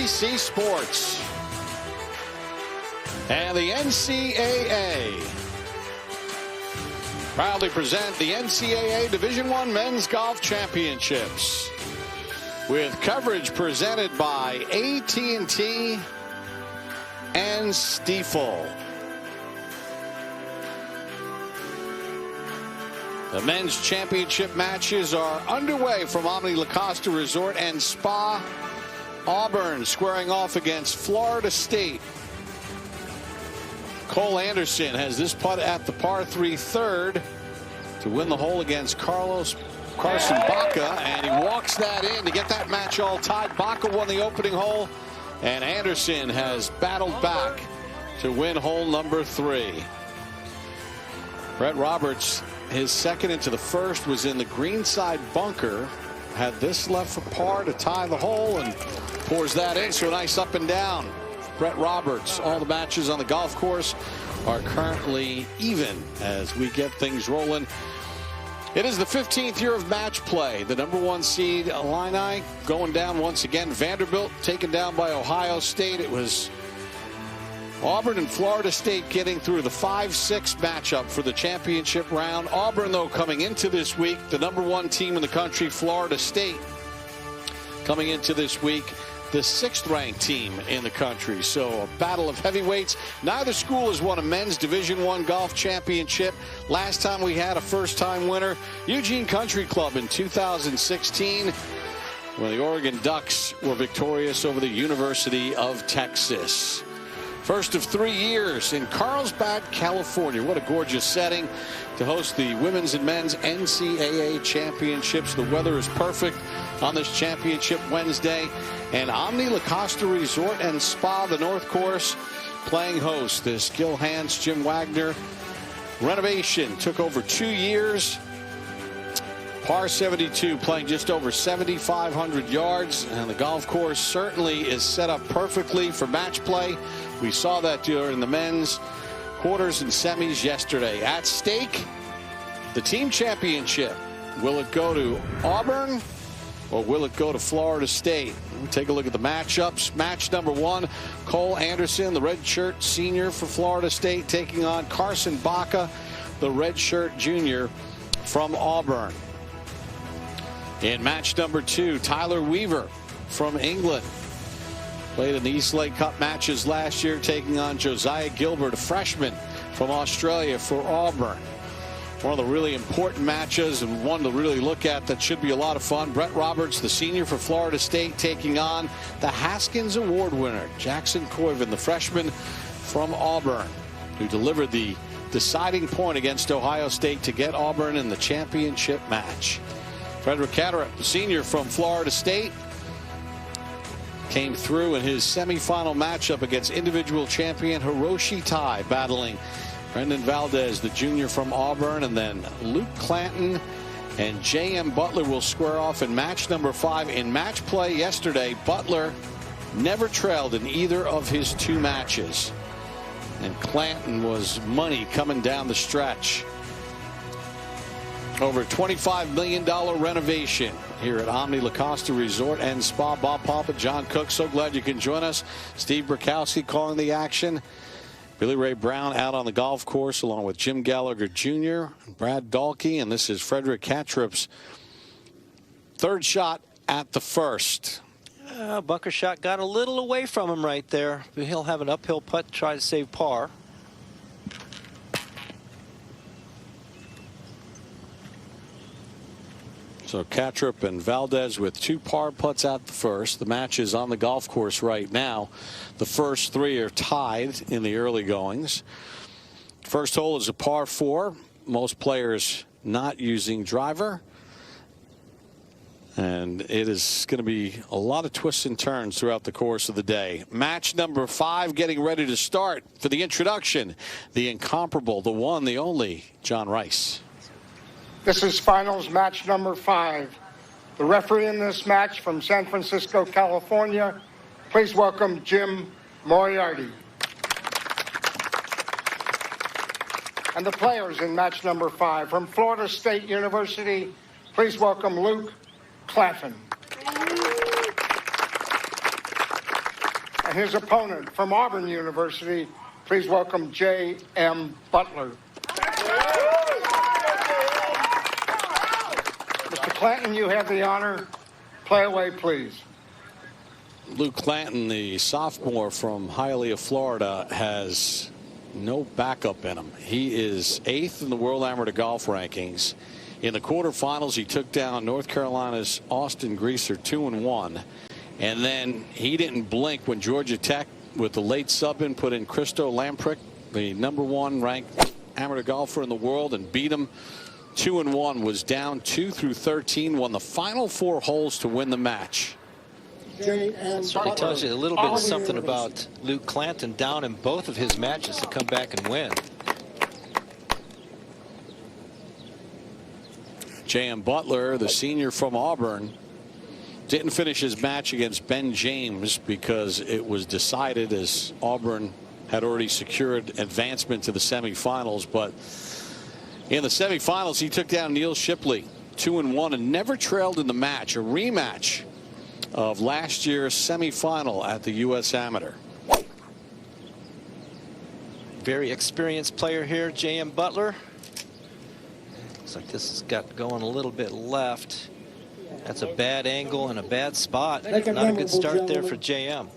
NBC Sports. And the NCAA proudly present the NCAA Division I Men's Golf Championships with coverage presented by AT&T and Stiefel. The men's championship matches are underway from Omni La Costa Resort and Spa. Auburn squaring off against Florida State. Cole Anderson has this putt at the par 3 third to win the hole against Carson Baca, and he walks that in to get that match all tied. Baca won the opening hole, and Anderson has battled back to win hole number 3. Brett Roberts, his second into the first, was in the greenside bunker, had this left for par to tie the hole, and pours that in. So a nice up and down. Brett Roberts. All the matches on the golf course are currently even as we get things rolling. It is the 15th year of match play. The #1 seed Illini going down once again. Vanderbilt taken down by Ohio State. It was Auburn and Florida State getting through the 5-6 matchup for the championship round. Auburn, though, coming into this week, the #1 team in the country, Florida State, coming into this week, the 6th-ranked team in the country. So a battle of heavyweights. Neither school has won a men's Division I golf championship. Last time we had a first-time winner, Eugene Country Club in 2016, when the Oregon Ducks were victorious over the University of Texas. First of 3 years in Carlsbad, California. What a gorgeous setting to host the women's and men's NCAA championships. The weather is perfect on this championship Wednesday. And Omni La Costa Resort and Spa, the North Course, playing host. This Gil Hanse, Jim Wagner renovation took over 2 years. Par 72, playing just over 7,500 yards, and the golf course certainly is set up perfectly for match play. We saw that during the men's quarters and semis yesterday. At stake, the team championship. Will it go to Auburn or will it go to Florida State? We'll take a look at the matchups. Match #1, Cole Anderson, the redshirt senior for Florida State, taking on Carson Baca, the redshirt junior from Auburn. In match #2, Tyler Weaver from England played in the East Lake Cup matches last year, taking on Josiah Gilbert, a freshman from Australia for Auburn. One of the really important matches and one to really look at that should be a lot of fun. Brett Roberts, the senior for Florida State, taking on the Haskins Award winner, Jackson Coyven, the freshman from Auburn, who delivered the deciding point against Ohio State to get Auburn in the championship match. Frederick Carteret, the senior from Florida State, came through in his semifinal matchup against individual champion Hiroshi Tai, battling Brendan Valdez, the junior from Auburn, and then Luke Clanton and J.M. Butler will square off in match #5. In match play yesterday, Butler never trailed in either of his 2 matches, and Clanton was money coming down the stretch. Over $25 million renovation here at Omni La Costa Resort and Spa. Bob Papa, John Cook, so glad you can join us. Steve Burkowski calling the action. Billy Ray Brown out on the golf course along with Jim Gallagher Jr., Brad Dahlke, and this is Frederick Carteret's third shot at the first. Bunker shot got a little away from him right there. He'll have an uphill putt to try to save par. So Carteret and Valdez with 2 par putts at the first. The match is on the golf course right now. The first 3 are tied in the early goings. First hole is a par 4. Most players not using driver. And it is going to be a lot of twists and turns throughout the course of the day. Match #5 getting ready to start. For the introduction, the incomparable, the one, the only, John Rice. This is finals match #5. The referee in this match from San Francisco, California. Please welcome Jim Moriarty. And the players in match #5 from Florida State University. Please welcome Luke Clanton. And his opponent from Auburn University, please welcome J.M. Butler. Mr. Clanton, you have the honor. Play away, please. Luke Clanton, the sophomore from Hialeah, Florida, has no backup in him. He is 8th in the World Amateur Golf rankings. In the quarterfinals, he took down North Carolina's Austin Greaser 2-1. And then he didn't blink when Georgia Tech, with the late sub-in, put in Christo Lamprick, the #1 ranked amateur golfer in the world, and beat him 2-1. Was down 2 through 13, won the final 4 holes to win the match. That certainly tells you a little bit of something about Luke Clanton, down in both of his matches to come back and win. J.M. Butler, the senior from Auburn, didn't finish his match against Ben James because it was decided, as Auburn had already secured advancement to the semifinals. But in the semifinals, he took down Neil Shipley 2-1 and never trailed in the match. A rematch of last year's semifinal at the U.S. Amateur. Very experienced player here, J.M. Butler. Looks like this has got going a little bit left. That's a bad angle and a bad spot. Not a good start there for J.M.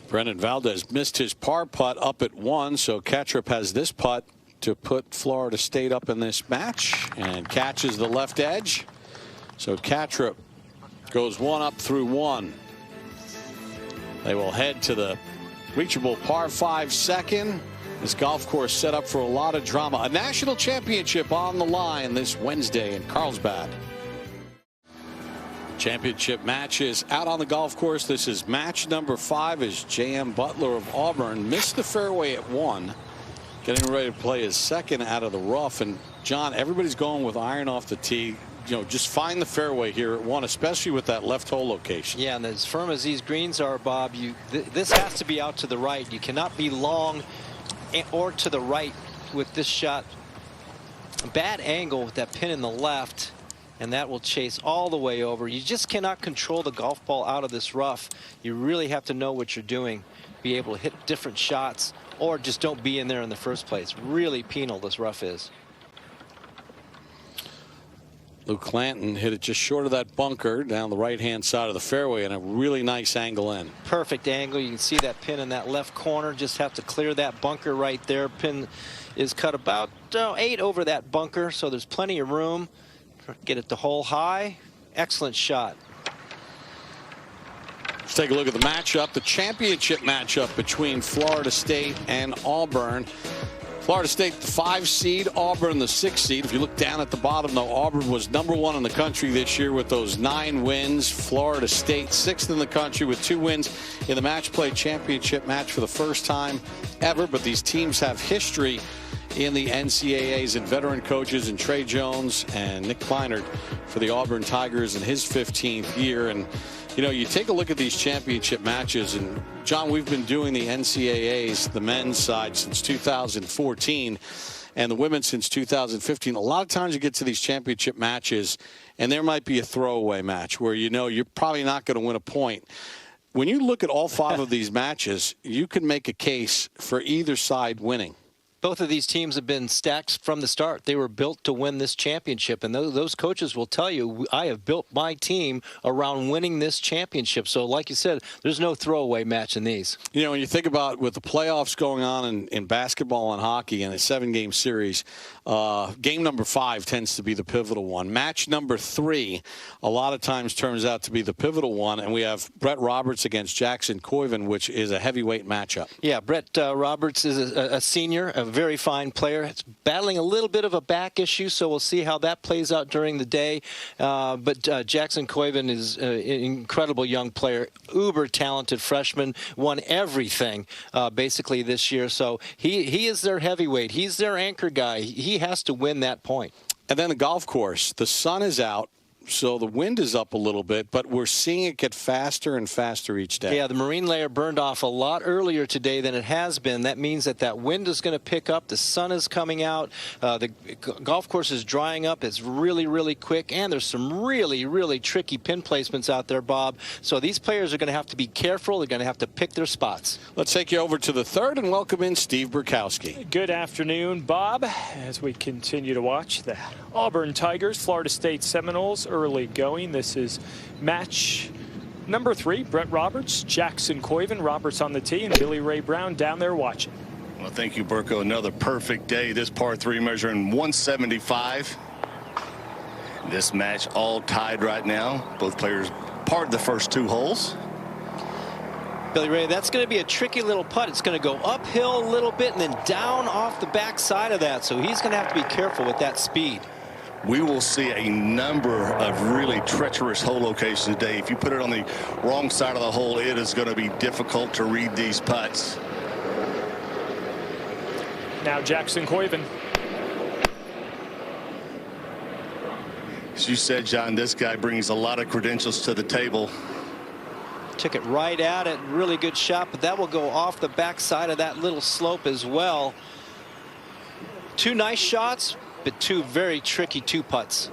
Brendan Valdez missed his par putt up at 1, so Kattrup has this putt to put Florida State up in this match, and catches the left edge. So Kattrup goes 1 up through 1. They will head to the reachable par 5 second. This golf course set up for a lot of drama. A national championship on the line this Wednesday in Carlsbad. Championship matches out on the golf course. This is match number 5 as J.M. Butler of Auburn missed the fairway at 1. Getting ready to play his second out of the rough. And John, everybody's going with iron off the tee. You know, just find the fairway here at 1, especially with that left hole location. Yeah, and as firm as these greens are, Bob, this has to be out to the right. You cannot be long or to the right with this shot. A bad angle with that pin in the left, and that will chase all the way over. You just cannot control the golf ball out of this rough. You really have to know what you're doing, be able to hit different shots, or just don't be in there in the first place. Really penal this rough is. Luke Clanton hit it just short of that bunker down the right-hand side of the fairway, and a really nice angle in. Perfect angle. You can see that pin in that left corner. Just have to clear that bunker right there. Pin is cut about 8 over that bunker, so there's plenty of room. Get it to hole high. Excellent shot. Let's take a look at the matchup, the championship matchup between Florida State and Auburn. Florida State, the 5 seed, Auburn, the 6 seed. If you look down at the bottom, though, Auburn was #1 in the country this year with those 9 wins. Florida State, 6th in the country with 2 wins in the match play championship match for the first time ever. But these teams have history in the NCAAs and veteran coaches, and Trey Jones and Nick Kleinert for the Auburn Tigers in his 15th year. And you know, you take a look at these championship matches, and John, we've been doing the NCAAs, the men's side, since 2014, and the women since 2015. A lot of times you get to these championship matches, and there might be a throwaway match where you know you're probably not going to win a point. When you look at all 5 of these matches, you can make a case for either side winning. Both of these teams have been stacked from the start. They were built to win this championship, and those coaches will tell you, I have built my team around winning this championship. So like you said, there's no throwaway match in these. You know, when you think about with the playoffs going on in basketball and hockey in a 7-game series, game number 5 tends to be the pivotal one. Match number 3 a lot of times turns out to be the pivotal one, and we have Brett Roberts against Jackson Coyven, which is a heavyweight matchup. Yeah, Brett Roberts is a senior, a very fine player. It's battling a little bit of a back issue, so we'll see how that plays out during the day. But Jackson Coyven is an incredible young player, uber talented freshman, won everything basically this year. So he is their heavyweight. He's their anchor guy. He has to win that point. And then the golf course. The sun is out. so the wind is up a little bit, but we're seeing it get faster and faster each day. Yeah, the marine layer burned off a lot earlier today than it has been. That means that wind is going to pick up. The sun is coming out. The golf course is drying up. It's really, really quick, and there's some really, really tricky pin placements out there, Bob. So these players are going to have to be careful. They're going to have to pick their spots. Let's take you over to the third and welcome in Steve Burkowski. Good afternoon, Bob, as we continue to watch the Auburn Tigers, Florida State Seminoles early going. This is match number 3. Brett Roberts, Jackson Koiven, Roberts on the tee, and Billy Ray Brown down there watching. Well, thank you, Burko. Another perfect day. This par 3 measuring 175. This match all tied right now. Both players parred the first 2 holes. Billy Ray, that's going to be a tricky little putt. It's going to go uphill a little bit and then down off the back side of that. So he's going to have to be careful with that speed. We will see a number of really treacherous hole locations today. If you put it on the wrong side of the hole, it is going to be difficult to read these putts. Now Jackson Koiven. As you said, John, this guy brings a lot of credentials to the table. Took it right at it. Really good shot, but that will go off the back side of that little slope as well. 2 nice shots, but 2 very tricky 2 putts.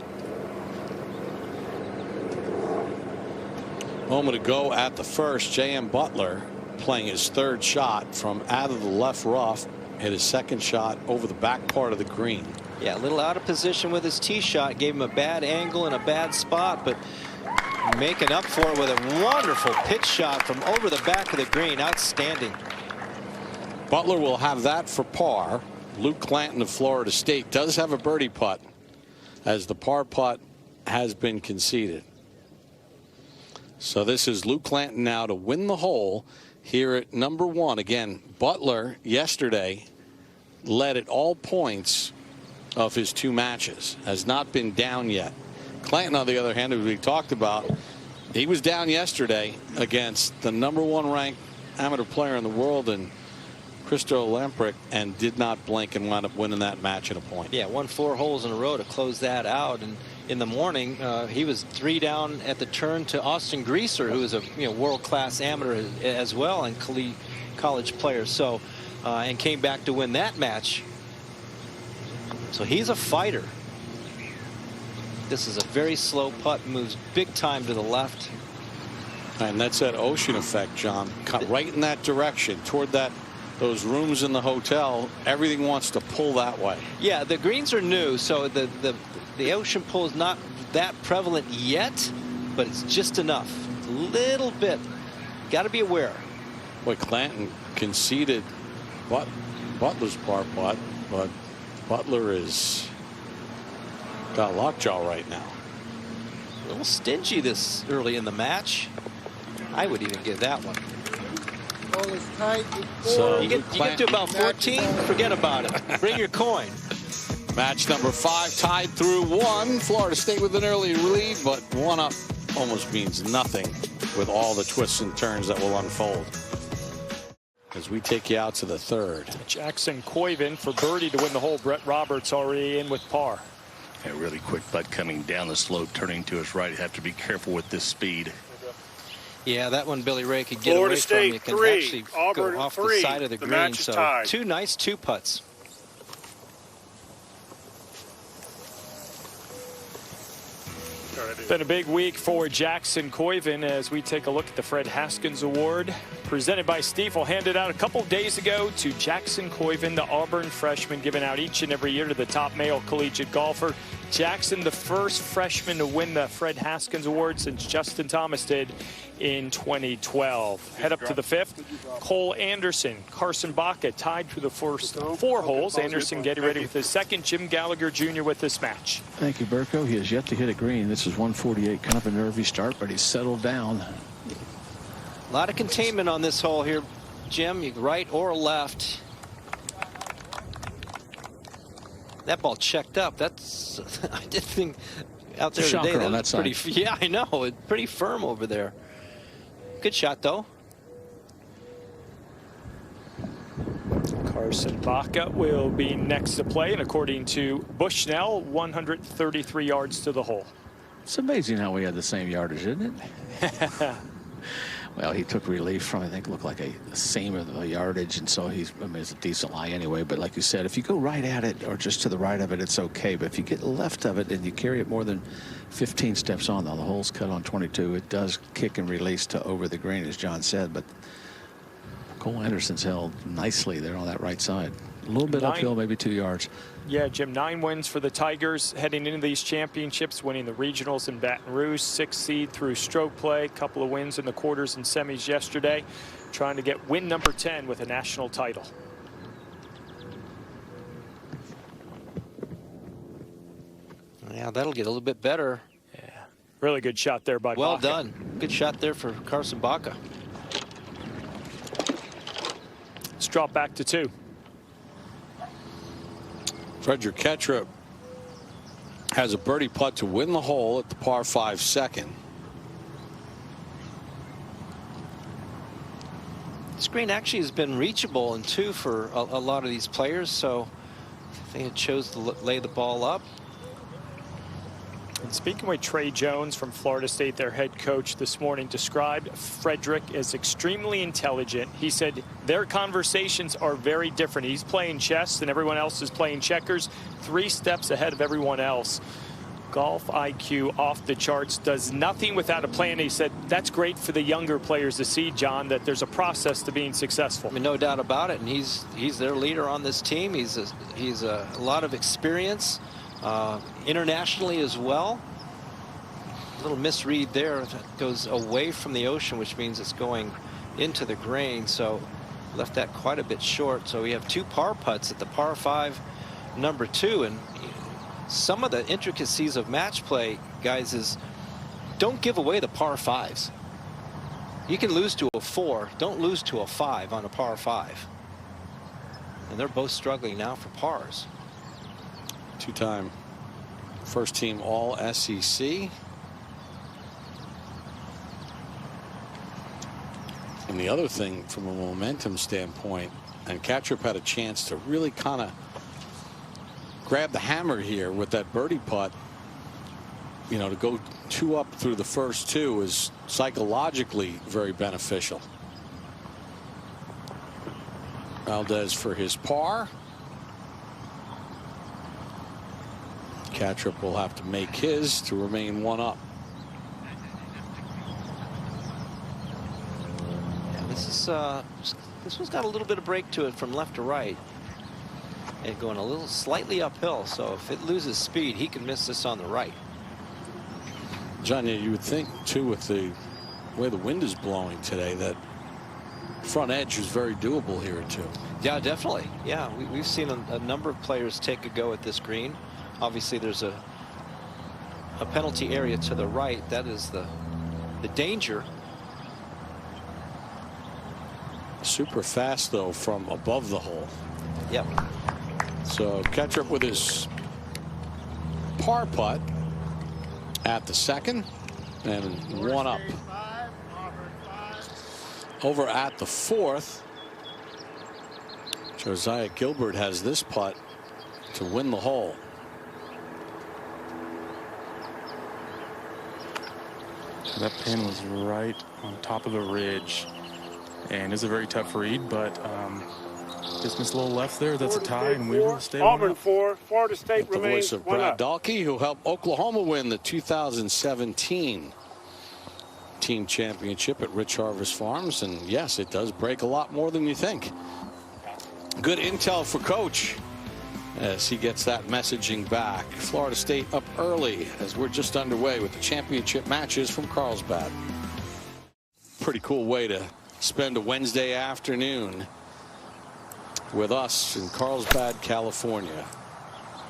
Moment ago at the first, J.M. Butler playing his 3rd shot from out of the left rough, hit his 2nd shot over the back part of the green. Yeah, a little out of position with his tee shot, gave him a bad angle and a bad spot, but making up for it with a wonderful pitch shot from over the back of the green. Outstanding. Butler will have that for par. Luke Clanton of Florida State does have a birdie putt, as the par putt has been conceded. So this is Luke Clanton now to win the hole here at number 1. Again, Butler yesterday led at all points of his 2 matches, has not been down yet. Clanton, on the other hand, as we talked about, he was down yesterday against the number 1 ranked amateur player in the world in Christo Lamprecht, and did not blink and wound up winning that match at a point. Yeah, won 4 holes in a row to close that out. And in the morning, he was 3 down at the turn to Austin Greaser, who is a world-class amateur as well and college player. So and came back to win that match. So he's a fighter. This is a very slow putt, moves big time to the left. And that's that ocean effect, John. Cut right in that direction toward those rooms in the hotel. Everything wants to pull that way. Yeah, the greens are new, so the ocean pull is not that prevalent yet, but it's just enough. A little bit. Got to be aware. Boy, Clanton conceded Butler's par putt, but Butler is got lockjaw right now. A little stingy this early in the match. I would even give that one. So you get to about 14, forget about it. Bring your coin. Match number 5 tied through 1. Florida State with an early lead, but 1 up almost means nothing with all the twists and turns that will unfold. As we take you out to the 3rd. Jackson Koiven for birdie to win the hole. Brett Roberts already in with par. A really quick putt coming down the slope, turning to his right. You have to be careful with this speed. Yeah, that one Billy Ray could get Florida away State from. You can 3, actually Auburn go off 3. the side of the green. Match is So tied. 2 nice 2 putts. Been a big week for Jackson Koiven as we take a look at the Fred Haskins Award presented by Stiefel, handed out a couple days ago to Jackson Koiven, the Auburn freshman, given out each and every year to the top male collegiate golfer. Jackson, the first freshman to win the Fred Haskins Award since Justin Thomas did in 2012. Head up to the 5th. Cole Anderson, Carson Baca tied for the first 4 holes. Anderson getting ready with his 2nd. Jim Gallagher Jr. with this match. Thank you, Burko. He has yet to hit a green. This is 148, kind of a nervy start, but he's settled down. A lot of containment on this hole here, Jim. You right or left. That ball checked up. That's I did think out there today that was pretty. Yeah, I know. It's pretty firm over there. Good shot though. Carson Baca will be next to play, and according to Bushnell, 133 yards to the hole. It's amazing how we had the same yardage, isn't it? Well, he took relief from, I think, looked like a same of the yardage, and so I mean, it's a decent lie anyway. But like you said, if you go right at it or just to the right of it, it's okay. But if you get left of it and you carry it more than 15 steps on, the hole's cut on 22, it does kick and release to over the green, as John said. But Cole Anderson's held nicely there on that right side. A little bit uphill, maybe 2 yards. Yeah, Jim, 9 wins for the Tigers heading into these championships, winning the regionals in Baton Rouge, 6th seed through stroke play, couple of wins in the quarters and semis yesterday, trying to get win number 10 with a national title. Yeah, that'll get a little bit better. Yeah, really good shot there by Well Baca. done. Good shot there for Carson Baca. Let's drop back to 2. Frederick Ketchup has a birdie putt to win the hole at the par 5 second. This green actually has been reachable in 2 for a lot of these players, so I think it chose to lay the ball up. And speaking with Trey Jones from Florida State, their head coach this morning described Frederick as extremely intelligent. He said their conversations are very different. He's playing chess and everyone else is playing checkers, 3 steps ahead of everyone else. Golf IQ off the charts, does nothing without a plan. He said that's great for the younger players to see, John, that there's a process to being successful. I mean, no doubt about it, and he's their leader on this team. He's a lot of experience. Internationally as well. A little misread there. That goes away from the ocean, which means it's going into the grain, so left that quite a bit short. So we have 2 par putts at the par 5 number 2, and some of the intricacies of match play, guys, is don't give away the par 5s. You can lose to a 4, don't lose to a 5 on a par 5. And they're both struggling now for pars. 2-time first team all SEC. And the other thing from a momentum standpoint, and Ketchup had a chance to really kind of grab the hammer here with that birdie putt. You know, to go 2 up through the first 2 is psychologically very beneficial. Valdez for his par. Ketchup will have to make his to remain 1 up. Yeah, this one's got a little bit of break to it from left to right, and going a little slightly uphill. So if it loses speed, he can miss this on the right. John, you would think too, with the way the wind is blowing today, that front edge is very doable here too. Yeah, definitely. Yeah, we've seen a number of players take a go at this green. Obviously, there's a penalty area to the right. That is the danger. Super fast though from above the hole. Yep. So Ketchup with his par putt at the second, and 1 up. Over at the 4th, Josiah Gilbert has this putt to win the hole. That pin was right on top of the ridge, and it's a very tough read, but just missed a little left there. That's a tie, and we will stay Auburn 4, Florida State The remains voice of 1 Brad up. Dahlke, who helped Oklahoma win the 2017 team championship at Rich Harvest Farms. And yes, it does break a lot more than you think. Good intel for Coach as he gets that messaging back. Florida State up early as we're just underway with the championship matches from Carlsbad. Pretty cool way to spend a Wednesday afternoon with us in Carlsbad, California.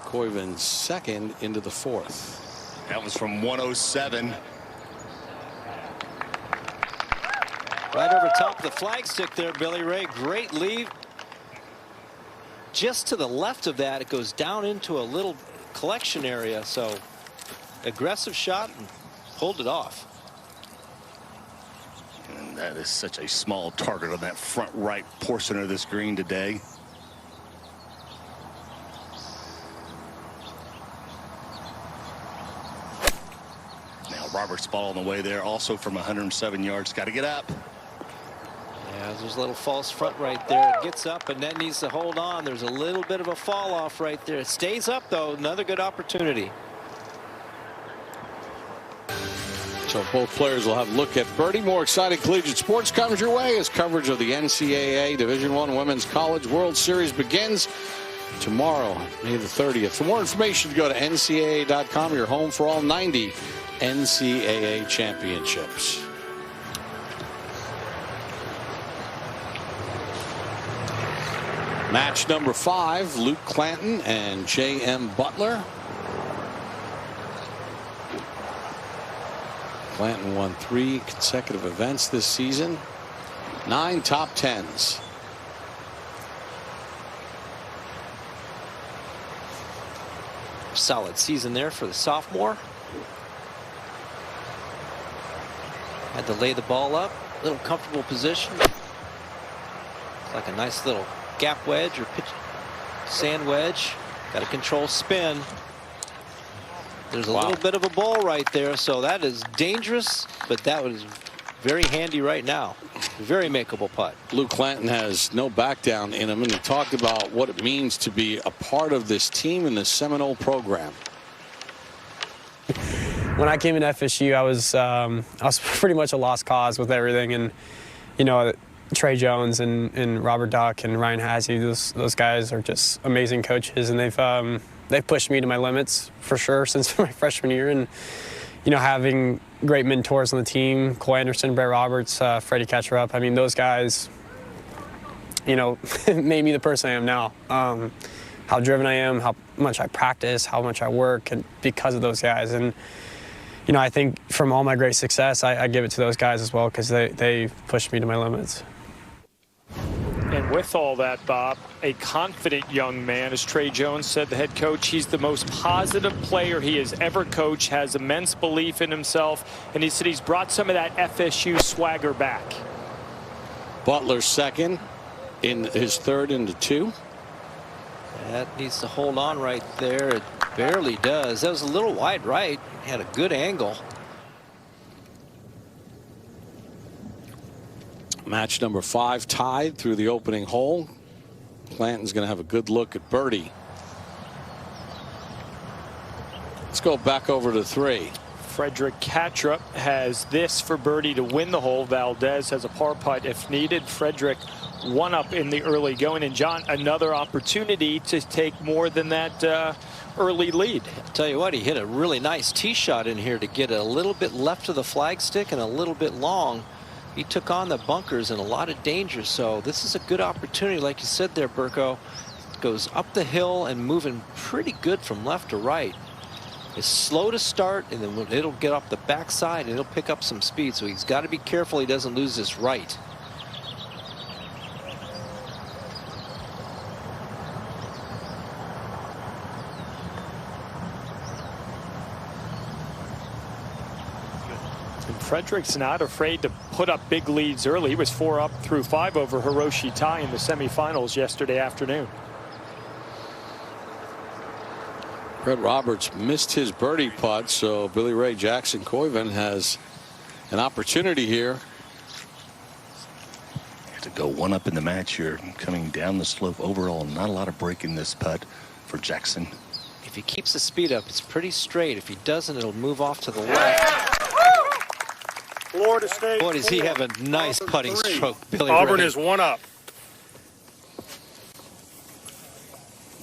Koiven second into the 4th. That was from 107. Right over top of the flagstick there, Billy Ray. Great lead. Just to the left of that, it goes down into a little collection area. So aggressive shot and pulled it off. And that is such a small target on that front right portion of this green today. Roberts ball on the way there, also from 107 yards. Got to get up. Yeah, there's a little false front right there. It gets up, and that needs to hold on. There's a little bit of a fall off right there. It stays up, though. Another good opportunity. So both players will have a look at birdie. More exciting collegiate sports comes your way as coverage of the NCAA Division I Women's College World Series begins tomorrow, May the 30th. For more information, go to ncaa.com, your home for all 90 NCAA championships. Match number 5, Luke Clanton and J.M. Butler. Clanton won 3 consecutive events this season, 9 top 10s. Solid season there for the sophomore. Had to lay the ball up, little comfortable position. Like a nice little gap wedge or pitch sand wedge. Got to control spin. There's a little bit of a ball right there, so that is dangerous, but that was very handy right now. Very makeable putt. Luke Clanton has no back down in him, and he talked about what it means to be a part of this team in the Seminole program. When I came in FSU, I was pretty much a lost cause with everything, and you know, Trey Jones and Robert Duck and Ryan Hassey, those guys are just amazing coaches, and they've pushed me to my limits for sure since my freshman year. And you know, having great mentors on the team, Coy Anderson, Brett Roberts, Freddie Ketcherup, I mean, those guys, you know, made me the person I am now. How driven I am, how much I practice, how much I work, and because of those guys. And you know, I think from all my great success, I give it to those guys as well, because they pushed me to my limits. And with all that, Bob, a confident young man, as Trey Jones said, the head coach. He's the most positive player he has ever coached, has immense belief in himself, and he said he's brought some of that FSU swagger back. Butler second, in his third into 2. That needs to hold on right there. It barely does. That was a little wide right. Had a good angle. Match number 5 tied through the opening hole. Clanton's going to have a good look at birdie. Let's go back over to 3. Frederick Catrup has this for birdie to win the hole. Valdez has a par putt if needed. Frederick one up in the early going, and John, another opportunity to take more than that early lead. I'll tell you what, he hit a really nice tee shot in here to get a little bit left of the flagstick and a little bit long. He took on the bunkers and a lot of danger, so this is a good opportunity, like you said there, Burko. Goes up the hill and moving pretty good from left to right. It's slow to start, and then it'll get up the backside and it'll pick up some speed, so he's got to be careful he doesn't lose this right. Frederick's not afraid to put up big leads early. He was 4 up through 5 over Hiroshi Tai in the semifinals yesterday afternoon. Brett Roberts missed his birdie putt, so Billy Ray Jackson-Coiven has an opportunity here. You have to go 1 up in the match here, coming down the slope overall. Not a lot of break in this putt for Jackson. If he keeps the speed up, it's pretty straight. If he doesn't, it'll move off to the left. Florida State. Boy, does he have a nice putting stroke, Billy Auburn Ray. is 1 up.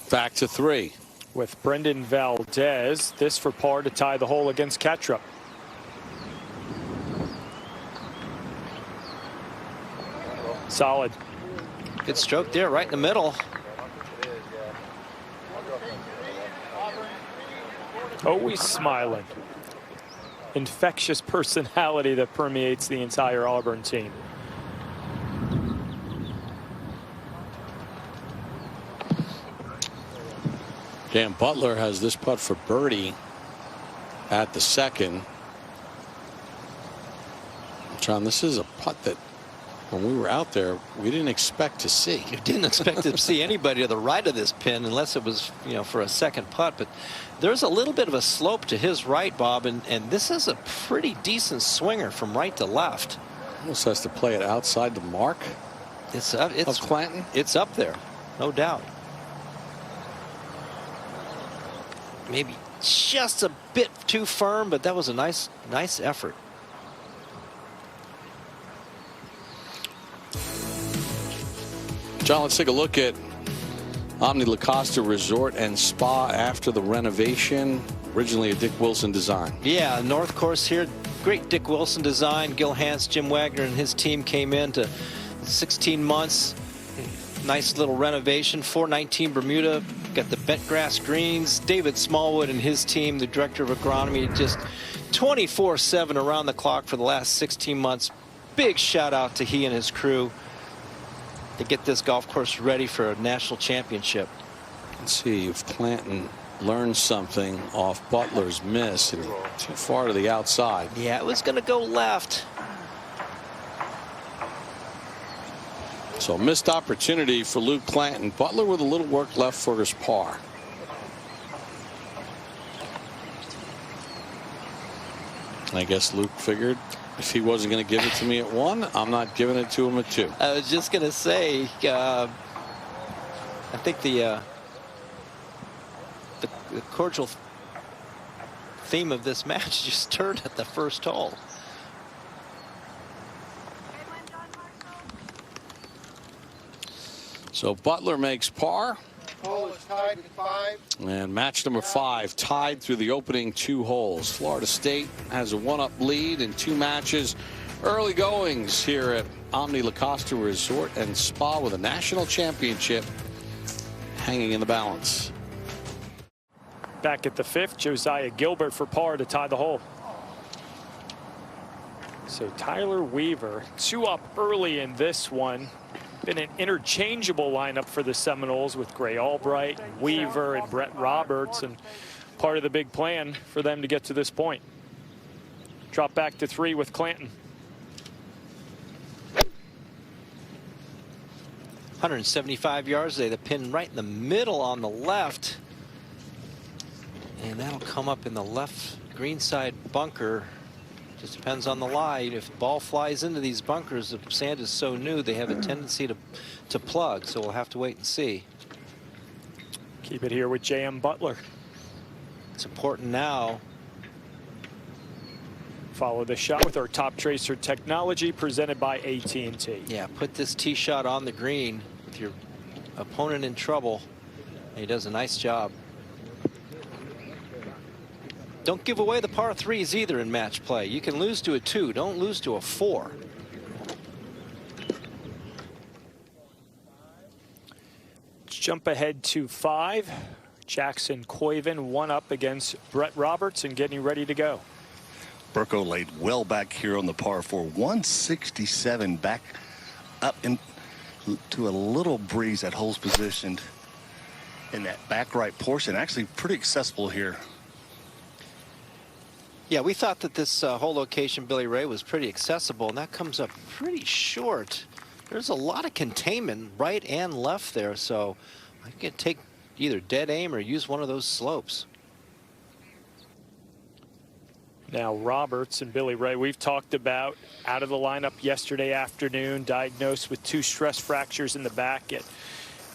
Back to 3. With Brendan Valdez, this for par to tie the hole against Catrup. Solid. Good stroke there, right in the middle. Always smiling. Infectious personality that permeates the entire Auburn team. Dan Butler has this putt for birdie at the second. John, this is a putt that when we were out there, we didn't expect to see. You didn't expect to see anybody to the right of this pin unless it was, you know, for a second putt. But there's a little bit of a slope to his right, Bob, and this is a pretty decent swinger from right to left. Almost has to play it outside the mark. It's Clanton. It's up there, no doubt. Maybe just a bit too firm, but that was a nice effort. John, let's take a look at Omni La Costa Resort and Spa after the renovation. Originally a Dick Wilson design. Yeah, North Course here. Great Dick Wilson design. Gil Hans, Jim Wagner, and his team came in to 16 months. Nice little renovation. 419 Bermuda. Got the bent grass greens. David Smallwood and his team, the director of agronomy, just 24/7 around the clock for the last 16 months. Big shout out to he and his crew to get this golf course ready for a national championship. Let's see if Clanton learned something off Butler's miss. And too far to the outside. Yeah, it was going to go left. So missed opportunity for Luke Clanton. Butler with a little work left for his par. I guess Luke figured if he wasn't going to give it to me at 1, I'm not giving it to him at 2. I was just going to say, I think the cordial theme of this match just turned at the first hole. So Butler makes par. Hole is tied at 5. And match number 5 tied through the opening 2 holes. Florida State has a 1-up lead in 2 matches. Early goings here at Omni La Costa Resort and Spa with a national championship hanging in the balance. Back at the 5th, Josiah Gilbert for par to tie the hole. So Tyler Weaver, 2 up early in this one. Been an interchangeable lineup for the Seminoles with Gray Albright, and Weaver, and Brett Roberts, and part of the big plan for them to get to this point. Drop back to 3 with Clanton. 175 yards today. The pin right in the middle on the left. And that'll come up in the left green side bunker. Just depends on the lie. If the ball flies into these bunkers, the sand is so new, they have a tendency to plug. So we'll have to wait and see. Keep it here with J.M. Butler. It's important now. Follow the shot with our Top Tracer technology presented by AT&T. Yeah, put this tee shot on the green with your opponent in trouble. And he does a nice job. Don't give away the par 3s either in match play. You can lose to a 2. Don't lose to a 4. Let's jump ahead to 5. Jackson Koiven 1 up against Brett Roberts and getting ready to go. Burko laid well back here on the par 4. 167 back up into a little breeze. That hole's positioned in that back right portion. Actually pretty accessible here. Yeah, we thought that this whole location, Billy Ray, was pretty accessible, and that comes up pretty short. There's a lot of containment right and left there, so I can take either dead aim or use one of those slopes. Now Roberts and Billy Ray, we've talked about out of the lineup yesterday afternoon, diagnosed with 2 stress fractures in the back at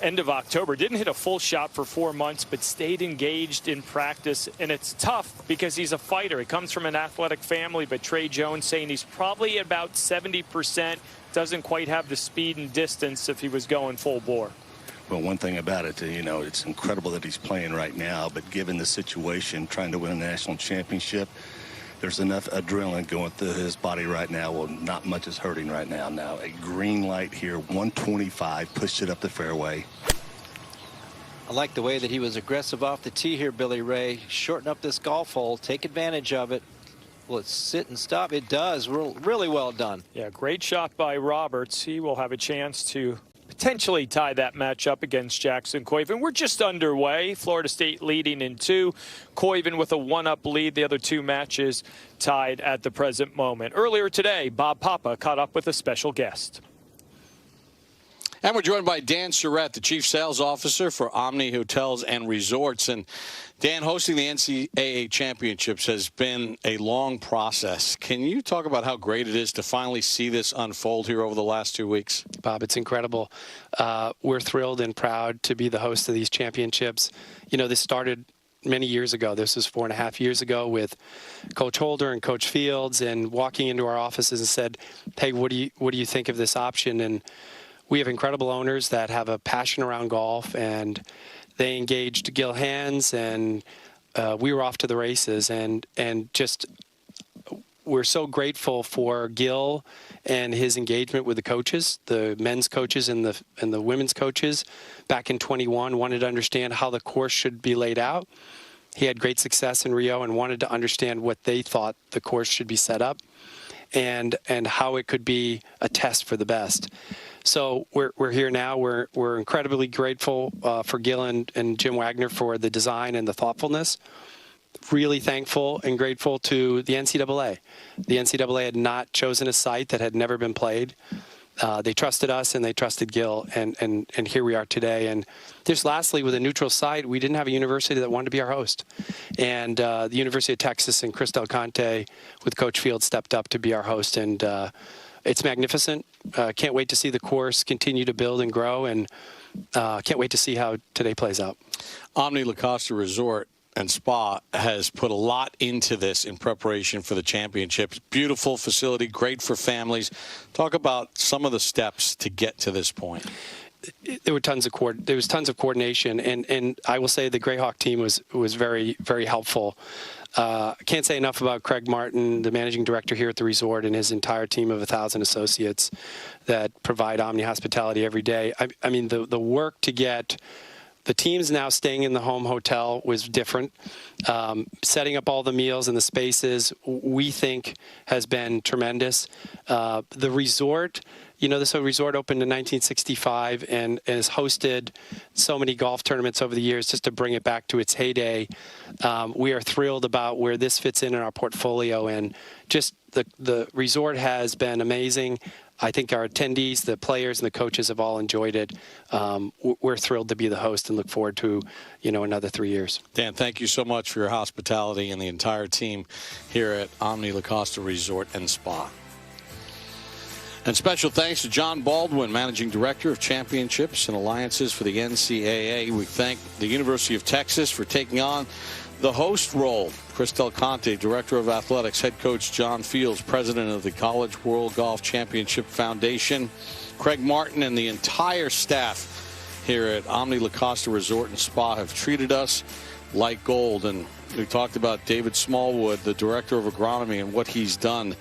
end of October. Didn't hit a full shot for 4 months, but stayed engaged in practice. And it's tough because he's a fighter. He comes from an athletic family, but Trey Jones saying he's probably about 70%. Doesn't quite have the speed and distance if he was going full bore. Well, one thing about it, you know, it's incredible that he's playing right now, but given the situation, trying to win a national championship, there's enough adrenaline going through his body right now. Well, not much is hurting right now. Now, a green light here, 125, pushed it up the fairway. I like the way that he was aggressive off the tee here, Billy Ray. Shorten up this golf hole, take advantage of it. Will it sit and stop? It does. Really well done. Yeah, great shot by Roberts. He will have a chance to potentially tie that match up against Jackson Koiven. We're just underway. Florida State leading in 2. Koiven with a 1-up lead. The other 2 matches tied at the present moment. Earlier today, Bob Papa caught up with a special guest. And we're joined by Dan Surratt, the Chief Sales Officer for Omni Hotels and Resorts. And Dan, hosting the NCAA Championships has been a long process. Can you talk about how great it is to finally see this unfold here over the last 2 weeks? Bob, it's incredible. We're thrilled and proud to be the host of these championships. You know, this started many years ago. This was 4.5 years ago with Coach Holder and Coach Fields, and walking into our offices and said, hey, what do you think of this option? And we have incredible owners that have a passion around golf, and they engaged Gil Hands, and we were off to the races. And just we're so grateful for Gil and his engagement with the coaches, the men's coaches and the women's coaches. Back in 21, wanted to understand how the course should be laid out. He had great success in Rio and wanted to understand what they thought the course should be set up, and how it could be a test for the best. So we're here now. We're incredibly grateful for Gil and Jim Wagner for the design and the thoughtfulness. Really thankful and grateful to the NCAA. The NCAA had not chosen a site that had never been played. They trusted us and they trusted Gil, and here we are today. And just lastly, with a neutral site, we didn't have a university that wanted to be our host. And the University of Texas and Chris Del Conte with Coach Fields stepped up to be our host. And it's magnificent. Can't wait to see the course continue to build and grow, and can't wait to see how today plays out. Omni La Costa Resort and Spa has put a lot into this in preparation for the championships. Beautiful facility, great for families. Talk about some of the steps to get to this point. There was tons of coordination, and I will say the Greyhawk team was very, very helpful. Can't say enough about Craig Martin, the managing director here at the resort, and his entire team of 1,000 associates that provide Omni hospitality every day. I mean, the work to get the teams now staying in the home hotel was different. Setting up all the meals and the spaces, we think, has been tremendous. The resort, you know, this resort opened in 1965 and has hosted so many golf tournaments over the years just to bring it back to its heyday. We are thrilled about where this fits in our portfolio, and just the resort has been amazing. I think our attendees, the players, and the coaches have all enjoyed it. We're thrilled to be the host and look forward to, another 3 years. Dan, thank you so much for your hospitality and the entire team here at Omni La Costa Resort and Spa. And special thanks to John Baldwin, Managing Director of Championships and Alliances for the NCAA. We thank the University of Texas for taking on the host role. Chris Del Conte, Director of Athletics, Head Coach John Fields, President of the College World Golf Championship Foundation, Craig Martin, and the entire staff here at Omni La Costa Resort and Spa have treated us like gold. And we talked about David Smallwood, the Director of Agronomy, and what he's done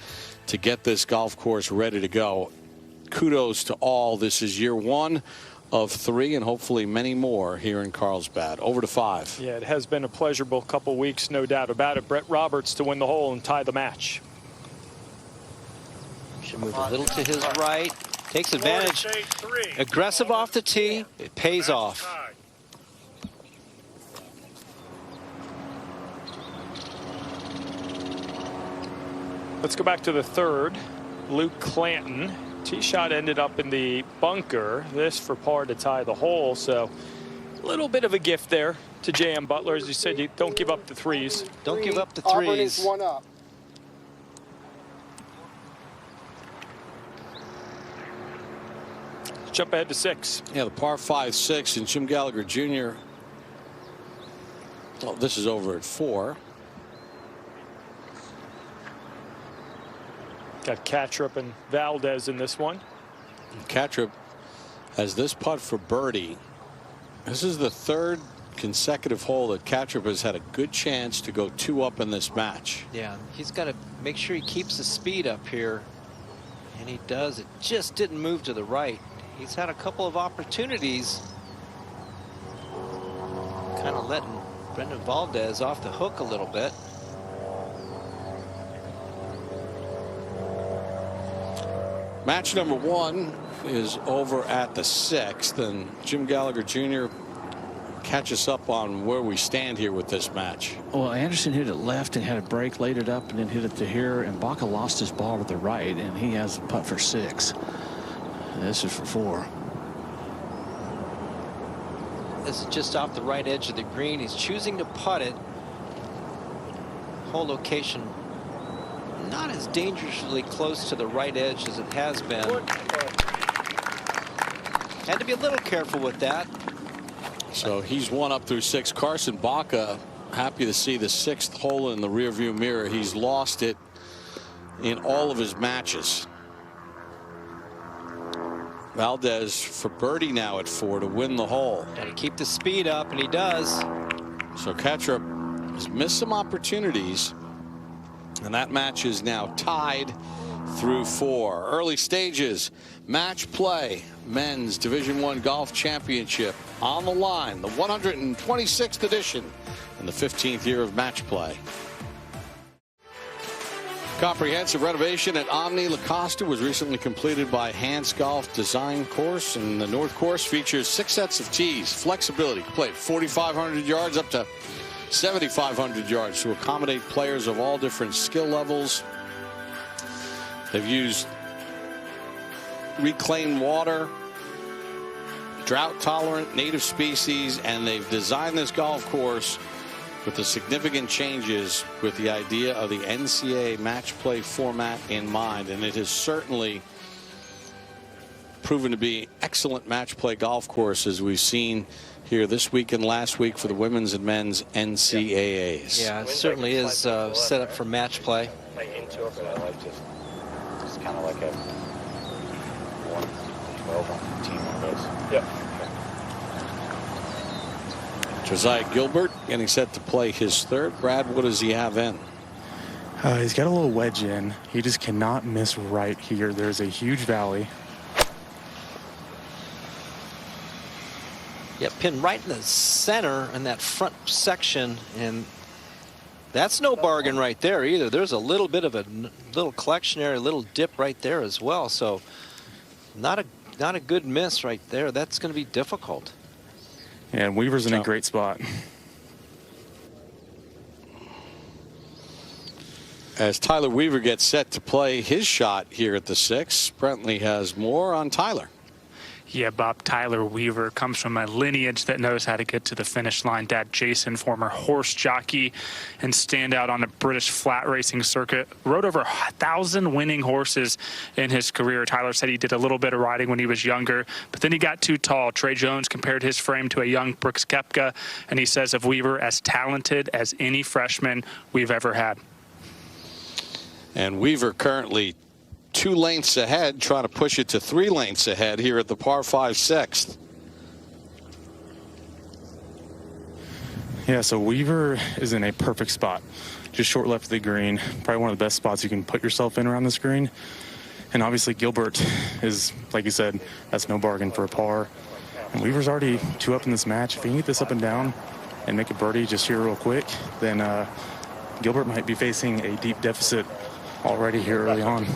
to get this golf course ready to go. Kudos to all. This is year 1 of 3, and hopefully many more here in Carlsbad. Over to 5. Yeah, it has been a pleasurable couple weeks, no doubt about it. Brett Roberts to win the hole and tie the match. Should move a little to his right. Takes advantage. Aggressive off the tee. It pays off. Let's go back to the third. Luke Clanton. Tee shot ended up in the bunker. This for par to tie the hole. So a little bit of a gift there to J.M. Butler. As you said, you don't give up the threes. Don't give up the threes. Auburn is 1 up. Jump ahead to 6. Yeah, the par 5-6, and Jim Gallagher Jr. Oh, this is over at 4. Got Kattrup and Valdez in this one. Kattrup has this putt for birdie. This is the 3rd consecutive hole that Kattrup has had a good chance to go 2 up in this match. Yeah, he's got to make sure he keeps the speed up here. And he does. It just didn't move to the right. He's had a couple of opportunities. Kind of letting Brendan Valdez off the hook a little bit. Match number 1 is over at the 6th, and Jim Gallagher Jr. catch us up on where we stand here with this match. Well, Anderson hit it left and had a break, laid it up, and then hit it to here, and Baca lost his ball to the right, and he has a putt for 6. This is for 4. is just off the right edge of the green. He's choosing to putt it. Hole location not as dangerously close to the right edge as it has been. Had to be a little careful with that. So he's 1 up through 6. Carson Baca, happy to see the 6th hole in the rearview mirror. He's lost it in all of his matches. Valdez for birdie now at 4 to win the hole. Got to keep the speed up, and he does. So Ketchup has missed some opportunities, and that match is now tied through 4. Early stages, match play, men's Division I golf championship on the line, the 126th edition in the 15th year of match play. Comprehensive renovation at Omni La Costa was recently completed by Hans Golf Design Course, and the North Course features 6 sets of tees, flexibility, play 4,500 yards up to 7,500 yards to accommodate players of all different skill levels. They've used reclaimed water, drought tolerant native species, and they've designed this golf course with the significant changes with the idea of the NCAA match play format in mind, and it has certainly proven to be excellent match play golf course, as we've seen here this week and last week for the women's and men's NCAAs. Yeah, it certainly is set up for match play. Just kind of like a 1-12 on team one of those. Yep. Josiah Gilbert getting set to play his 3rd. Brad, what does he have in? He's got a little wedge in. He just cannot miss right here. There's a huge valley. Yeah, pin right in the center in that front section, and that's no bargain right there either. There's a little bit of a little collection area, a little dip right there as well. So not a good miss right there. That's going to be difficult. And Weaver's in a great spot. As Tyler Weaver gets set to play his shot here at the 6th, Brentley has more on Tyler. Yeah, Bob, Tyler Weaver comes from a lineage that knows how to get to the finish line. Dad Jason, former horse jockey and standout on the British flat racing circuit, rode over 1,000 winning horses in his career. Tyler said he did a little bit of riding when he was younger, but then he got too tall. Trey Jones compared his frame to a young Brooks Koepka, and he says of Weaver, as talented as any freshman we've ever had. And Weaver currently 2 lengths ahead, trying to push it to 3 lengths ahead here at the par 5 6th. Yeah, so Weaver is in a perfect spot. Just short left of the green. Probably one of the best spots you can put yourself in around this green. And obviously Gilbert is, like you said, that's no bargain for a par. And Weaver's already 2 up in this match. If he can get this up and down and make a birdie just here real quick, then Gilbert might be facing a deep deficit already here early on.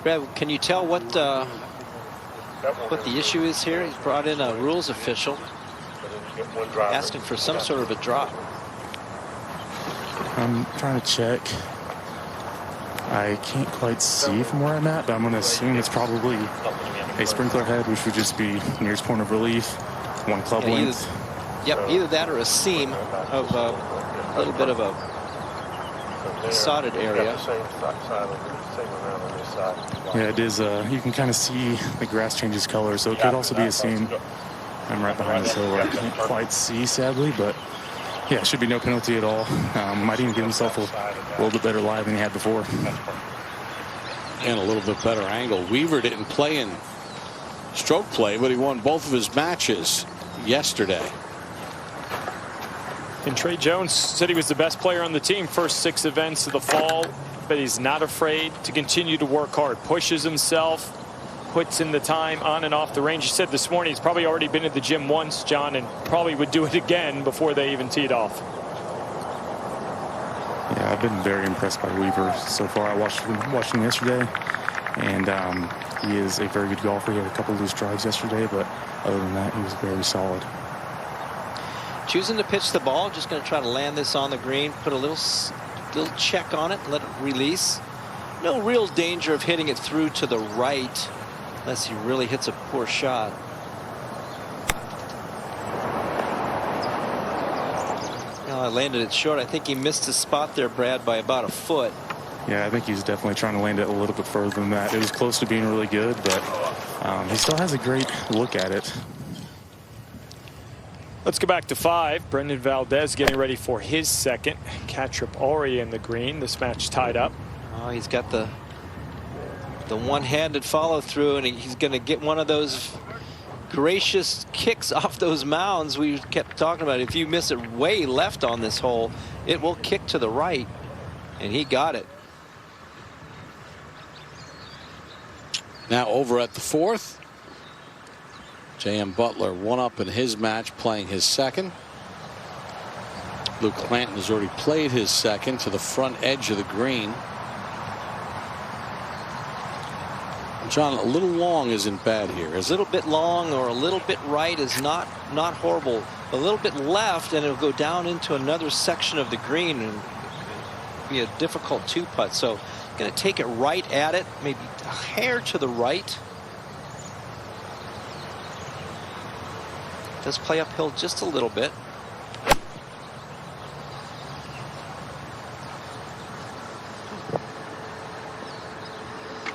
Brad, can you tell what the issue is here? He's brought in a rules official asking for some sort of a drop. I'm trying to check. I can't quite see from where I'm at, but I'm going to assume it's probably a sprinkler head, which would just be nearest point of relief, 1 club length. Either that or a seam of a little bit of a sodded area. Yeah, it is. You can kind of see the grass changes color, so it could also be a seam. I'm right behind this hill where I can't quite see, sadly, but yeah, should be no penalty at all. Might even give himself a little bit better lie than he had before. And a little bit better angle. Weaver didn't play in stroke play, but he won both of his matches yesterday. And Trey Jones said he was the best player on the team first 6 events of the fall, but he's not afraid to continue to work hard, pushes himself, puts in the time on and off the range. He said this morning he's probably already been at the gym once, John, and probably would do it again before they even teed off. Yeah, I've been very impressed by Weaver so far. I watched him yesterday, and he is a very good golfer. He had a couple loose drives yesterday, but other than that, he was very solid. Choosing to pitch the ball, just going to try to land this on the green, put a little check on it, let it release. No real danger of hitting it through to the right unless he really hits a poor shot. landed it short. I think he missed his spot there, Brad, by about a foot. Yeah, I think he's definitely trying to land it a little bit further than that. It was close to being really good, but he still has a great look at it. Let's go back to 5. Brendan Valdez getting ready for his second. Katrip already in the green. This match tied up. Oh, he's got the one-handed follow through, and he's going to get one of those gracious kicks off those mounds we kept talking about. If you miss it way left on this hole, it will kick to the right, and he got it. Now over at the 4th, J.M. Butler 1 up in his match, playing his second. Luke Clanton has already played his second to the front edge of the green. John, a little long isn't bad here, is it? A little bit long or a little bit right is not horrible. A little bit left and it'll go down into another section of the green and be a difficult 2-putt. So going to take it right at it, maybe a hair to the right. Does play uphill just a little bit.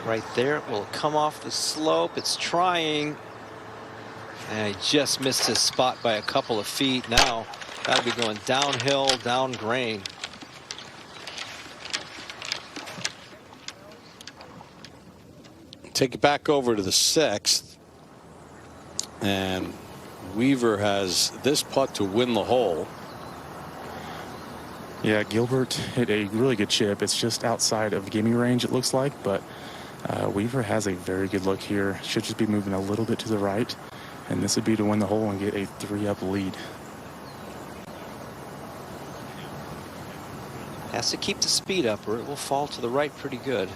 Right there, it will come off the slope. It's trying, and he just missed his spot by a couple of feet. Now that'll be going downhill, down grain. Take it back over to the 6th, and Weaver has this putt to win the hole. Yeah, Gilbert hit a really good chip. It's just outside of gimme range, it looks like, but Weaver has a very good look here. Should just be moving a little bit to the right, and this would be to win the hole and get a 3-up lead. Has to keep the speed up or it will fall to the right pretty good.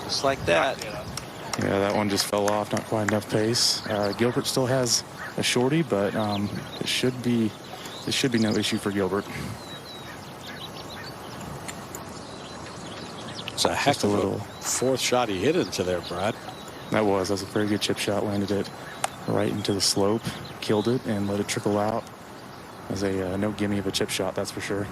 Just like that. Yeah, that one just fell off, not quite enough pace. Gilbert still has a shorty, but it should be no issue for Gilbert. It's a heck of a 4th shot he hit into there, Brad. That was a very good chip shot. Landed it right into the slope, killed it, and let it trickle out. It was a no gimme of a chip shot, that's for sure.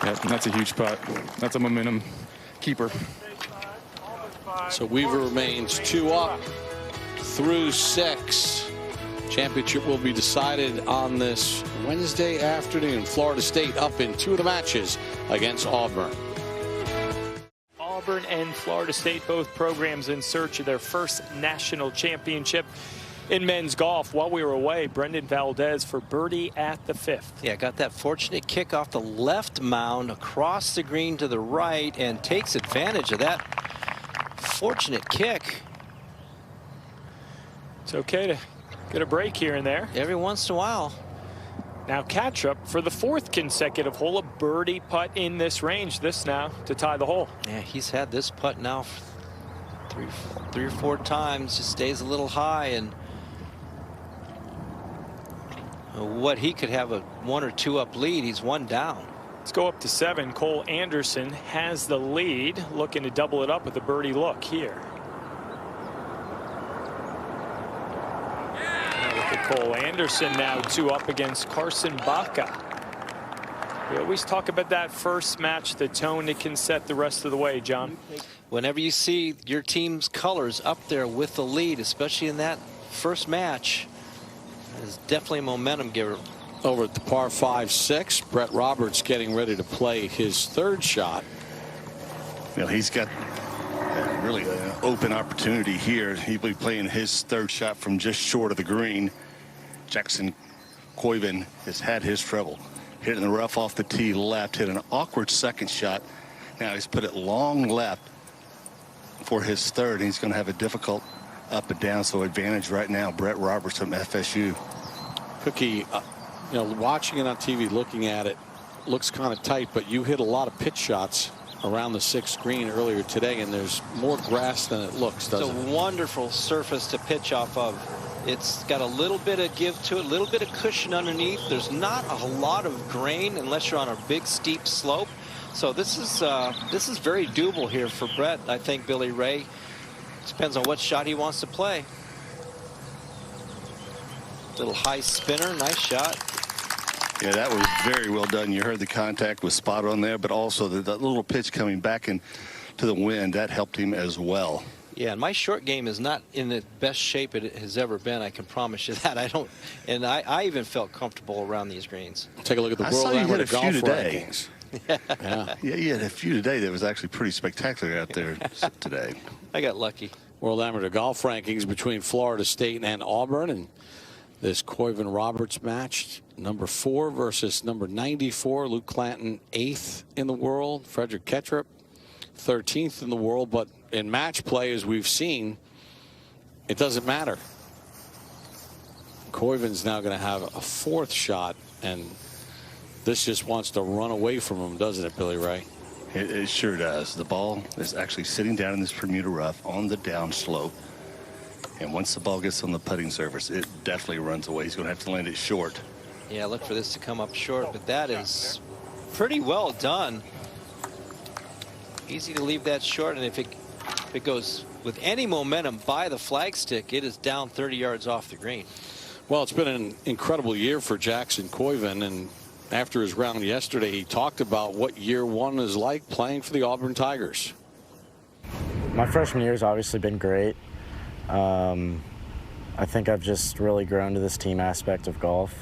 Yep, and that's a huge putt. That's a momentum keeper. So Weaver remains 2 up through 6. Championship will be decided on this Wednesday afternoon. Florida State up in 2 of the matches against Auburn. Auburn and Florida State, both programs in search of their first national championship in men's golf. While we were away, Brendan Valdez for birdie at the 5th. Yeah, got that fortunate kick off the left mound across the green to the right and takes advantage of that fortunate kick. It's okay to get a break here and there. Every once in a while. Now Katrip for the 4th consecutive hole, a birdie putt in this range. This now to tie the hole. Yeah, he's had this putt now three or four times. Just stays a little high, and what he could have a 1 or 2 up lead. He's 1 down. Let's go up to 7. Cole Anderson has the lead, looking to double it up with a birdie look here. Look at Cole Anderson now 2 up against Carson Baca. We always talk about that first match, the tone it can set the rest of the way, John. Whenever you see your team's colors up there with the lead, especially in that first match, it's definitely a momentum giver. Over at the par 5-6, Brett Roberts getting ready to play his 3rd shot. You know, he's got really an open opportunity here. He'll be playing his 3rd shot from just short of the green. Jackson Koiven has had his trouble. Hitting the rough off the tee left, hit an awkward 2nd shot. Now he's put it long left for his 3rd. He's going to have a difficult up and down, so advantage right now. Brett Roberts from FSU. Cookie, you know, watching it on TV, looking at it, looks kind of tight, but you hit a lot of pitch shots around the 6th green earlier today, and there's more grass than it looks, doesn't it? It's a wonderful surface to pitch off of. It's got a little bit of give to it, a little bit of cushion underneath. There's not a lot of grain unless you're on a big steep slope. So this is very doable here for Brett. I think Billy Ray. Depends on what shot he wants to play. Little high spinner, nice shot. Yeah, that was very well done. You heard the contact was spot on there, but also the little pitch coming back into the wind, that helped him as well. Yeah, and my short game is not in the best shape it has ever been. I can promise you that. I even felt comfortable around these greens. Take a look at the world amateur golf rankings. Yeah, you had a few today that was actually pretty spectacular out there today. I got lucky. World amateur golf rankings between Florida State and Auburn, and this Koiven Roberts match, number 4 versus number 94. Luke Clanton 8th in the world. Frederick Ketrup 13th in the world. But in match play, as we've seen, it doesn't matter. Koiven's now going to have a 4th shot, and this just wants to run away from him, doesn't it, Billy Ray? It sure does. The ball is actually sitting down in this Bermuda rough on the downslope. And once the ball gets on the putting surface, it definitely runs away. He's going to have to land it short. Yeah, look for this to come up short, but that is pretty well done. Easy to leave that short, and if it goes with any momentum by the flagstick, it is down 30 yards off the green. Well, it's been an incredible year for Jackson Koiven, and after his round yesterday, he talked about what year 1 is like playing for the Auburn Tigers. My freshman year has obviously been great. I think I've just really grown to this team aspect of golf.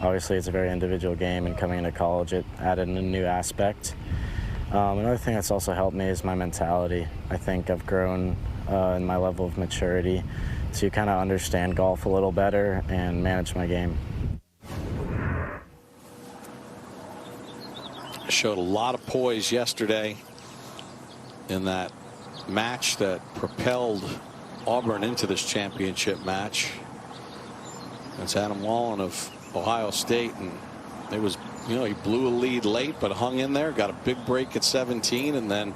Obviously, it's a very individual game, and coming into college, it added a new aspect. Another thing that's also helped me is my mentality. I think I've grown in my level of maturity to kind of understand golf a little better and manage my game. Showed a lot of poise yesterday in that match that propelled Auburn into this championship match. That's Adam Wallen of Ohio State, and it was, he blew a lead late but hung in there, got a big break at 17, and then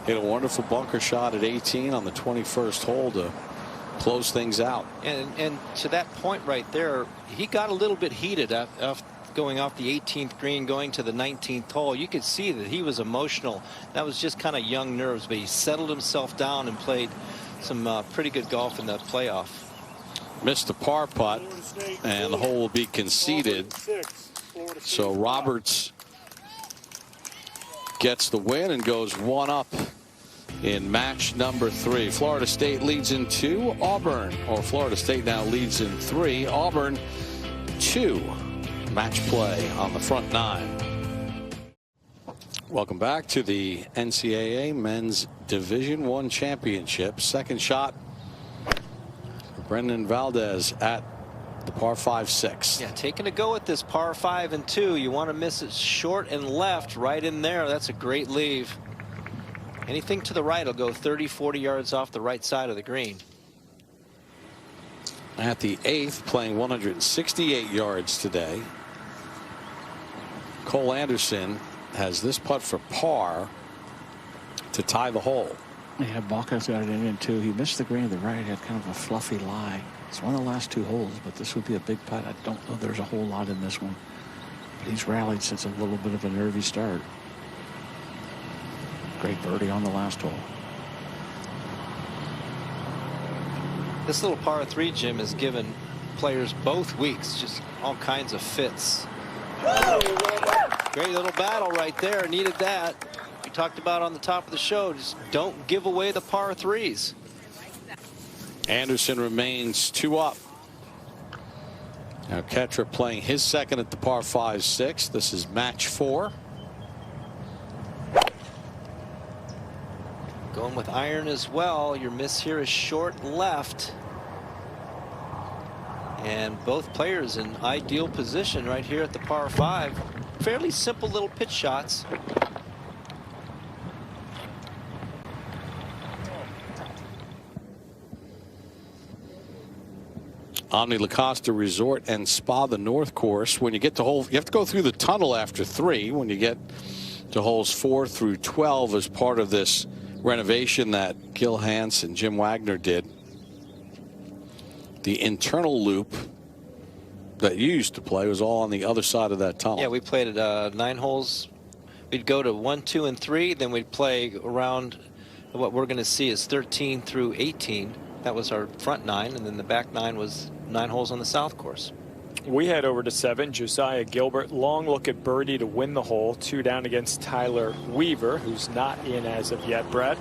hit a wonderful bunker shot at 18 on the 21st hole to close things out. And to that point right there, he got a little bit heated after going off the 18th green, going to the 19th hole. You could see that he was emotional. That was just kind of young nerves, but he settled himself down and played some pretty good golf in that playoff. Missed the par putt, and the hole will be conceded. So Roberts gets the win and goes 1 up in match number 3. Florida State leads in 2. Florida State now leads in 3. Auburn 2. Match play on the front 9. Welcome back to the NCAA Men's Division I Championship. Second shot for Brendan Valdez at the par 5-6. Yeah, taking a go at this par 5 and 2. You want to miss it short and left, right in there. That's a great leave. Anything to the right will go 30-40 yards off the right side of the green. At the 8th, playing 168 yards today, Cole Anderson has this putt for par to tie the hole. Yeah, Baca's got it in too. He missed the green to the right, had kind of a fluffy lie. It's one of the last 2 holes, but this would be a big putt. I don't know there's a whole lot in this one, but he's rallied since a little bit of a nervy start. Great birdie on the last hole. This little par 3, Jim, has given players both weeks just all kinds of fits. Great little battle right there. Needed that. We talked about on the top of the show. Just don't give away the par 3s. Anderson remains 2 up. Now Ketrup playing his second at the par 5-6. This is match 4. Going with iron as well. Your miss here is short left. And both players in ideal position right here at the par 5. Fairly simple little pitch shots. Omni La Costa Resort and Spa, the North Course. When you get to hole, you have to go through the tunnel after 3. When you get to holes 4 through 12 as part of this renovation that Gil Hanse and Jim Wagner did. The internal loop that you used to play was all on the other side of that tunnel. Yeah, we played at 9 holes. We'd go to 1, 2, and 3. Then we'd play around. What we're going to see is 13 through 18. That was our front 9, and then the back 9 was 9 holes on the south course. We head over to 7. Josiah Gilbert, long look at birdie to win the hole. 2 down against Tyler Weaver, who's not in as of yet. Brad?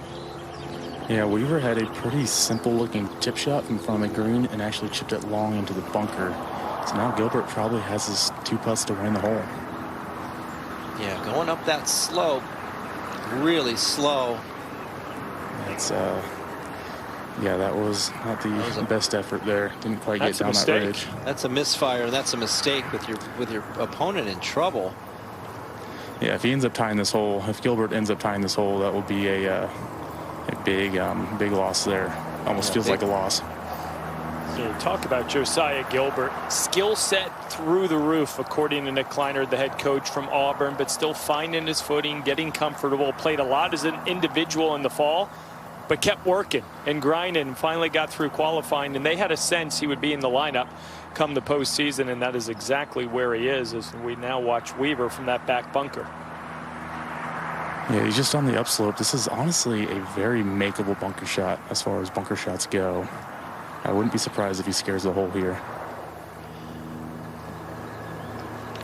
Yeah, Weaver had a pretty simple-looking tip shot from front of the green and actually chipped it long into the bunker. So now Gilbert probably has his 2 putts to win the hole. Yeah, going up that slope, really slow. It's yeah, that was not the best effort there. Didn't quite get down that ridge. That's a misfire, and that's a mistake with your opponent in trouble. Yeah, if he ends up tying this hole, if Gilbert ends up tying this hole, that will be a big loss there. Almost feels like a loss. So talk about Josiah Gilbert. Skill set through the roof, according to Nick Kleiner, the head coach from Auburn, but still finding his footing, getting comfortable. Played a lot as an individual in the fall, but kept working and grinding, and finally got through qualifying. And they had a sense he would be in the lineup come the postseason, and that is exactly where he is as we now watch Weaver from that back bunker. Yeah, he's just on the upslope. This is honestly a very makeable bunker shot as far as bunker shots go. I wouldn't be surprised if he scares the hole here.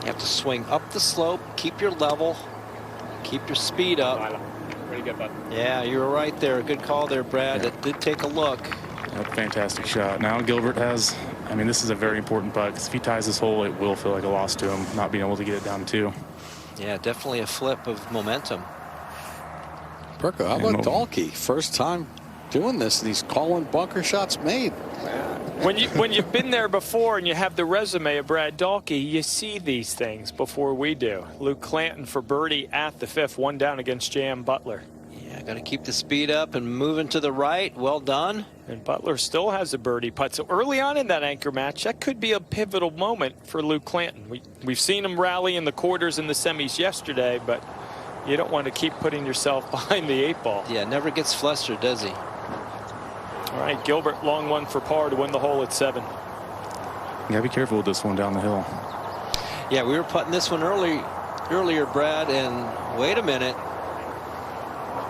You have to swing up the slope, keep your level, keep your speed up. Pretty good, bud. Yeah, you were right there. Good call there, Brad. Yeah. It did take a look. A fantastic shot. Now Gilbert has, I mean, this is a very important putt, because if he ties this hole, it will feel like a loss to him, not being able to get it down to 2. Yeah, definitely a flip of momentum. Burko, how about Dahlke? First time doing this, and he's calling bunker shots made. When you've been there before and you have the resume of Brad Dahlke, you see these things before we do. Luke Clanton for birdie at the 5th, 1 down against J.M. Butler. Yeah, got to keep the speed up and moving to the right. Well done. And Butler still has a birdie putt. So early on in that anchor match, that could be a pivotal moment for Luke Clanton. We've seen him rally in the quarters and the semis yesterday, but you don't want to keep putting yourself behind the 8 ball. Yeah, never gets flustered, does he? All right, Gilbert, long one for par to win the hole at 7. You gotta be careful with this one down the hill. Yeah, we were putting this one earlier, Brad, and wait a minute.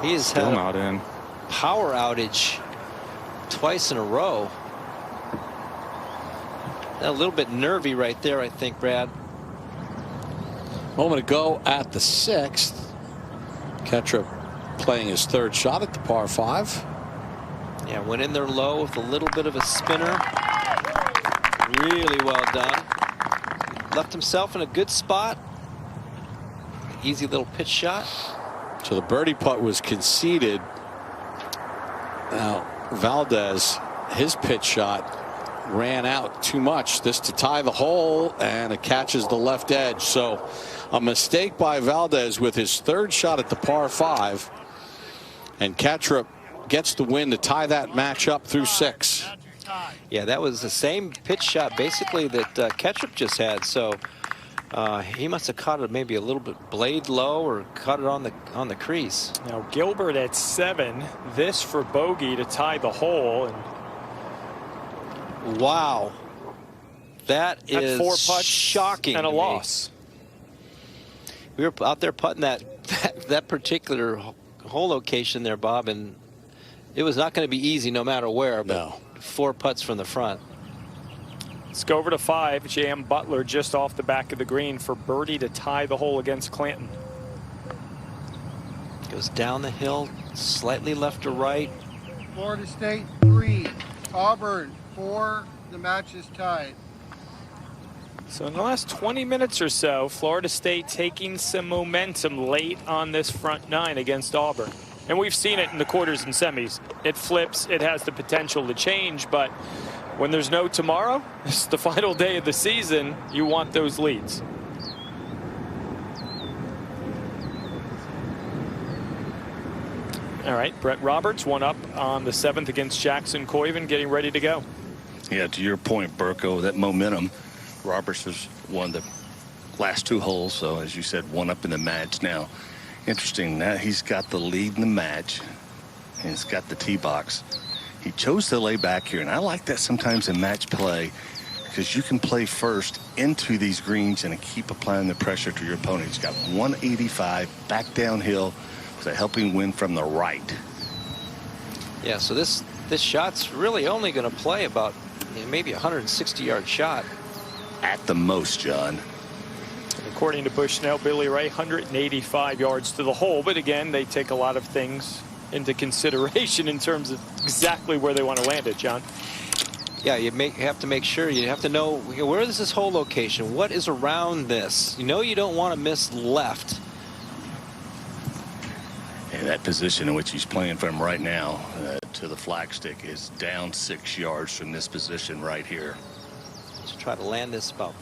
He's still had not in. Power outage twice in a row. A little bit nervy right there, I think, Brad. Moment ago at the 6th, Kettrup playing his 3rd shot at the par 5. Yeah, went in there low with a little bit of a spinner. Really well done. Left himself in a good spot. Easy little pitch shot. So the birdie putt was conceded. Now Valdez, his pitch shot ran out too much. This to tie the hole, and it catches the left edge. So a mistake by Valdez with his 3rd shot at the par 5. And Kettrup gets the win to tie that match up through 6. Yeah, that was the same pitch shot basically that Kettrup just had. So he must have caught it maybe a little bit blade low or caught it on the crease. Now Gilbert at 7. This for bogey to tie the hole. And wow, that is 4 putts shocking and a to me. loss. We were out there putting that particular hole location there, Bob, and it was not going to be easy no matter where. But no. 4 putts from the front. Let's go over to 5. J.M. Butler just off the back of the green for birdie to tie the hole against Clanton. Goes down the hill, slightly left to right. Florida State 3, Auburn 4. The match is tied. So in the last 20 minutes or so, Florida State taking some momentum late on this front 9 against Auburn. And we've seen it in the quarters and semis. It flips. It has the potential to change. But when there's no tomorrow, it's the final day of the season, you want those leads. All right, Brett Roberts, 1 up on the 7th against Jackson Coiven, getting ready to go. Yeah, to your point, Burko, that momentum. Roberts has won the last 2 holes, so as you said, 1 up in the match now. Interesting, now he's got the lead in the match, and he's got the tee box. He chose to lay back here, and I like that sometimes in match play because you can play first into these greens and keep applying the pressure to your opponent. He's got 185 back downhill with a helping wind from the right. Yeah, so this shot's really only going to play about maybe a 160-yard shot. At the most, John. According to Bushnell, Billy Ray, 185 yards to the hole. But again, they take a lot of things into consideration in terms of exactly where they want to land it, John. Yeah, you have to make sure. You have to know, where is this hole location? What is around this? You know you don't want to miss left. And that position in which he's playing from right now to the flagstick is down 6 yards from this position right here. Just try to land this about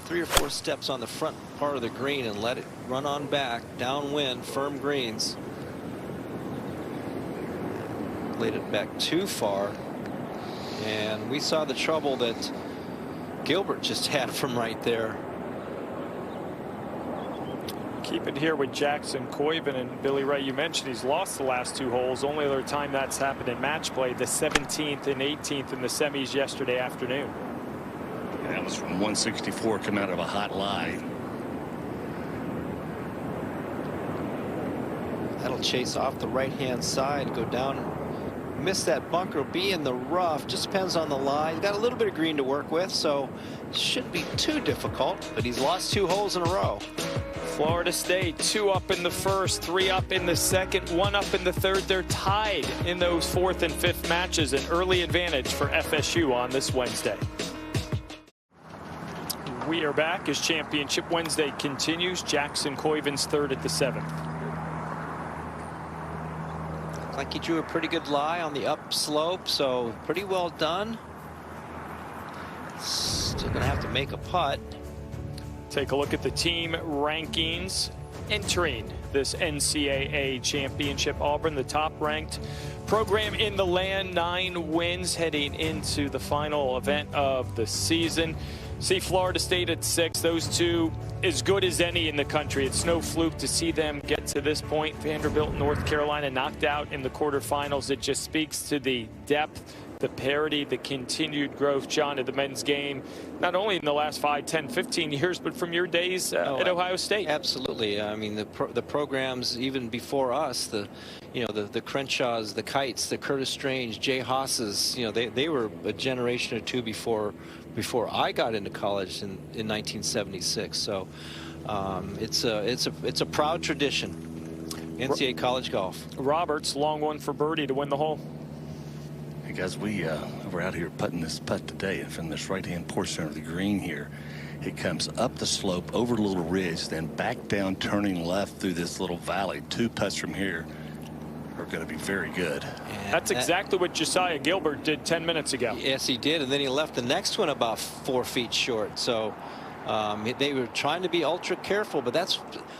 3 or 4 steps on the front part of the green and let it run on back, downwind, firm greens. Laid it back too far, and we saw the trouble that Gilbert just had from right there. Keep it here with Jackson Koiven, and Billy Ray, you mentioned he's lost the last 2 holes. Only other time that's happened in match play, the 17th and 18th in the semis yesterday afternoon. That was from 164, come out of a hot lie. That'll chase off the right-hand side, go down, miss that bunker, be in the rough. Just depends on the lie. He's got a little bit of green to work with, so it shouldn't be too difficult, but he's lost 2 holes in a row. Florida State, 2 up in the first, 3 up in the second, 1 up in the third. They're tied in those 4th and 5th matches. An early advantage for FSU on this Wednesday. We are back as Championship Wednesday continues. Jackson Koiven's 3rd at the 7th. Like he drew a pretty good lie on the upslope, so pretty well done. Still gonna have to make a putt. Take a look at the team rankings entering this NCAA championship. Auburn, the top ranked program in the land, 9 wins heading into the final event of the season. See Florida State at 6. Those 2 as good as any in the country. It's no fluke to see them get to this point. Vanderbilt, North Carolina knocked out in the quarterfinals. It just speaks to the depth, the parity, the continued growth, John, of the men's game, not only in the last 5, 10, 15 years, but from your days at Ohio State. Absolutely. I mean, the programs even before us, the Crenshaws, the Kites, the Curtis Strange, Jay Haas's, they were a generation or 2 before I got into college in 1976. So it's a proud tradition. NCAA college golf. Roberts, long one for birdie to win the hole. Hey guys, we're out here putting this putt today, and from this right-hand portion of the green here, it comes up the slope over a little ridge, then back down, turning left through this little valley. 2 putts from here are going to be very good. That's exactly what Josiah Gilbert did 10 minutes ago. Yes, he did, and then he left the next one about 4 feet short. So they were trying to be ultra careful, but that's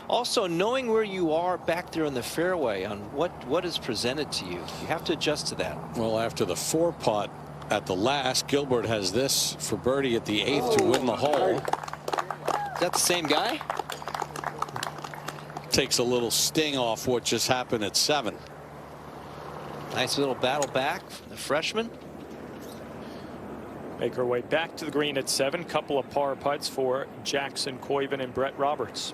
also knowing where you are back there in the fairway on what is presented to you. You have to adjust to that. Well, after the 4 putt at the last, Gilbert has this for birdie at the 8th to win the hole. Is that the same guy? Takes a little sting off what just happened at 7. Nice little battle back from the freshman. Make our way back to the green at 7. Couple of par putts for Jackson Koiven and Brett Roberts.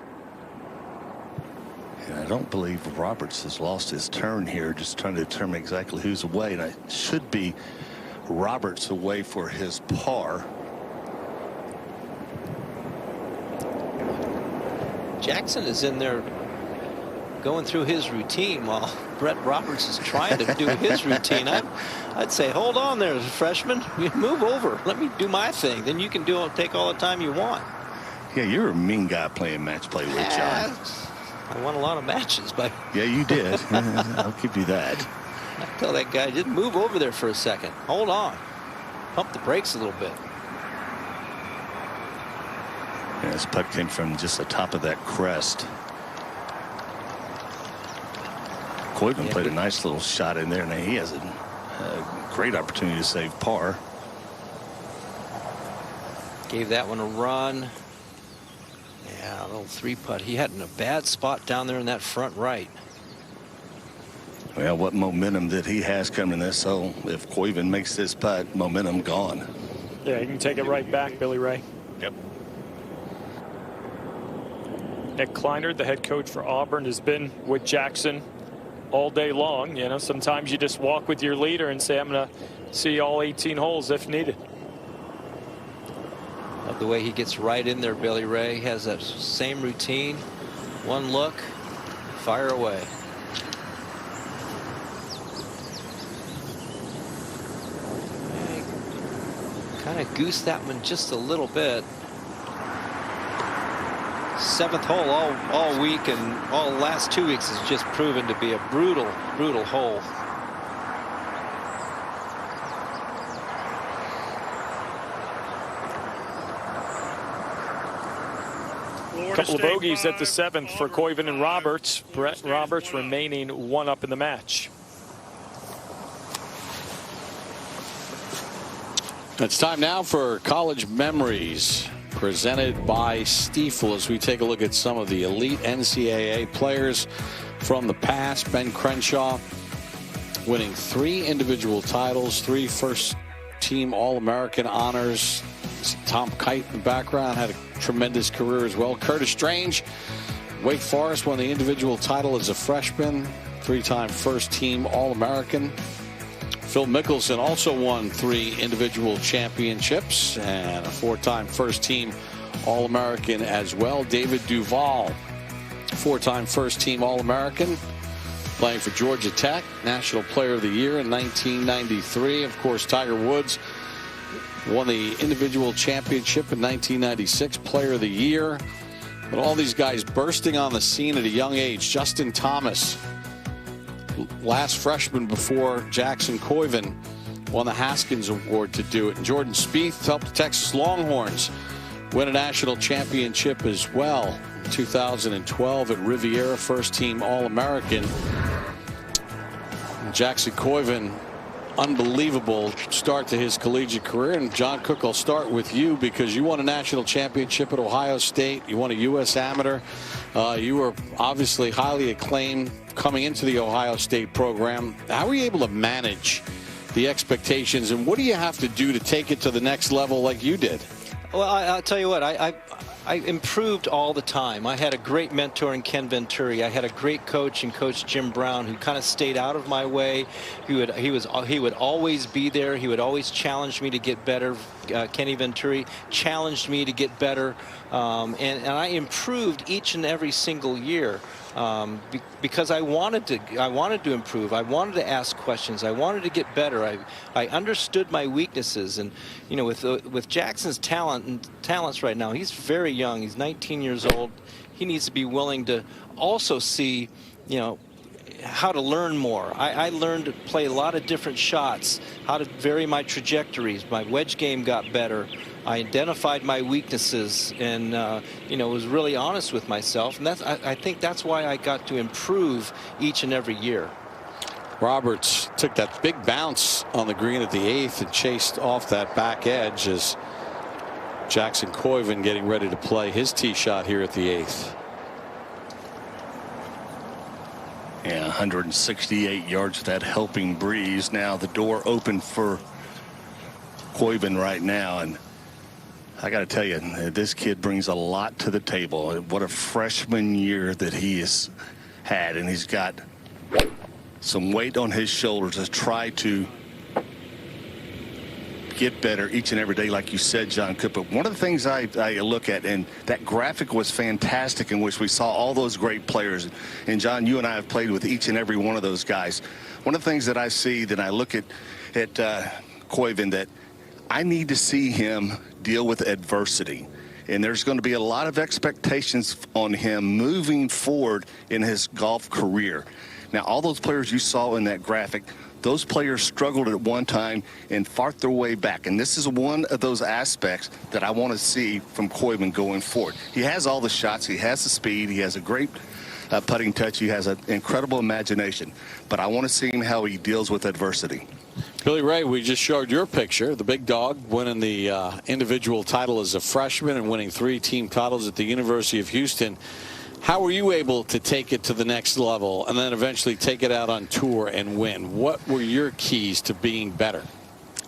And I don't believe Roberts has lost his turn here, just trying to determine exactly who's away, and it should be Roberts away for his par. Jackson is in there going through his routine while Brett Roberts is trying to do his routine. I'd say, hold on there, freshman. You move over. Let me do my thing. Then you can take all the time you want. Yeah, you're a mean guy playing match play with John. I won a lot of matches, but yeah, you did. I'll give you that. I tell that guy, just move over there for a second. Hold on. Pump the brakes a little bit. Yeah, this putt came from just the top of that crest. Koiven played a nice little shot in there, and he has a great opportunity to save par. Gave that one a run. Yeah, a little 3 putt. He had in a bad spot down there in that front right. Well, what momentum that he has coming in this. So if Koiven makes this putt, momentum gone. Yeah, you can take it right back, Billy Ray. Yep. Nick Kleiner, the head coach for Auburn, has been with Jackson all day long. You know, sometimes you just walk with your leader and say, I'm going to see all 18 holes if needed. Love the way he gets right in there, Billy Ray. Has that same routine. One look, fire away. Kind of goosed that one just a little bit. 7th hole all week and all last 2 weeks has just proven to be a brutal hole. A couple of bogeys at the 7th for Koiven and Roberts. Brett Roberts remaining 1 up in the match. It's time now for College Memories, presented by Stiefel, as we take a look at some of the elite NCAA players from the past. Ben Crenshaw winning 3 individual titles, 3 first-team All-American honors. Tom Kite in the background had a tremendous career as well. Curtis Strange, Wake Forest, won the individual title as a freshman, 3-time first-team All-American. Phil Mickelson also won 3 individual championships and a 4-time first-team All-American as well. David Duval, 4-time first-team All-American, playing for Georgia Tech, National Player of the Year in 1993. Of course, Tiger Woods won the individual championship in 1996, Player of the Year. But all these guys bursting on the scene at a young age. Justin Thomas, last freshman before Jackson Koiven, won the Haskins Award to do it. And Jordan Spieth helped the Texas Longhorns win a national championship as well. In 2012 at Riviera, first-team All-American. Jackson Koiven, unbelievable start to his collegiate career. And John Cook, I'll start with you because you won a national championship at Ohio State. You won a U.S. Amateur. You were obviously highly acclaimed coming into the Ohio State program. How were you able to manage the expectations, and what do you have to do to take it to the next level like you did? Well, I'll tell you what, I improved all the time. I had a great mentor in Ken Venturi. I had a great coach in Coach Jim Brown, who kind of stayed out of my way. He would always be there. He would always challenge me to get better. Kenny Venturi challenged me to get better, and I improved each and every single year. Because I wanted to improve. I wanted to ask questions. I wanted to get better. I understood my weaknesses, and you know, with Jackson's talents right now, he's very young. He's 19 years old. He needs to be willing to also see, you know, how to learn more. I learned to play a lot of different shots, how to vary my trajectories. My wedge game got better. I identified my weaknesses and, you know, was really honest with myself. And I think that's why I got to improve each and every year. Roberts took that big bounce on the green at the 8th and chased off that back edge as Jackson Koiven getting ready to play his tee shot here at the 8th. Yeah, 168 yards of that helping breeze. Now the door open for Koiven right now, and I got to tell you, this kid brings a lot to the table. What a freshman year that he has had, and he's got some weight on his shoulders to try to get better each and every day, like you said, John Cook. But one of the things I look at, and that graphic was fantastic, in which we saw all those great players. And John, you and I have played with each and every one of those guys. One of the things that I see, that I look at Koiven, that I need to see him deal with adversity. And there's going to be a lot of expectations on him moving forward in his golf career. Now, all those players you saw in that graphic, those players struggled at one time and fought their way back. And this is one of those aspects that I want to see from Koiven going forward. He has all the shots. He has the speed. He has a great putting touch. He has an incredible imagination. But I want to see him how he deals with adversity. Billy Ray, we just showed your picture. The big dog winning the individual title as a freshman and winning 3 team titles at the University of Houston. How were you able to take it to the next level and then eventually take it out on tour and win? What were your keys to being better?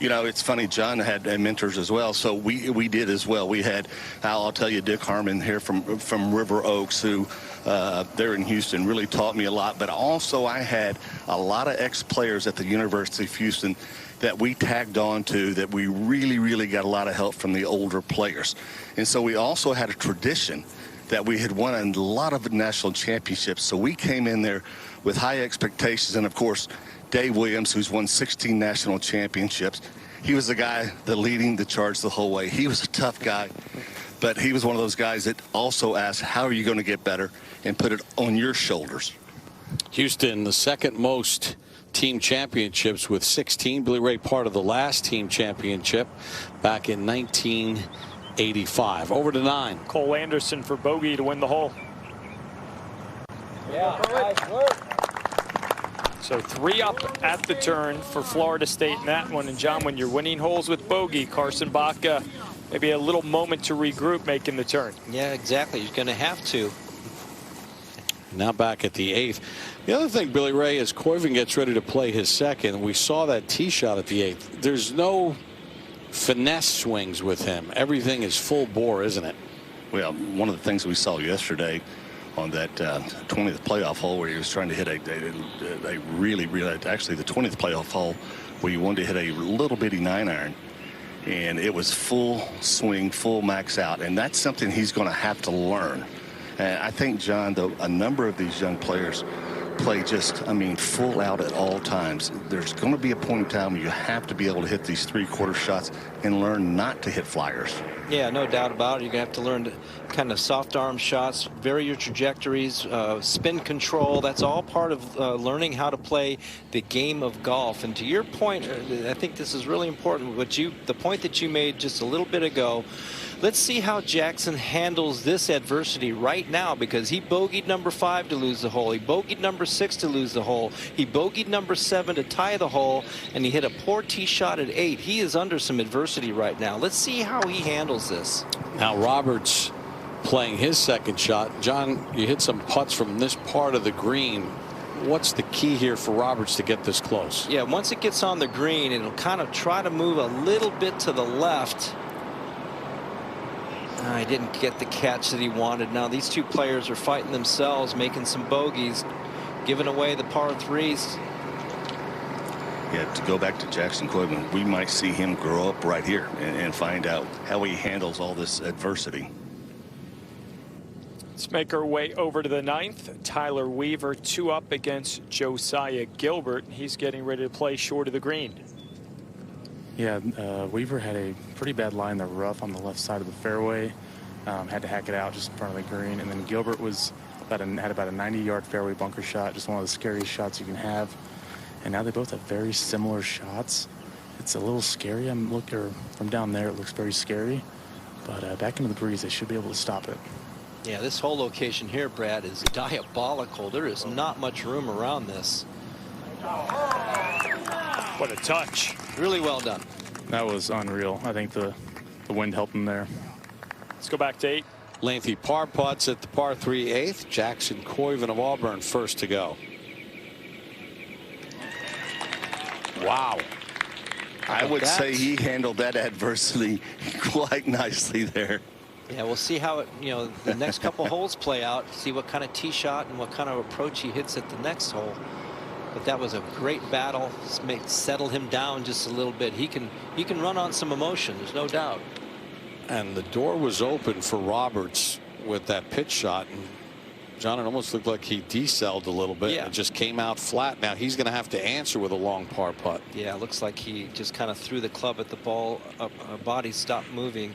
You know, it's funny, John had mentors as well, so we did as well. We had, I'll tell you, Dick Harmon here from River Oaks, who there in Houston really taught me a lot. But also I had a lot of ex-players at the University of Houston that we tagged on to, that we really got a lot of help from the older players. And so we also had a tradition that we had won a lot of national championships. So we came in there with high expectations. And, of course, Dave Williams, who's won 16 national championships, he was the guy that leading the charge the whole way. He was a tough guy, but he was one of those guys that also asked, how are you going to get better, and put it on your shoulders. Houston, the second most team championships with 16. Billy Ray, part of the last team championship back in 1985. Over to 9. Cole Anderson for bogey to win the hole. Yeah, nice work. So 3 up at the turn for Florida State in that one. And John, when you're winning holes with bogey, Carson Baca, maybe a little moment to regroup making the turn. Yeah, exactly. He's going to have to. Now back at the 8th. The other thing, Billy Ray, as Koiven gets ready to play his second, we saw that tee shot at the 8th. There's no finesse swings with him. Everything is full bore, isn't it? Well, one of the things we saw yesterday on that 20th playoff hole where he was trying to hit a really, actually the 20th playoff hole where you wanted to hit a little bitty 9-iron, and it was full swing, full max out, and that's something he's going to have to learn. And I think, John, though, a number of these young players play just, I mean, full out at all times. There's going to be a point in time where you have to be able to hit these 3/4 shots and learn not to hit flyers. Yeah, no doubt about it. You're going to have to learn to kind of soft arm shots, vary your trajectories, spin control. That's all part of learning how to play the game of golf. And to your point, I think this is really important. The point that you made just a little bit ago. Let's see how Jackson handles this adversity right now, because he bogeyed number 5 to lose the hole. He bogeyed number 6 to lose the hole. He bogeyed number 7 to tie the hole, and he hit a poor tee shot at 8. He is under some adversity right now. Let's see how he handles this. Now Roberts playing his second shot. John, you hit some putts from this part of the green. What's the key here for Roberts to get this close? Yeah, once it gets on the green, it'll kind of try to move a little bit to the left. I didn't get the catch that he wanted. Now these two players are fighting themselves, making some bogeys, giving away the par 3s. Yeah, to go back to Jackson Koiven, we might see him grow up right here and find out how he handles all this adversity. Let's make our way over to the 9th. Tyler Weaver 2 up against Josiah Gilbert. He's getting ready to play short of the green. Yeah, Weaver had a pretty bad lie in the rough on the left side of the fairway. Had to hack it out just in front of the green. And then Gilbert was had about a 90-yard fairway bunker shot, just one of the scariest shots you can have. And now they both have very similar shots. It's a little scary. I'm looking from down there. It looks very scary. But back into the breeze, they should be able to stop it. Yeah, this whole location here, Brad, is diabolical. There is not much room around this. What a touch. Really well done. That was unreal. I think the wind helped him there. Let's go back to 8. Lengthy par putts at the par 3 8th. Jackson Koiven of Auburn first to go. Wow. I would say he handled that adversity quite nicely there. Yeah, we'll see how the next couple holes play out. See what kind of tee shot and what kind of approach he hits at the next hole. But that was a great battle. Settle him down just a little bit. He can run on some emotion. There's no doubt. And the door was open for Roberts with that pitch shot. And John, it almost looked like he decelled a little bit. Yeah. It just came out flat. Now he's going to have to answer with a long par putt. Yeah, it looks like he just kind of threw the club at the ball. Body stopped moving.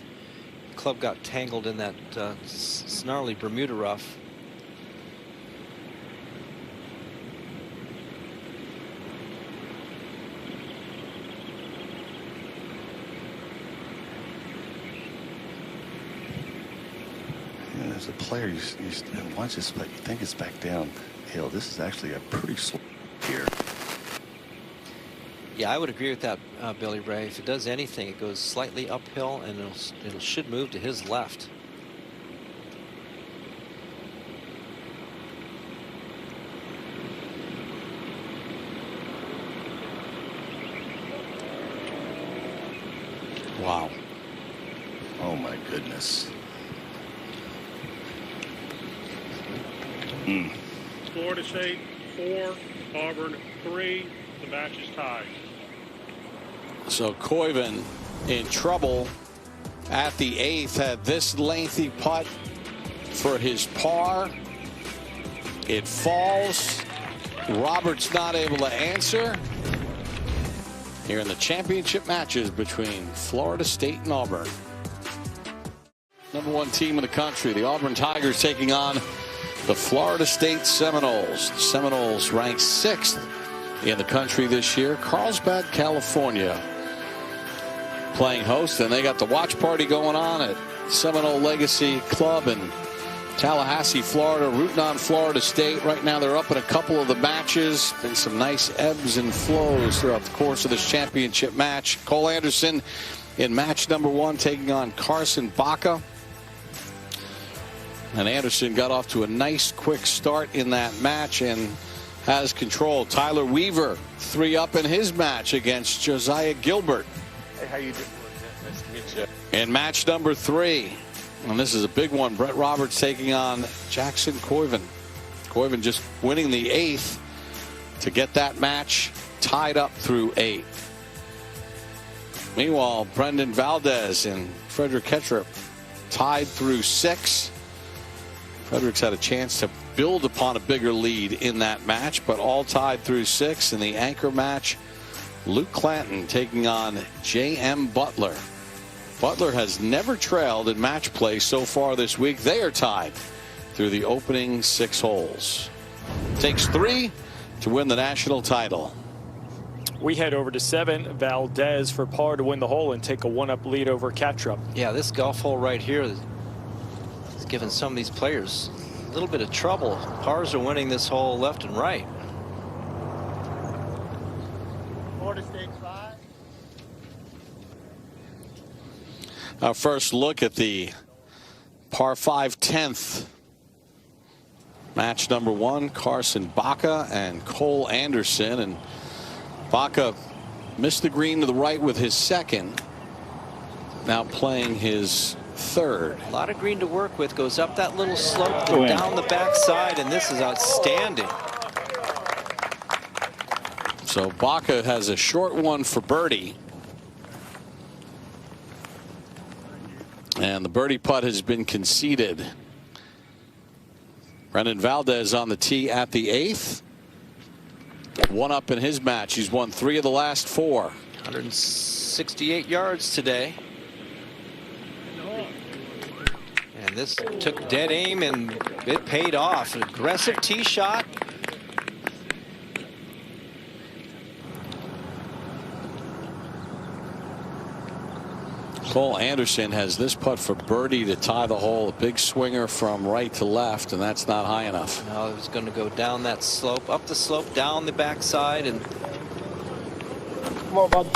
Club got tangled in that snarly Bermuda rough. As a player, you watch this, but you think it's back downhill. This is actually a pretty slow here. Yeah, I would agree with that, Billy Ray. If it does anything, it goes slightly uphill, and it should move to his left. Wow. Oh, my goodness. Florida State 4, Auburn 3. The match is tied. So Koiven in trouble at the 8th, had this lengthy putt for his par. It falls. Roberts not able to answer. Here in the championship matches between Florida State and Auburn. #1 team in the country, the Auburn Tigers, taking on the Florida State Seminoles. The Seminoles ranked 6th in the country this year. Carlsbad, California, playing host, and they got the watch party going on at Seminole Legacy Club in Tallahassee, Florida, rooting on Florida State. Right now they're up in a couple of the matches. Been some nice ebbs and flows throughout the course of this championship match. Cole Anderson in match #1 taking on Carson Baca. And Anderson got off to a nice quick start in that match and has control. Tyler Weaver 3 up in his match against Josiah Gilbert. Hey, how you doing? Nice to meet you. In match #3, and this is a big one, Brett Roberts taking on Jackson Koiven. Koiven just winning the 8th to get that match tied up through 8. Meanwhile, Brendan Valdez and Frederick Ketchup tied through 6. Frederick's had a chance to build upon a bigger lead in that match, but all tied through 6. In the anchor match, Luke Clanton taking on J.M. Butler. Butler has never trailed in match play so far this week. They are tied through the opening 6 holes. Takes 3 to win the national title. We head over to 7. Valdez for par to win the hole and take a 1-up lead over Kattrup. Yeah, this golf hole right here is giving some of these players a little bit of trouble. Pars are winning this hole left and right. Florida State 5. Our first look at the par 5 10th. Match #1, Carson Baca and Cole Anderson. And Baca missed the green to the right with his 2nd. Now playing his 3rd. A lot of green to work with. Goes up that little slope, go down the backside, and this is outstanding. So Baca has a short one for birdie. And the birdie putt has been conceded. Brendan Valdez on the tee at the 8th. 1 up in his match. He's won 3 of the last 4. 168 yards today. And this took dead aim and it paid off. An aggressive tee shot. Cole Anderson has this putt for birdie to tie the hole. A big swinger from right to left, and that's not high enough. Now it's going to go down that slope, up the slope, down the backside, and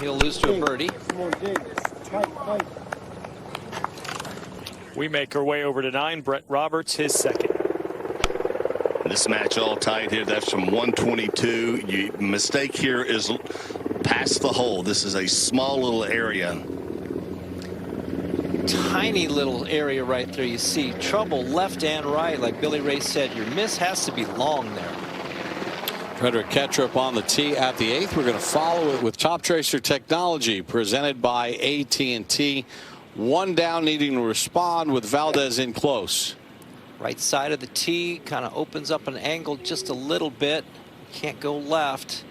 he'll lose to a birdie. We make our way over to 9. Brett Roberts, his 2nd. This match all tied here. That's from 122. Mistake here is past the hole. This is a small little area. Tiny little area right there. You see trouble left and right. Like Billy Ray said, your miss has to be long there. Frederick Ketchup on the tee at the 8th. We're going to follow it with Top Tracer technology presented by AT&T. 1 down, needing to respond with Valdez in close. Right side of the tee kind of opens up an angle just a little bit. Can't go left.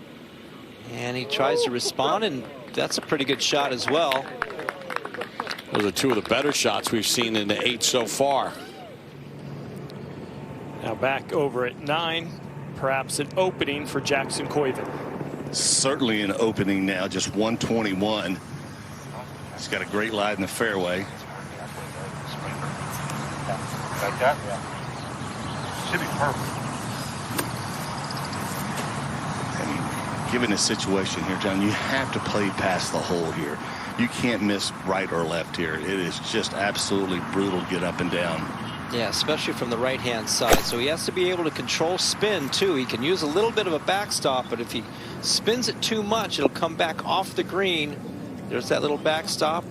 And he tries to respond, and that's a pretty good shot as well. Those are 2 of the better shots we've seen in the 8 so far. Now back over at 9. Perhaps an opening for Jackson Koiven. Certainly an opening now, just 121. He's got a great lie in the fairway. Like that? Yeah. Should be perfect. And given the situation here, John, you have to play past the hole here. You can't miss right or left here. It is just absolutely brutal to get up and down. Yeah, especially from the right-hand side. So he has to be able to control spin, too. He can use a little bit of a backstop, but if he spins it too much, it'll come back off the green. There's that little backstop.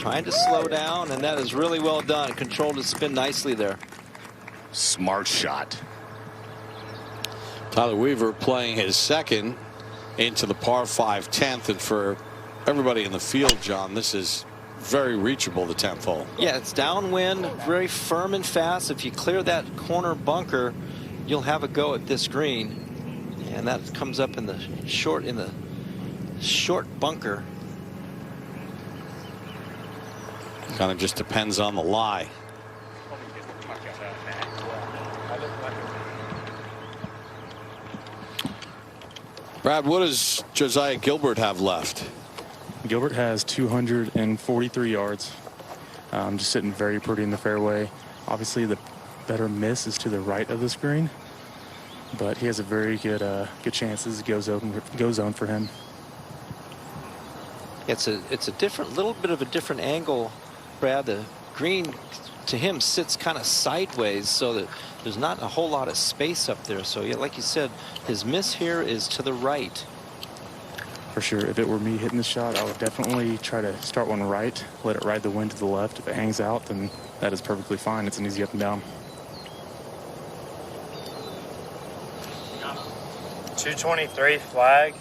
Trying to slow down, and that is really well done. Controlled his spin nicely there. Smart shot. Tyler Weaver playing his second into the par 5 10th, and for everybody in the field, John, this is very reachable, the 10th hole. Yeah, it's downwind, very firm and fast. If you clear that corner bunker, you'll have a go at this green, and that comes up in the short bunker. Kind of just depends on the lie. Brad, what does Josiah Gilbert have left? Gilbert has 243 yards. Just sitting very pretty in the fairway. Obviously, the better miss is to the right of this green, but he has a very good chances. Go zone for him. It's a little bit of a different angle, Brad. The green to him sits kind of sideways, so that there's not a whole lot of space up there. So yeah, like you said, his miss here is to the right. For sure, if it were me hitting the shot, I would definitely try to start one right, let it ride the wind to the left. If it hangs out, then that is perfectly fine. It's an easy up and down. 223 flag,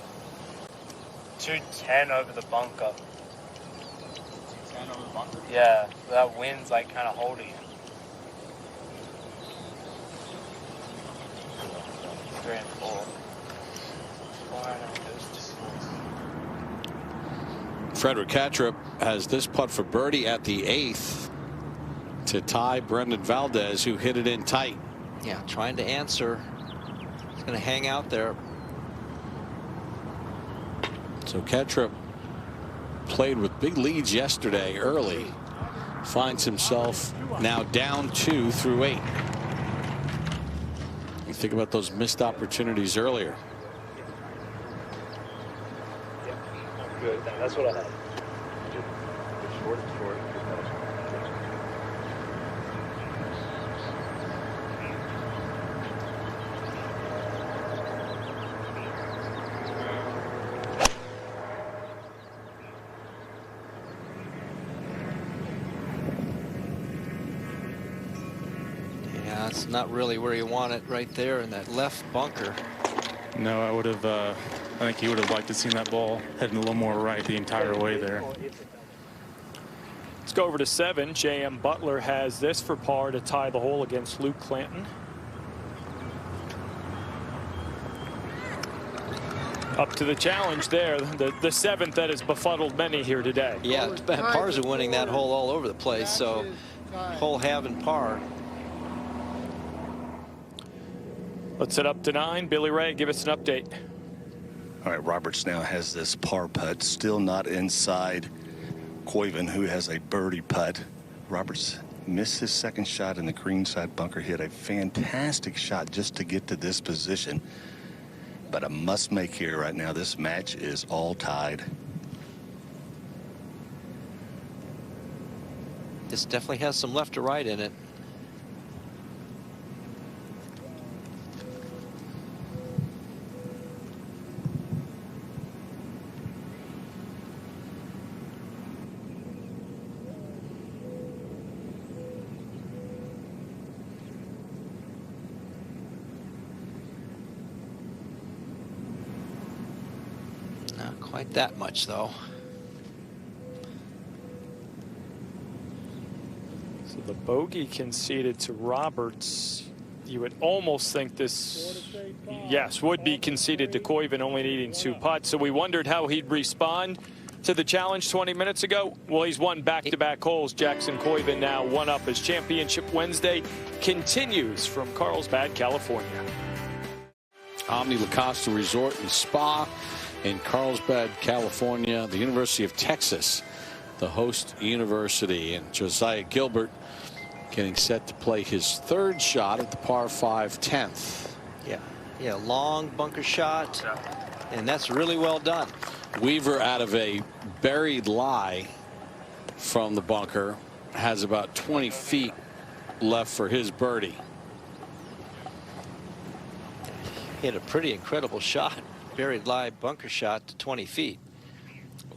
210 over the bunker. 210 over the bunker? Yeah, that wind's like kind of holding it. 3 and 4. 4 and Frederick Kattrup has this putt for birdie at the 8th to tie Brendan Valdez, who hit it in tight. Yeah, trying to answer. He's going to hang out there. So Kattrup played with big leads yesterday early. Finds himself now down 2 through 8. You think about those missed opportunities earlier. Good. That's what I had. Short. Yeah, it's not really where you want it, right there in that left bunker. No, I would have. I think he would have liked to see that ball heading a little more right the entire way there. Let's go over to 7. J.M. Butler has this for par to tie the hole against Luke Clanton. Up to the challenge there, the 7th that has befuddled many here today. Yeah, pars are winning that hole all over the place, so hole having par. Let's head up to 9. Billy Ray, give us an update. All right, Roberts now has this par putt, still not inside Koiven, who has a birdie putt. Roberts missed his second shot in the greenside bunker. Hit a fantastic shot just to get to this position, but a must make here right now. This match is all tied. This definitely has some left to right in it. Not quite that much, though. So the bogey conceded to Roberts. You would almost think this, yes, would be conceded to Koiven, only needing 2 putts. So we wondered how he'd respond to the challenge 20 minutes ago. Well, he's won back-to-back holes. Jackson Koiven now 1 up as Championship Wednesday continues from Carlsbad, California. Omni La Costa Resort and Spa in Carlsbad, California. The University of Texas, the host university, and Josiah Gilbert getting set to play his 3rd shot at the par 5 10th. Yeah, long bunker shot, and that's really well done. Weaver, out of a buried lie from the bunker, has about 20 feet left for his birdie. Hit a pretty incredible shot. Buried lie bunker shot to 20 feet.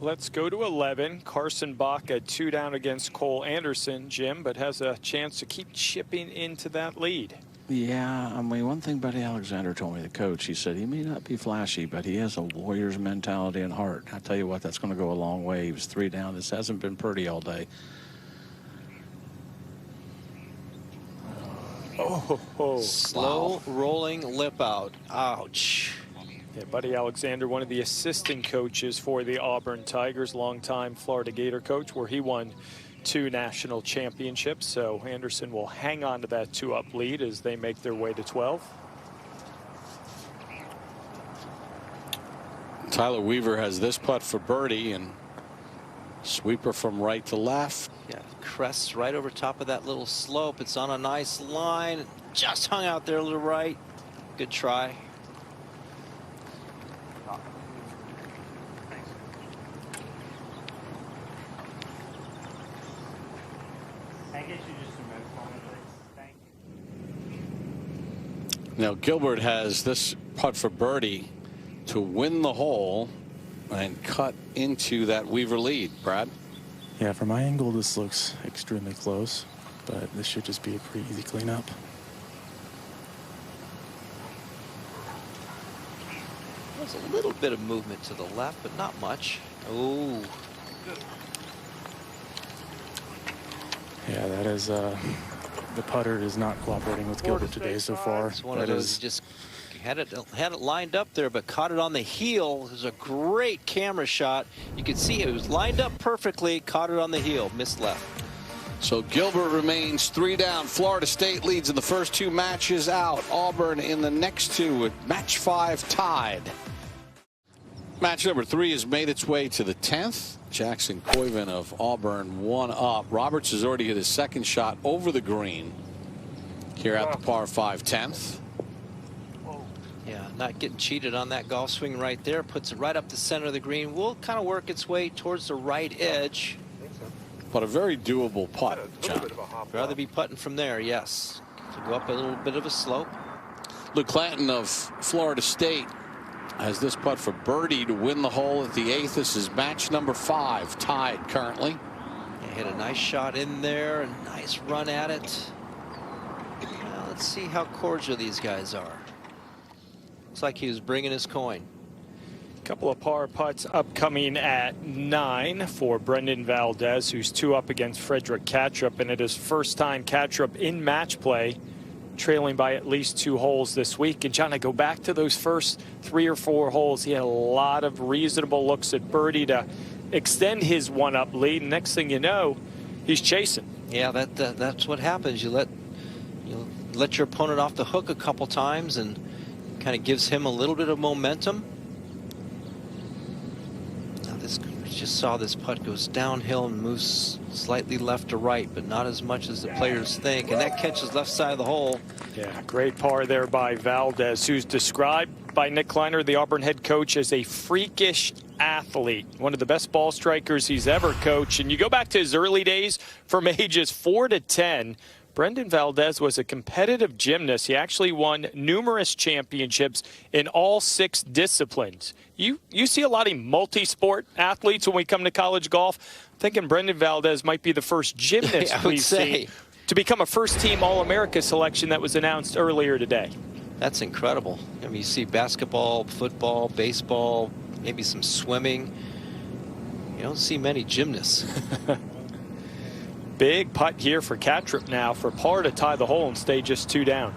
Let's go to 11. Carson Baca 2 down against Cole Anderson, Jim, but has a chance to keep chipping into that lead. Yeah, I mean, one thing Buddy Alexander told me, the coach, he said he may not be flashy, but he has a warrior's mentality and heart. I tell you what, that's going to go a long way. He was 3 down. This hasn't been pretty all day. Oh, slow rolling lip out. Ouch. Yeah, Buddy Alexander, one of the assistant coaches for the Auburn Tigers, longtime Florida Gator coach, where he won 2 national championships. So Anderson will hang on to that 2-up lead as they make their way to 12. Tyler Weaver has this putt for birdie, and sweeper from right to left. Yeah, crests right over top of that little slope. It's on a nice line. Just hung out there a little right. Good try. Now Gilbert has this putt for birdie to win the hole and cut into that Weaver lead. Brad? Yeah, from my angle, this looks extremely close, but this should just be a pretty easy cleanup. There's a little bit of movement to the left, but not much. Oh. Yeah, that is the putter is not cooperating with Gilbert today so far. It's one of those, just had it lined up there, but caught it on the heel. It was a great camera shot. You could see it was lined up perfectly, caught it on the heel, missed left. So Gilbert remains 3 down. Florida State leads in the first 2 matches out. Auburn in the next 2 with match 5 tied. Match number 3 has made its way to the 10th. Jackson Koiven of Auburn 1 up. Roberts has already hit his second shot over the green here at the par 5 10th. Yeah, not getting cheated on that golf swing right there. Puts it right up the center of the green. Will kind of work its way towards the right edge. But a very doable putt, John. Rather be putting from there, yes. To go up a little bit of a slope. Luke Clanton of Florida State has this putt for birdie to win the hole at the 8th. This is match number 5, tied currently. Yeah, hit a nice shot in there, a nice run at it. Now let's see how cordial these guys are. Looks like he was bringing his coin. Couple of par putts upcoming at 9 for Brendan Valdez, who's 2 up against Frederick Kattrup, and it is first time Kattrup in match play, trailing by at least 2 holes this week. And John, I go back to those first 3 or 4 holes. He had a lot of reasonable looks at birdie to extend his 1-up lead. And next thing you know, he's chasing. Yeah, that's what happens. You let your opponent off the hook a couple times, and kind of gives him a little bit of momentum. Now this, just saw this putt goes downhill and moves slightly left to right, but not as much as the players think, and that catches left side of the hole. Yeah, great par there by Valdez, who's described by Nick Kleiner, the Auburn head coach, as a freakish athlete, one of the best ball strikers he's ever coached. And you go back to his early days, from ages 4 to 10, Brendan Valdez was a competitive gymnast. He actually won numerous championships in all 6 disciplines. You see a lot of multi-sport athletes when we come to college golf. I'm thinking Brendan Valdez might be the first gymnast we've seen to become a first-team All-America selection that was announced earlier today. That's incredible. I mean, you see basketball, football, baseball, maybe some swimming. You don't see many gymnasts. Big putt here for Kattrup now for par to tie the hole and stay just 2 down.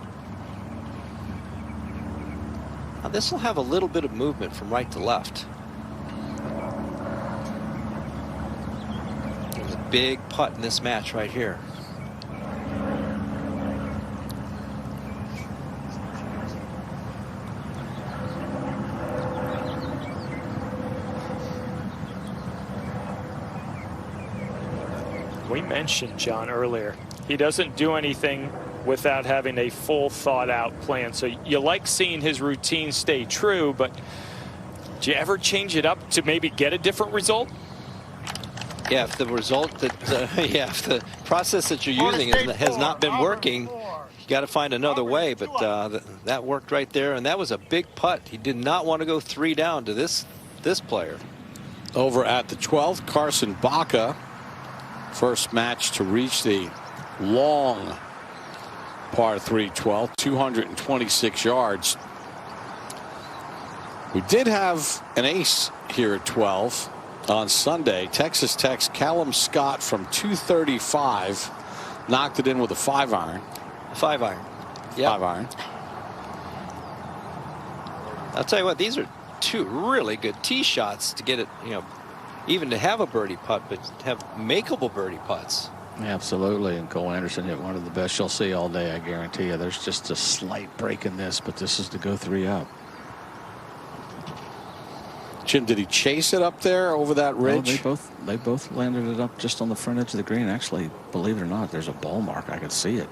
Now this will have a little bit of movement from right to left. There's a big putt in this match right here. We mentioned, John, earlier, he doesn't do anything without having a full thought-out plan. So you like seeing his routine stay true, but do you ever change it up to maybe get a different result? Yeah, if the result that, if the process that you're using has not been working, you got to find another way. But that worked right there, and that was a big putt. He did not want to go 3 down to this player. over at the 12th. Carson Baca, first match to reach the long par 3 12, 226 yards. We did have an ace here at 12 on Sunday. Texas Tech's Callum Scott from 235 knocked it in with a 5-iron. 5-iron. Yeah. 5-iron. I'll tell you what, these are two really good tee shots to get it, you know, even to have a birdie putt, but to have makeable birdie putts. Absolutely, and Cole Anderson hit one of the best you'll see all day, I guarantee you. There's just a slight break in this, but this is to go 3 up. Jim, did he chase it up there over that ridge? No, they both landed it up just on the front edge of the green. Actually, believe it or not, there's a ball mark. I could see it.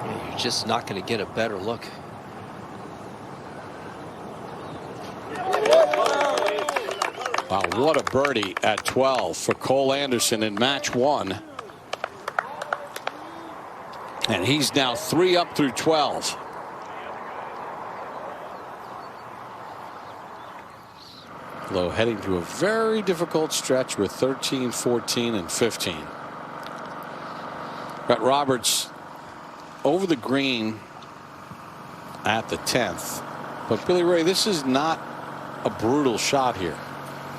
Yeah, you're just not going to get a better look. Wow, what a birdie at 12 for Cole Anderson in match 1. And he's now 3 up through 12. Low heading to a very difficult stretch with 13, 14, and 15. Brett Roberts over the green at the 10th. But Billy Ray, this is not a brutal shot here.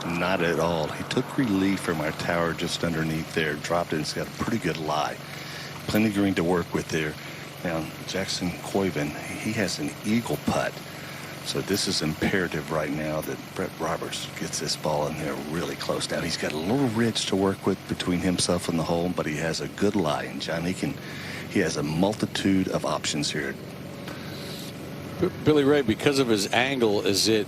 Not at all. He took relief from our tower just underneath there, dropped it. It's got a pretty good lie. Plenty of green to work with there. Now, Jackson Koiven, he has an eagle putt. So this is imperative right now that Brett Roberts gets this ball in there really close. Now, he's got a little ridge to work with between himself and the hole, but he has a good lie. And John, he has a multitude of options here. Billy Ray, because of his angle, is it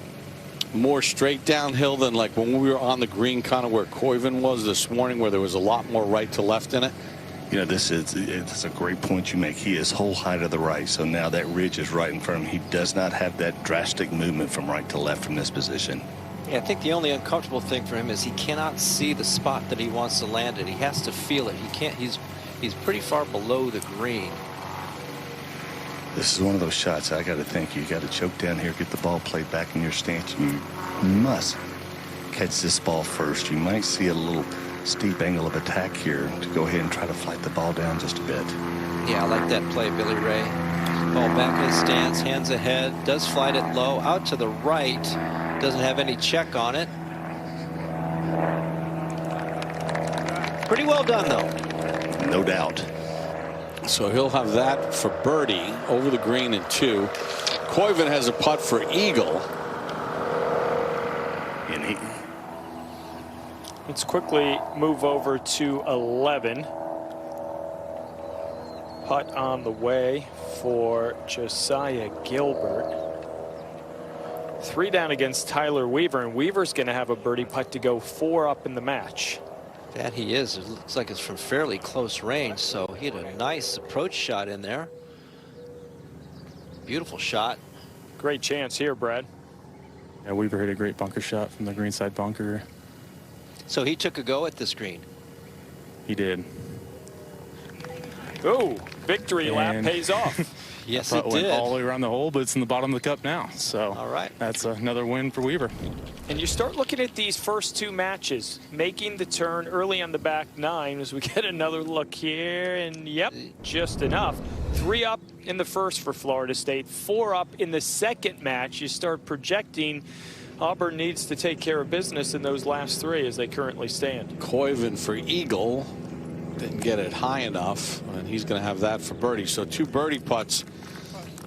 more straight downhill than like when we were on the green, kind of where Koiven was this morning, where there was a lot more right to left in it? You know, it's a great point you make. He is whole high to the right, so now that ridge is right in front of him. He does not have that drastic movement from right to left from this position. Yeah, I think the only uncomfortable thing for him is he cannot see the spot that he wants to land it. He has to feel it. He can't. He's pretty far below the green. This is one of those shots I got to think you got to choke down here, get the ball played back in your stance. You must catch this ball first. You might see a little steep angle of attack here to go ahead and try to flight the ball down just a bit. Yeah, I like that play, Billy Ray. Ball back in his stance, hands ahead, does flight it low, out to the right, doesn't have any check on it. Pretty well done, though. No doubt. So he'll have that for birdie over the green in 2. Koiven has a putt for eagle. And let's quickly move over to 11. Putt on the way for Josiah Gilbert. 3 down against Tyler Weaver, and Weaver's going to have a birdie putt to go 4 up in the match. That he is. It looks like it's from fairly close range, so he had a nice approach shot in there. Beautiful shot. Great chance here, Brad. Yeah, Weaver hit a great bunker shot from the greenside bunker. So he took a go at this green. He did. Oh, victory lap pays off. Yes, it it went did. all the way around the hole, but it's in the bottom of the cup now. So all right, that's another win for Weaver. And you start looking at these first 2 matches, making the turn early on the back 9 as we get another look here, and yep, just enough. 3 up in the first for Florida State, 4 up in the second match. You start projecting Auburn needs to take care of business in those last 3 as they currently stand. Koiven for eagle. Didn't get it high enough, and he's going to have that for birdie. So 2 birdie putts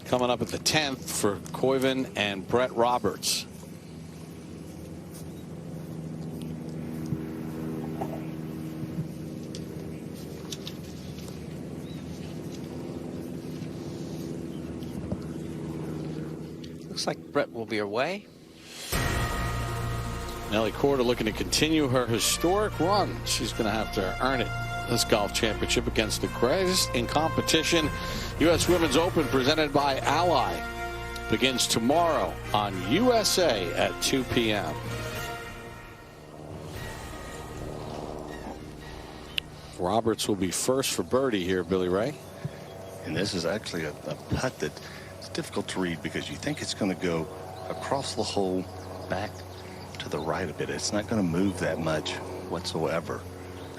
coming up at the 10th for Koiven and Brett Roberts. Looks like Brett will be away. Nelly Korda looking to continue her historic run. She's going to have to earn it. This golf championship against the greatest in competition. U.S. Women's Open presented by Ally begins tomorrow on USA at 2 p.m. Roberts will be first for birdie here, Billy Ray. And this is actually a putt that it's difficult to read because you think it's going to go across the hole, back to the right a bit. It's not going to move that much whatsoever.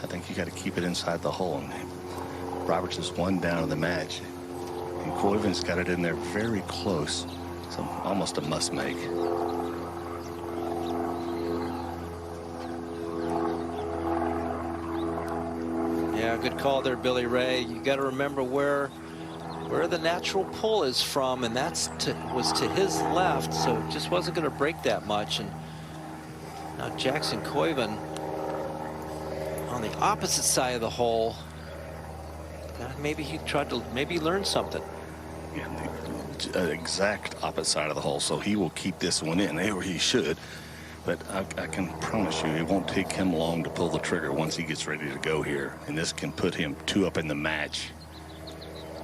I think you got to keep it inside the hole. And Roberts is one down in the match, and Koiven's got it in there very close. So almost a must make. Yeah, good call there, Billy Ray. You got to remember where the natural pull is from, and was to his left, so it just wasn't going to break that much. And now Jackson Koiven on the opposite side of the hole. Maybe he tried to learn something. Yeah, the exact opposite side of the hole, so he will keep this one in, or he should. But I can promise you it won't take him long to pull the trigger once he gets ready to go here. And this can put him 2 up in the match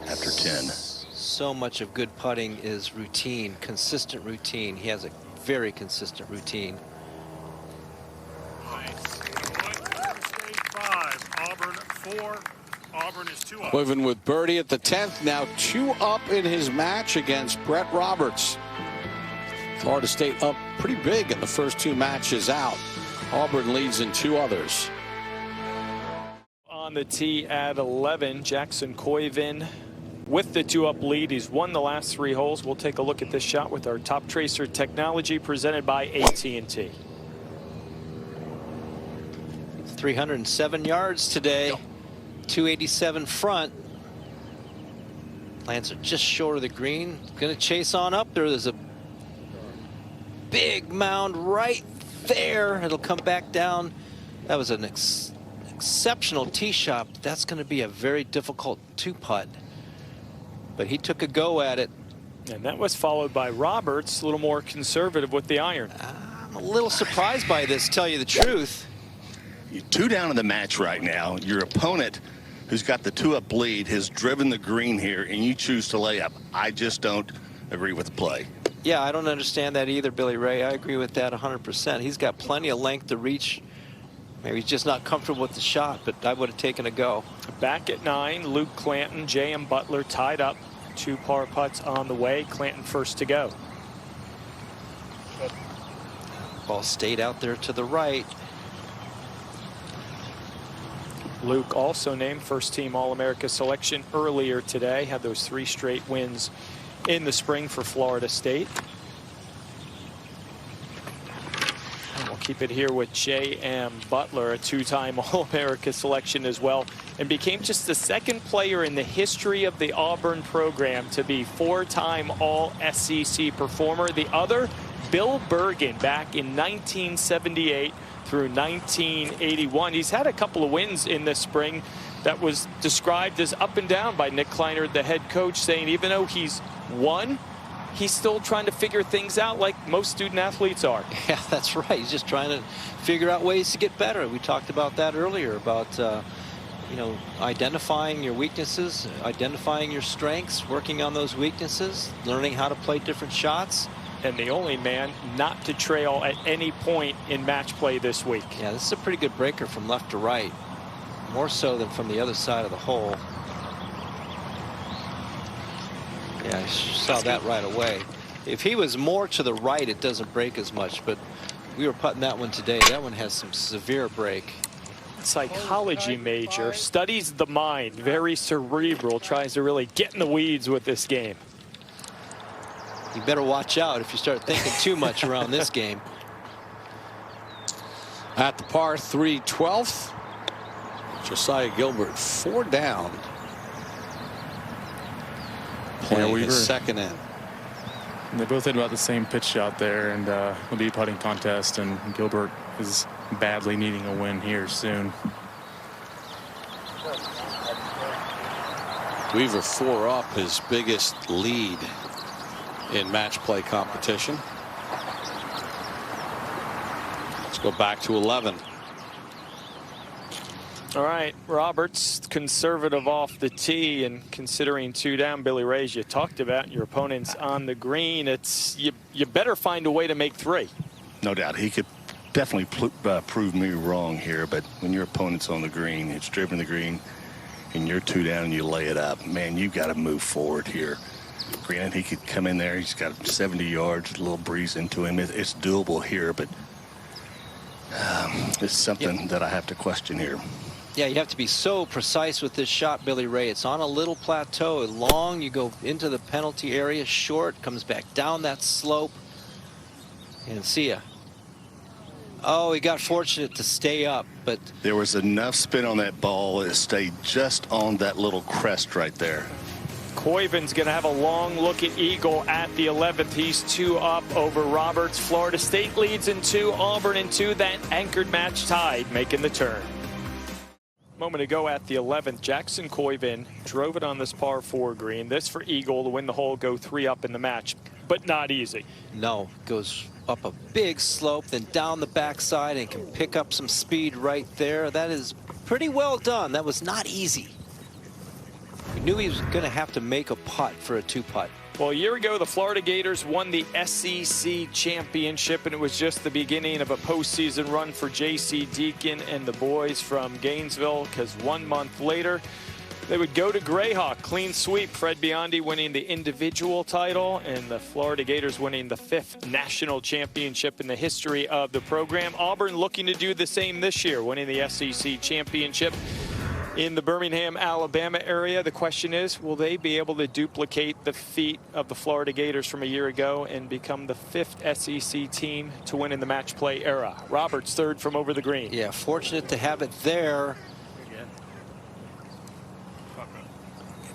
after 10. So much of good putting is routine, consistent routine. He has a very consistent routine. State 5, Auburn 4. Auburn is 2 up. Koiven with birdie at the 10th, now 2 up in his match against Brett Roberts. Florida State up pretty big in the first 2 matches out. Auburn leads in 2 others. On the tee at 11, Jackson Koiven with the 2-up lead. He's won the last 3 holes. We'll take a look at this shot with our Top Tracer technology presented by AT&T. 307 yards today. 287 front. Lands are just short of the green. Going to chase on up there. There's a big mound right there. It'll come back down. That was an exceptional tee shot. That's going to be a very difficult 2-putt. But he took a go at it. And that was followed by Roberts, a little more conservative with the iron. I'm a little surprised by this, tell you the truth. You're 2 down in the match right now. Your opponent, who's got the 2-up lead, has driven the green here, and you choose to lay up. I just don't agree with the play. Yeah, I don't understand that either, Billy Ray. I agree with that 100%. He's got plenty of length to reach. Maybe he's just not comfortable with the shot, but I would have taken a go. Back at 9, Luke Clanton, J.M. Butler tied up. 2 par putts on the way. Clanton first to go. Ball stayed out there to the right. Luke also named first-team All-America selection earlier today. Had those 3 straight wins in the spring for Florida State. And we'll keep it here with J.M. Butler, a 2-time All-America selection as well, and became just the 2nd player in the history of the Auburn program to be 4-time All-SEC performer. The other, Bill Bergen, back in 1978 through 1981. He's had a couple of wins in this spring that was described as up and down by Nick Kleiner, the head coach, saying even though he's won, he's still trying to figure things out like most student athletes are. Yeah, that's right. He's just trying to figure out ways to get better. We talked about that earlier, about you know, identifying your weaknesses, identifying your strengths, working on those weaknesses, learning how to play different shots. And the only man not to trail at any point in match play this week. Yeah, this is a pretty good breaker from left to right, more so than from the other side of the hole. Yeah, I saw that right away. If he was more to the right, it doesn't break as much, but we were putting that one today. That one has some severe break. Psychology major, studies the mind, very cerebral, tries to really get in the weeds with this game. You better watch out if you start thinking too much around this game. At the par 3 12th, Josiah Gilbert 4 down. Playing his 2nd in. They both had about the same pitch shot there, and will be a putting contest, and Gilbert is badly needing a win here soon. Weaver 4 up, his biggest lead in match play competition. Let's go back to 11. All right, Roberts conservative off the tee, and considering 2 down, Billy Ray, you talked about your opponents on the green. It's you better find a way to make 3. No doubt he could definitely prove me wrong here, but when your opponent's on the green, it's driven the green, and you're 2 down and you lay it up, man, you got to move forward here. Granted, he could come in there. He's got 70 yards, a little breeze into him. It's doable here, but it's something that I have to question here. Yeah, you have to be so precise with this shot, Billy Ray. It's on a little plateau. Long, you go into the penalty area. Short, comes back down that slope. And see ya. Oh, he got fortunate to stay up, but there was enough spin on that ball. It stayed just on that little crest right there. Koiven's going to have a long look at Eagle at the 11th. He's 2 up over Roberts. Florida State leads in 2, Auburn in 2. That anchored match tied, making the turn. Moment ago at the 11th, Jackson Koiven drove it on this par 4 green. This for Eagle to win the hole, go 3 up in the match, but not easy. No, goes up a big slope, then down the backside, and can pick up some speed right there. That is pretty well done. That was not easy. We knew he was going to have to make a putt for a 2-putt. Well, a year ago, the Florida Gators won the SEC championship, and it was just the beginning of a postseason run for J.C. Deacon and the boys from Gainesville, because 1 month later, they would go to Grayhawk. Clean sweep. Fred Biondi winning the individual title, and the Florida Gators winning the 5th national championship in the history of the program. Auburn looking to do the same this year, winning the SEC championship in the Birmingham, Alabama area. The question is, will they be able to duplicate the feat of the Florida Gators from a year ago and become the 5th SEC team to win in the match play era? Roberts, 3rd from over the green. Yeah, fortunate to have it there.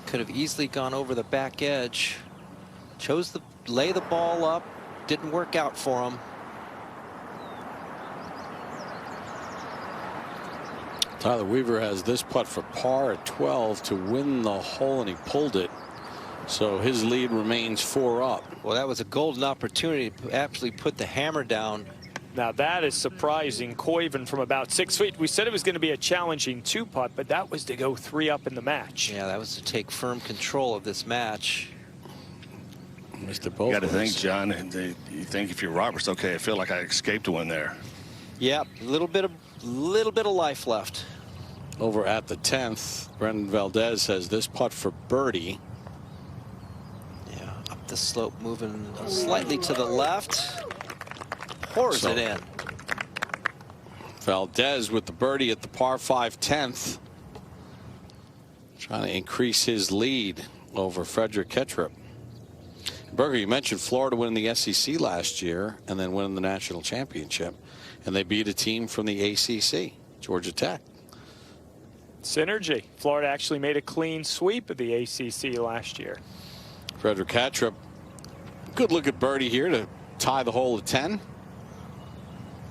Could have easily gone over the back edge. Chose to lay the ball up. Didn't work out for him. Tyler Weaver has this putt for par at 12 to win the hole, and he pulled it. So his lead remains 4 up. Well, that was a golden opportunity to actually put the hammer down. Now that is surprising. Koiven from about 6 feet. We said it was going to be a challenging 2-putt, but that was to go 3 up in the match. Yeah, that was to take firm control of this match. Mr. Both. You got to think, John. You think if you're Roberts, okay, I feel like I escaped one there. Yep, a little bit of life left. Over at the 10th, Brendan Valdez has this putt for birdie. Yeah, up the slope, moving slightly to the left. Pours it in. Valdez with the birdie at the par 5 10th. Trying to increase his lead over Frederick Ketchup. Berger, you mentioned Florida winning the SEC last year and then winning the national championship. And they beat a team from the ACC, Georgia Tech. Synergy. Florida actually made a clean sweep of the ACC last year. Frederick Ketchup, good look at birdie here to tie the hole at 10.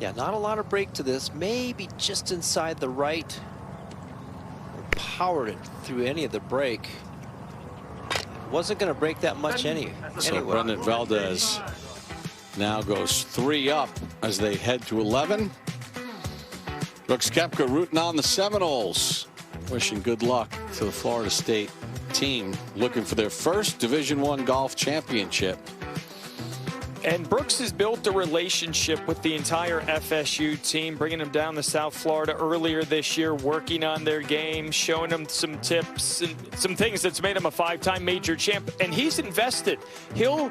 Yeah, not a lot of break to this. Maybe just inside the right. Powered it through any of the break. Wasn't going to break that much anyway. So Brendan Valdez now goes 3 up as they head to 11. Brooks Koepka rooting on the Seminoles. Wishing good luck to the Florida State team looking for their first Division I golf championship. And Brooks has built a relationship with the entire FSU team, bringing them down to South Florida earlier this year, working on their game, showing them some tips and some things that's made him a 5-time major champ. And he's invested. He'll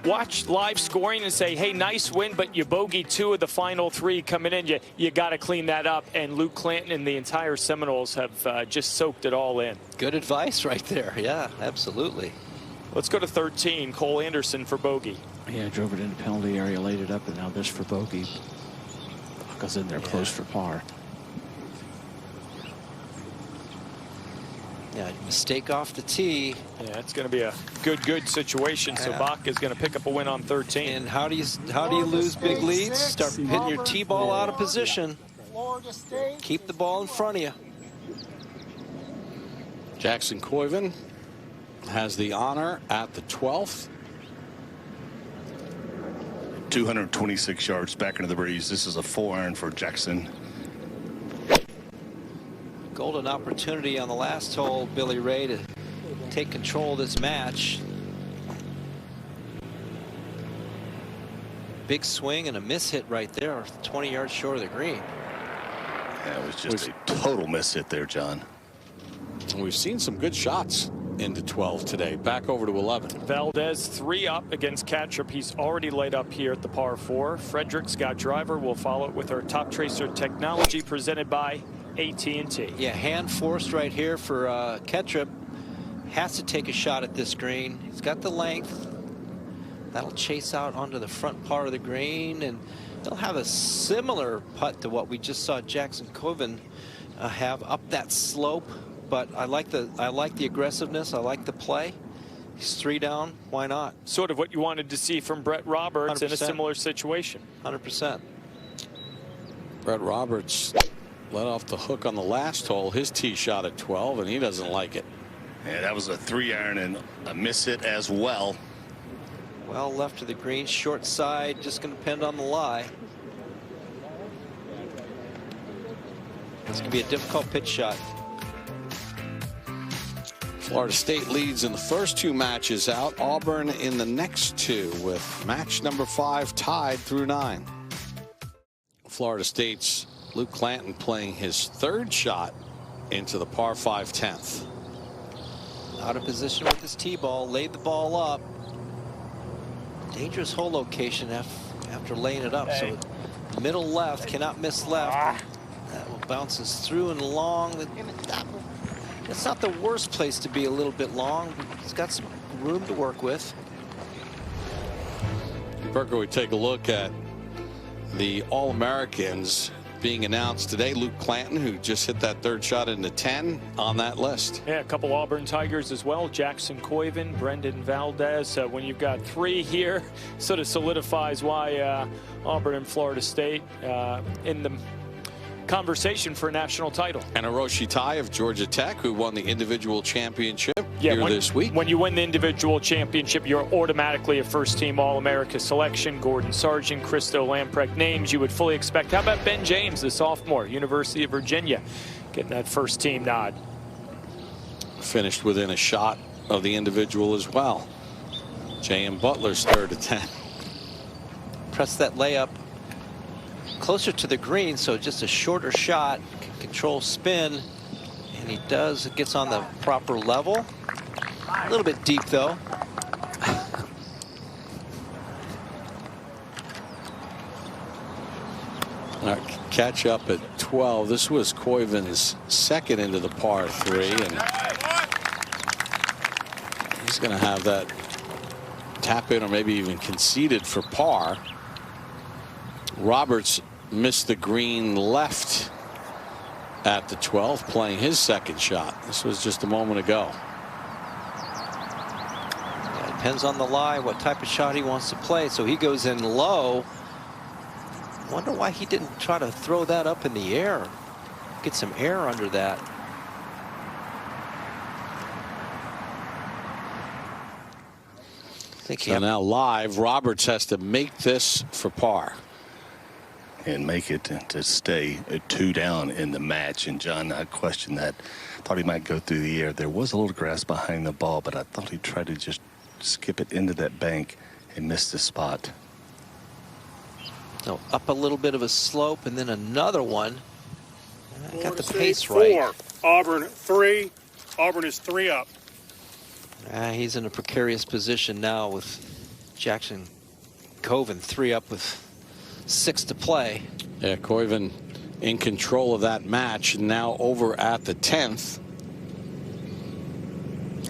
watch live scoring and say, hey, nice win, but you bogeyed 2 of the final 3 coming in. You got to clean that up. And Luke Clanton and the entire Seminoles have just soaked it all in. Good advice right there. Yeah, absolutely. Let's go to 13. Cole Anderson for bogey. Yeah, drove it into penalty area, laid it up, and now this for bogey. Goes in there close for par. Yeah, mistake off the tee. Yeah, it's going to be a good situation. So Bach is going to pick up a win on 13. And how do you lose big leads? Start hitting your tee ball out of position. Keep the ball in front of you. Jackson Koiven has the honor at the 12th. 226 yards back into the breeze. This is a 4-iron for Jackson. Golden opportunity on the last hole, Billy Ray, to take control of this match. Big swing and a miss hit right there, 20 yards short of the green. Yeah, it was just a total miss hit there, John. We've seen some good shots into 12 today. Back over to 11. Valdez 3 up against Kattrup. He's already laid up here at the par 4. Frederick Scott Driver will follow it with our Top Tracer technology presented by AT&T. Yeah, hand forced right here for Kattrup. Has to take a shot at this green. He's got the length. That'll chase out onto the front part of the green, and they'll have a similar putt to what we just saw Jackson Koven have up that slope. But I like the aggressiveness. I like the play. He's 3 down. Why not? Sort of what you wanted to see from Brett Roberts 100%. In a similar situation. 100%. Brett Roberts let off the hook on the last hole. His tee shot at 12, and he doesn't like it. Yeah, that was a 3-iron and a miss hit as well. Well left to the green, short side, just going to depend on the lie. It's going to be a difficult pitch shot. Florida State leads in the first 2 matches out. Auburn in the next 2 with match number 5 tied through 9. Florida State's Luke Clanton playing his 3rd shot into the par 5 10th. Out of position with his tee ball, laid the ball up. Dangerous hole location after laying it up. So middle left, cannot miss left. That one bounces through and long. It's not the worst place to be a little bit long. He's got some room to work with. Berger, we take a look at the All-Americans being announced today. Luke Clanton, who just hit that 3rd shot into 10 on that list. Yeah, a couple Auburn Tigers as well. Jackson Koiven, Brendan Valdez. When you've got 3 here, sort of solidifies why Auburn and Florida State in the conversation for a national title. And Hiroshi Tai of Georgia Tech, who won the individual championship here this week. When you win the individual championship, you're automatically a first-team All-America selection. Gordon Sargent, Christo Lamprecht names you would fully expect. How about Ben James, the sophomore, University of Virginia, getting that first-team nod? Finished within a shot of the individual as well. J.M. Butler's 3rd to 10. Press that layup closer to the green, so just a shorter shot, can control spin, and he does. It gets on the proper level. A little bit deep though. All right, catch up at 12. This was Koiven's 2nd into the par 3, and he's going to have that tap in or maybe even conceded for par. Roberts missed the green left at the 12th, playing his 2nd shot. This was just a moment ago. Yeah, depends on the lie, what type of shot he wants to play. So he goes in low. Wonder why he didn't try to throw that up in the air. Get some air under that. So now live, Roberts has to make this for par. And make it to stay 2 down in the match. And John, I questioned that. Thought he might go through the air. There was a little grass behind the ball, but I thought he tried to just skip it into that bank and missed the spot. So up a little bit of a slope and then another one. I got the pace right. 4, Auburn 3. Auburn is 3 up. He's in a precarious position now with Jackson Koven 3 up with 6 to play. Yeah, Koiven in control of that match. Now over at the 10th.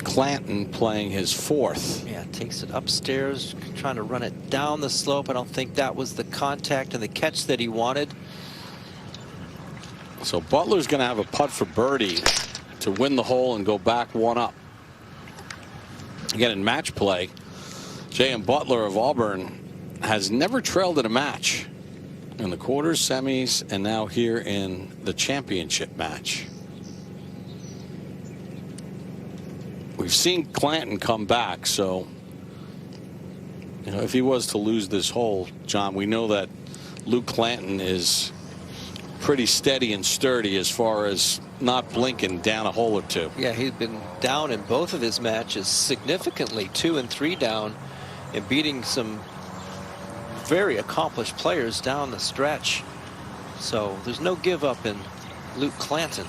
Clanton playing his 4th. Yeah, takes it upstairs, trying to run it down the slope. I don't think that was the contact and the catch that he wanted. So Butler's going to have a putt for birdie to win the hole and go back 1 up. Again, in match play, J.M. Butler of Auburn has never trailed in a match in the quarters, semis, and now here in the championship match. We've seen Clanton come back, so if he was to lose this hole, John, we know that Luke Clanton is pretty steady and sturdy as far as not blinking down a hole or 2. Yeah, he's been down in both of his matches significantly, 2 and 3 down, and beating some very accomplished players down the stretch. So there's no give up in Luke Clanton.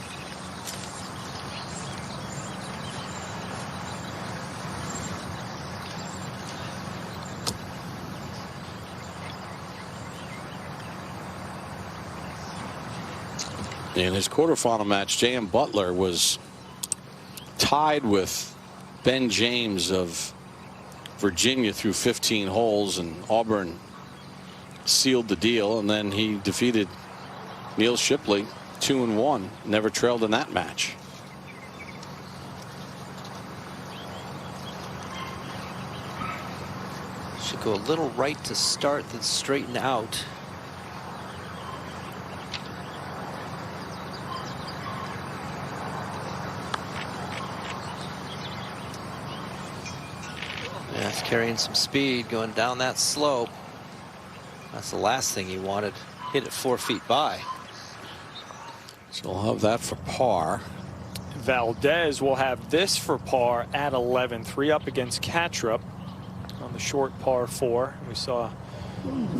In his quarterfinal match, J.M. Butler was tied with Ben James of Virginia through 15 holes, and Auburn sealed the deal, and then he defeated Neil Shipley 2-1. Never trailed in that match. Should go a little right to start, then straighten out. Yeah, it's carrying some speed going down that slope. That's the last thing he wanted. Hit it 4 feet by. So we'll have that for par. Valdez will have this for par at 11. 3 up against Cattrup on the short par 4. We saw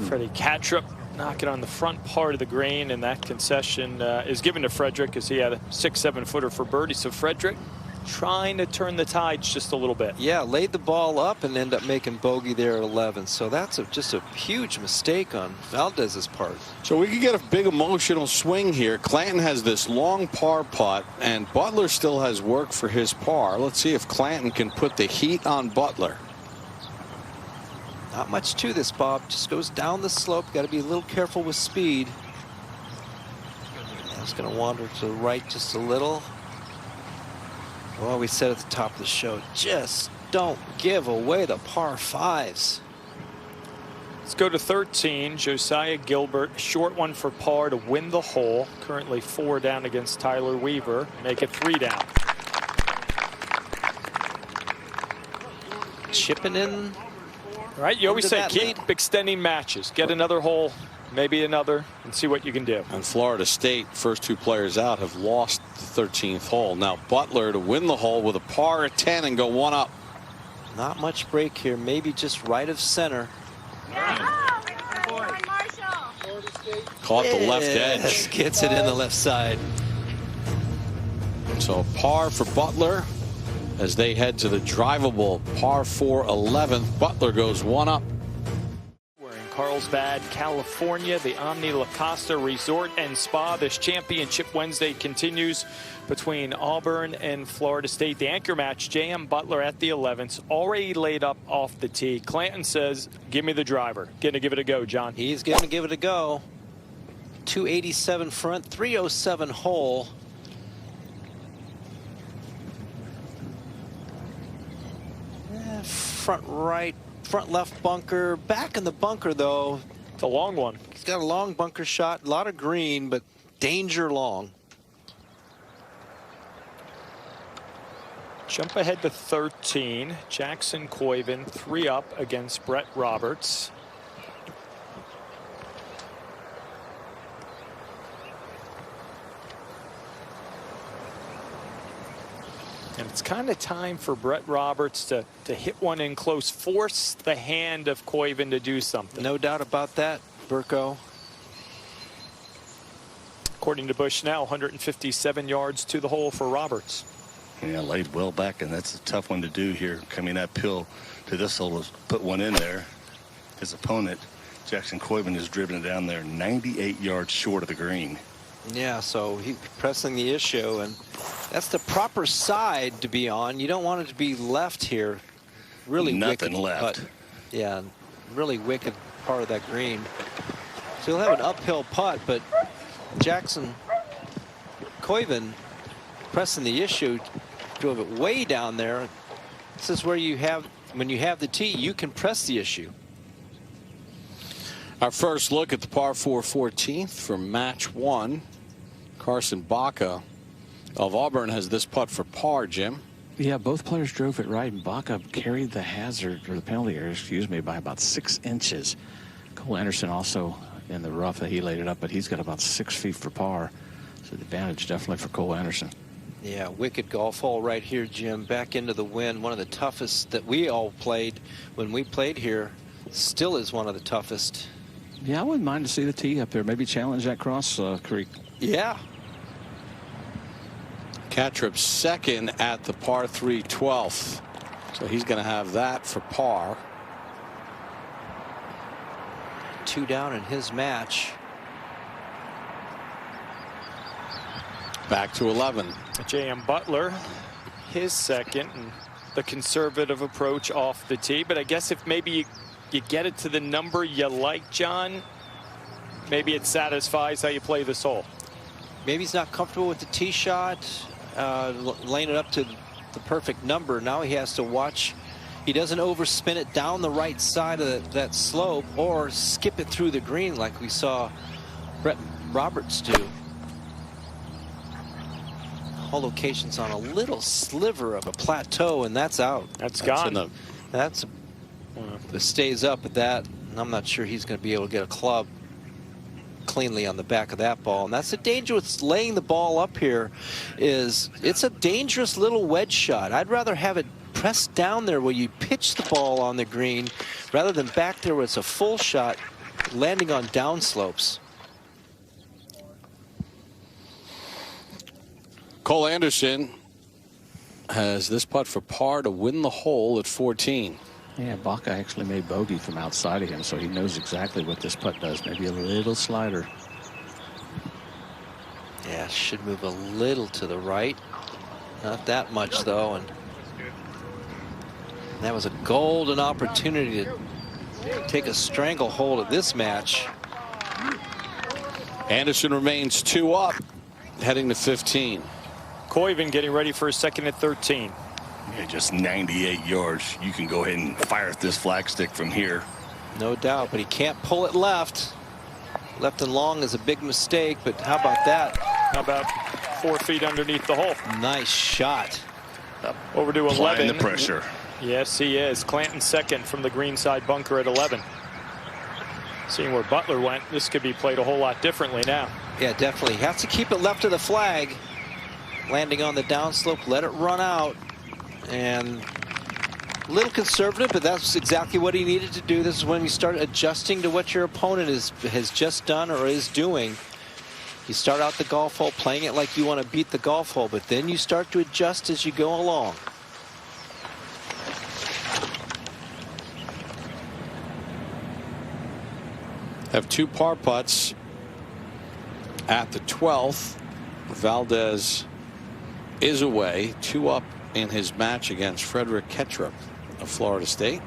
Freddie Cattrup knock it on the front part of the green, and that concession is given to Frederick as he had a 6-7 footer for birdie. So Frederick trying to turn the tides just a little bit. Yeah, laid the ball up and ended up making bogey there at 11. So that's just a huge mistake on Valdez's part. So we could get a big emotional swing here. Clanton has this long par putt, and Butler still has work for his par. Let's see if Clanton can put the heat on Butler. Not much to this, Bob. Just goes down the slope. Got to be a little careful with speed. That's going to wander to the right just a little. Well, we said at the top of the show, just don't give away the par 5s. Let's go to 13. Josiah Gilbert, short one for par to win the hole. Currently 4 down against Tyler Weaver. Make it 3 down. Chipping in. Right, you always say keep lead. extending matches. Get another hole, maybe another, and see what you can do. And Florida State, first 2 players out, have lost the 13th hole. Now Butler to win the hole with a par at 10 and go 1 up. Not much break here. Maybe just right of center. Caught the left edge. Gets it in the left side. So par for Butler as they head to the drivable par 4 11th. Butler goes 1 up. We're in Carlsbad, California, the Omni La Costa Resort and Spa. This Championship Wednesday continues between Auburn and Florida State. The anchor match, J.M. Butler at the 11th, already laid up off the tee. Clanton says, give me the driver. Going to give it a go, John. He's going to give it a go. 287 front, 307 hole. Front right, front left bunker, back in the bunker though. It's a long one. He's got a long bunker shot, a lot of green, but danger long. Jump ahead to 13. Jackson Coyven 3 up against Brett Roberts. And it's kind of time for Brett Roberts to hit one in close, force the hand of Coyven to do something. No doubt about that, Burko. According to Bushnell, 157 yards to the hole for Roberts. Yeah, laid well back, and that's a tough one to do here. Coming uphill to this hole, is put one in there. His opponent, Jackson Coyven, is driven it down there 98 yards short of the green. Yeah, so he's pressing the issue, and that's the proper side to be on. You don't want it to be left here. Really nothing wicked left. Putt. Yeah, really wicked part of that green. So he'll have an uphill putt, but Jackson Coyven pressing the issue, drove it way down there. This is where you have, when you have the tee, you can press the issue. Our first look at the par 4 14th for match 1. Carson Baca of Auburn has this putt for par, Jim. Yeah, both players drove it right, and Baca carried the hazard, or the penalty area, excuse me, by about 6 inches. Cole Anderson also in the rough that he laid it up, but he's got about 6 feet for par. So the advantage definitely for Cole Anderson. Yeah, wicked golf hole right here, Jim. Back into the wind. One of the toughest that we all played when we played here. Still is one of the toughest. Yeah, I wouldn't mind to see the tee up there. Maybe challenge that cross creek. Yeah. Cattrup second at the par 3 12th. So he's going to have that for par. 2 down in his match. Back to 11. J.M. Butler, his second, and the conservative approach off the tee. But I guess if maybe you get it to the number you like, John, maybe it satisfies how you play this hole. Maybe he's not comfortable with the tee shot, laying it up to the perfect number. Now he has to watch he doesn't overspin it down the right side of that slope or skip it through the green like we saw Brett Roberts do. All locations on a little sliver of a plateau, and that's out. That's gone. That's if it stays up at that, I'm not sure he's going to be able to get a club cleanly on the back of that ball. And that's the danger with laying the ball up here, is it's a dangerous little wedge shot. I'd rather have it pressed down there where you pitch the ball on the green rather than back there where it's a full shot landing on downslopes. Cole Anderson has this putt for par to win the hole at 14. Yeah, Baca actually made bogey from outside of him, so he knows exactly what this putt does. Maybe a little slider. Yeah, should move a little to the right. Not that much, though. And that was a golden opportunity to take a stranglehold of this match. Anderson remains 2 up, heading to 15. Koiven getting ready for his second at 13. Yeah, just 98 yards. You can go ahead and fire at this flagstick from here. No doubt, but he can't pull it left. Left and long is a big mistake, but how about that? How about 4 feet underneath the hole? Nice shot. Over to 11. Applying the pressure. Yes, he is. Clanton second from the greenside bunker at 11. Seeing where Butler went, this could be played a whole lot differently now. Yeah, definitely. Has to keep it left of the flag. Landing on the downslope, let it run out. And a little conservative, but that's exactly what he needed to do. This is when you start adjusting to what your opponent has just done or is doing. You start out the golf hole playing it like you want to beat the golf hole, but then you start to adjust as you go along. Have 2 par putts at the 12th. Valdez is away, 2 up in his match against Frederick Ketrup of Florida State.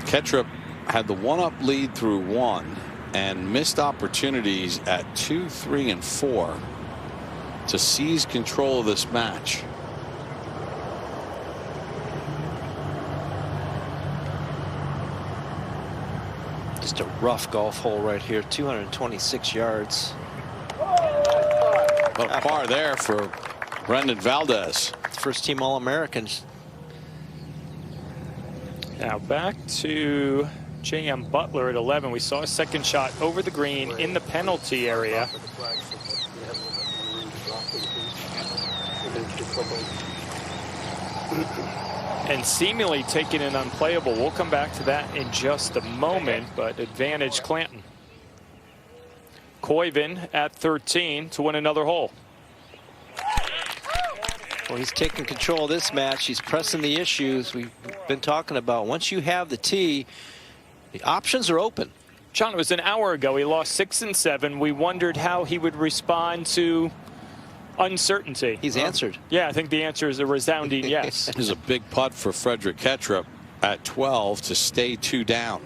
Ketrup had the 1-up lead through 1 and missed opportunities at 2, 3, and 4 to seize control of this match. Just a rough golf hole right here, 226 yards. But a par there for Brendan Valdez. First team All-Americans. Now back to J.M. Butler at 11. We saw a second shot over the green in the penalty area. And seemingly taking an unplayable. We'll come back to that in just a moment, but advantage Clanton. Koiven at 13 to win another hole. Well, he's taking control of this match. He's pressing the issues we've been talking about. Once you have the tee, the options are open. John, it was an hour ago. He lost 6 and 7. We wondered how he would respond to uncertainty. He's answered. Yeah, I think the answer is a resounding yes. This is a big putt for Frederick Ketrup at 12 to stay 2 down.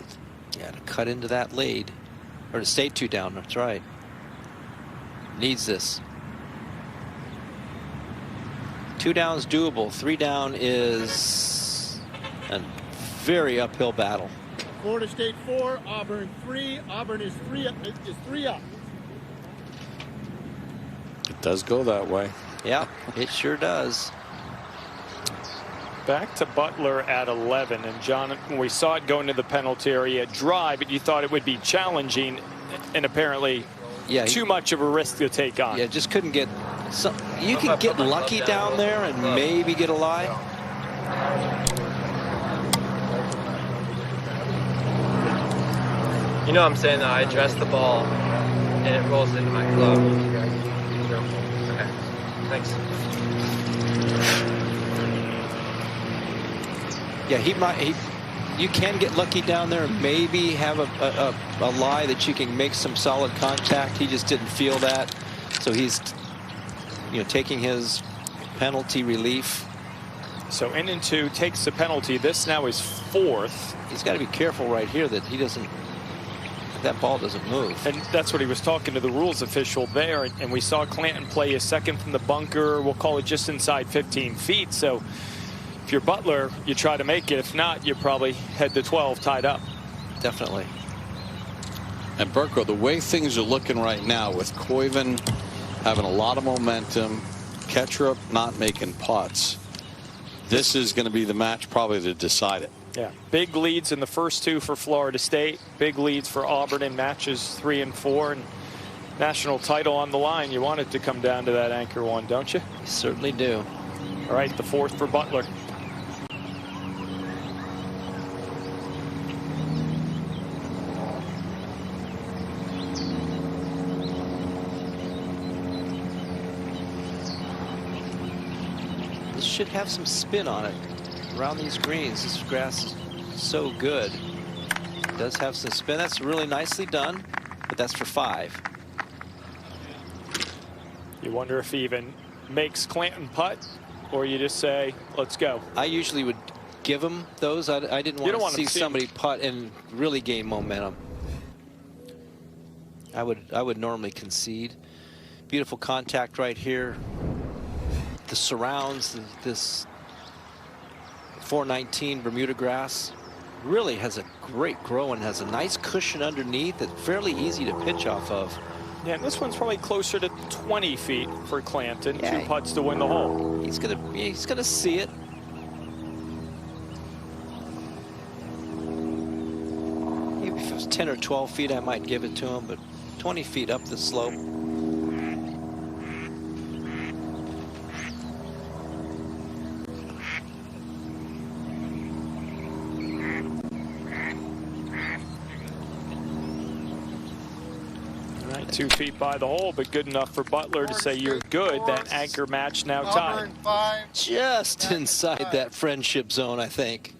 Yeah, to cut into that lead. Or to stay 2 down, that's right. Needs this. 2 down is doable. 3 down is a very uphill battle. Florida State 4, Auburn 3. Auburn is 3 up. It does go that way. Yeah, it sure does. Back to Butler at 11. And John, when we saw it go into the penalty area dry, but you thought it would be challenging, and apparently too much of a risk to take on. Yeah, just couldn't get some. You can get lucky down there and maybe get a lie. You know what I'm saying, though? I address the ball and it rolls into my glove. Okay, thanks. Yeah, he you can get lucky down there and maybe have a lie that you can make some solid contact. He just didn't feel that. So he's, taking his penalty relief. So in-2 takes the penalty. This now is 4th. He's got to be careful right here that he doesn't, that ball doesn't move. And that's what he was talking to the rules official there. And we saw Clanton play a second from the bunker. We'll call it just inside 15 feet. So if you're Butler, you try to make it. If not, you probably head to 12 tied up. Definitely. And Burko, the way things are looking right now with Koiven having a lot of momentum, Ketchup not making putts, this is going to be the match probably to decide it. Yeah, big leads in the first 2 for Florida State. Big leads for Auburn in matches 3 and 4. And national title on the line. You want it to come down to that anchor one, don't you? You certainly do. All right, the 4th for Butler. This should have some spin on it around these greens. This grass is so good. It does have some spin. That's really nicely done, but that's for 5. You wonder if he even makes Clanton putt, or you just say, let's go. I usually would give him those. I didn't want to see somebody putt and really gain momentum. I would normally concede. Beautiful contact right here. The surrounds, this 419 Bermuda grass really has a great grow and has a nice cushion underneath. It's fairly easy to pitch off of. Yeah, and this one's probably closer to 20 feet for Clanton. Yeah, 2 putts to win the hole. He's gonna see it. Maybe if it was 10 or 12 feet, I might give it to him, but 20 feet up the slope. All right, 2 feet by the hole, but good enough for Butler to say you're good. That anchor match now tied. Just inside that friendship zone, I think.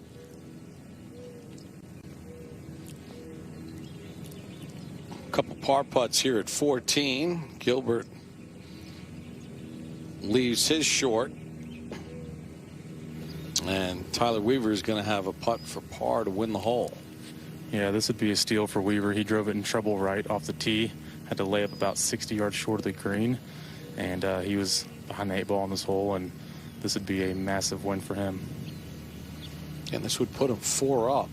Couple par putts here at 14. Gilbert leaves his short. And Tyler Weaver is going to have a putt for par to win the hole. Yeah, this would be a steal for Weaver. He drove it in trouble right off the tee. Had to lay up about 60 yards short of the green. And he was behind the 8 ball on this hole. And this would be a massive win for him. And this would put him 4 up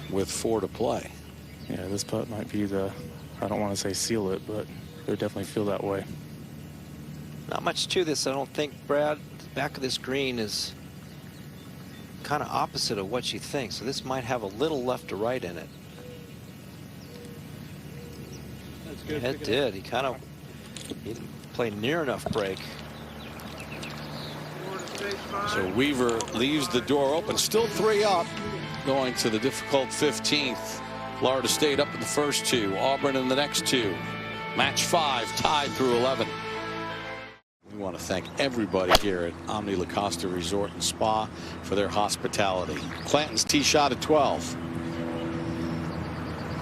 with 4 to play. Yeah, this putt might be the, I don't want to say seal it, but it would definitely feel that way. Not much to this, I don't think, Brad. The back of this green is kind of opposite of what you think, so this might have a little left to right in it. That's good. Yeah, it did. He didn't play near enough break. So Weaver leaves the door open. Still 3 up, going to the difficult 15th. Florida State up in the first 2. Auburn in the next 2. Match 5 tied through 11. We want to thank everybody here at Omni La Costa Resort and Spa for their hospitality. Clanton's tee shot at 12.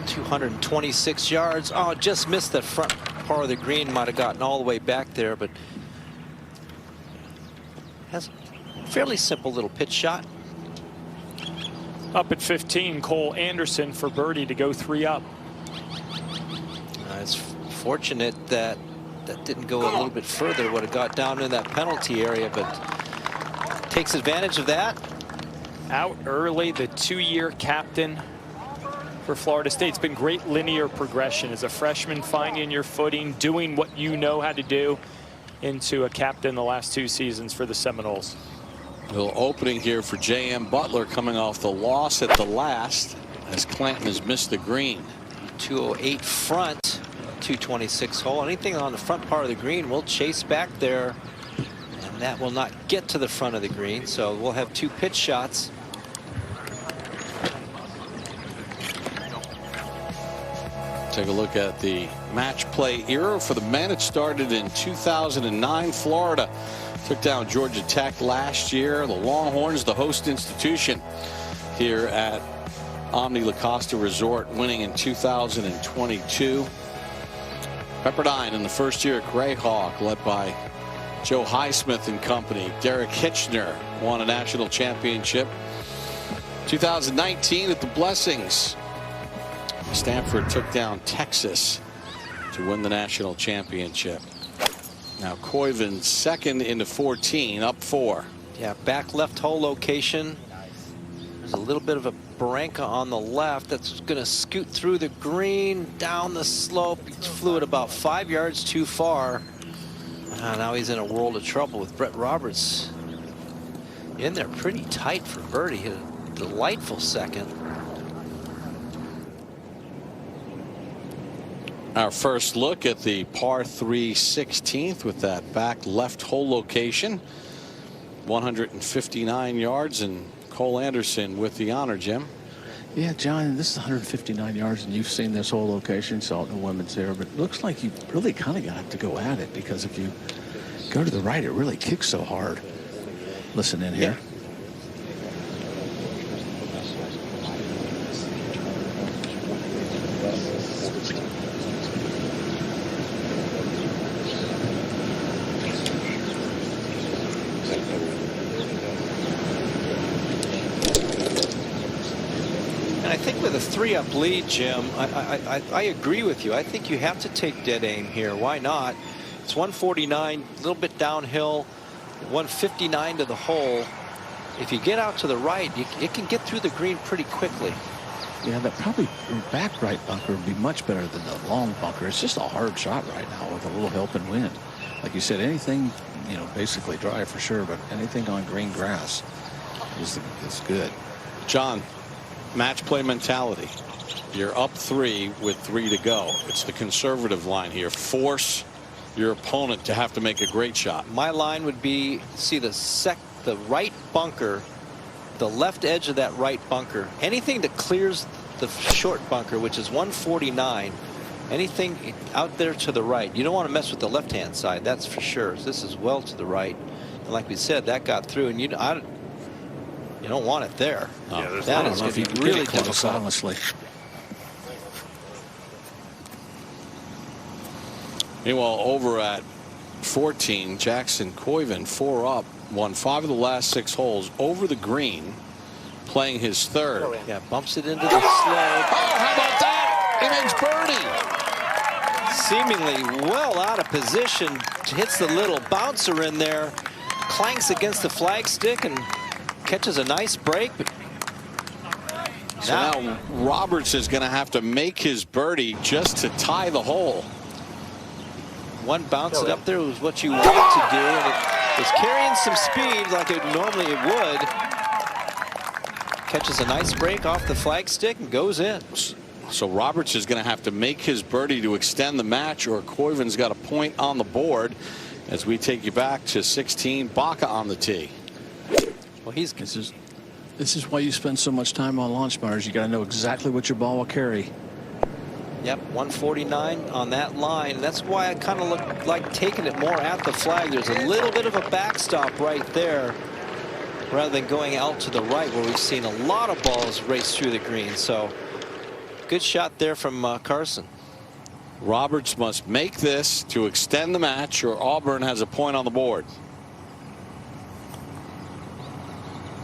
226 yards. Oh, just missed that front part of the green. Might have gotten all the way back there, but has a fairly simple little pitch shot. Up at 15, Cole Anderson for birdie to go 3 up. It's fortunate that that didn't go a little bit further. Would have got down in that penalty area, but takes advantage of that. Out early, the 2-year captain for Florida State. It's been great linear progression as a freshman, finding your footing, doing what you know how to do, into a captain the last 2 seasons for the Seminoles. A little opening here for J.M. Butler coming off the loss at the last as Clanton has missed the green. 208 front, 226 hole. Anything on the front part of the green will chase back there, and that will not get to the front of the green. So we'll have 2 pitch shots. Take a look at the match play era for the men. It started in 2009. Florida took down Georgia Tech last year. The Longhorns, the host institution, here at Omni La Costa Resort, winning in 2022. Pepperdine in the first year at Greyhawk, led by Joe Highsmith and company. Derek Hitchner won a national championship. 2019 at the Blessings, Stanford took down Texas to win the national championship. Now Koiven second into 14, up 4. Yeah, back left hole location. There's a little bit of a barranca on the left that's going to scoot through the green, down the slope. He flew it about 5 yards too far. Now he's in a world of trouble with Brett Roberts in there pretty tight for birdie. Hit a delightful second. Our first look at the par 3 16th with that back left hole location. 159 yards, and Cole Anderson with the honor, Jim. Yeah, John, this is 159 yards, and you've seen this whole location, saw it in the women's there, but it looks like you really kind of got to go at it, because if you go to the right, it really kicks so hard. Listen in here. With a 3-up lead, Jim, I agree with you. I think you have to take dead aim here. Why not? It's 149, a little bit downhill, 159 to the hole. If you get out to the right, it can get through the green pretty quickly. Yeah, that probably back right bunker would be much better than the long bunker. It's just a hard shot right now with a little help and wind. Like you said, anything, you know, basically dry for sure, but anything on green grass is good. John, match play mentality. You're up 3 with 3 to go. It's the conservative line here. Force your opponent to have to make a great shot. My line would be, see the right bunker, the left edge of that right bunker. Anything that clears the short bunker, which is 149, anything out there to the right. You don't want to mess with the left-hand side, that's for sure. This is well to the right. And like we said, that got through, and you don't want it there. Yeah, that is going to be really difficult. Honestly. Meanwhile, over at 14, Jackson Koiven, 4 up, won 5 of the last 6 holes over the green, playing his 3rd. Yeah, bumps it into the slope. Oh, how about that? He makes birdie. Seemingly well out of position, hits the little bouncer in there, clanks against the flagstick, and catches a nice break. But so now Roberts is going to have to make his birdie just to tie the hole. One bounce it up there was what you want to do, and it was carrying some speed like it normally would. Catches a nice break off the flagstick and goes in. So Roberts is going to have to make his birdie to extend the match, or Koiven's got a point on the board. As we take you back to 16, Baca on the tee. Well, this is why you spend so much time on launch mars. You got to know exactly what your ball will carry. Yep, 149 on that line. That's why I kind of look like taking it more at the flag. There's a little bit of a backstop right there, rather than going out to the right, where we've seen a lot of balls race through the green. So good shot there from Carson. Roberts must make this to extend the match, or Auburn has a point on the board.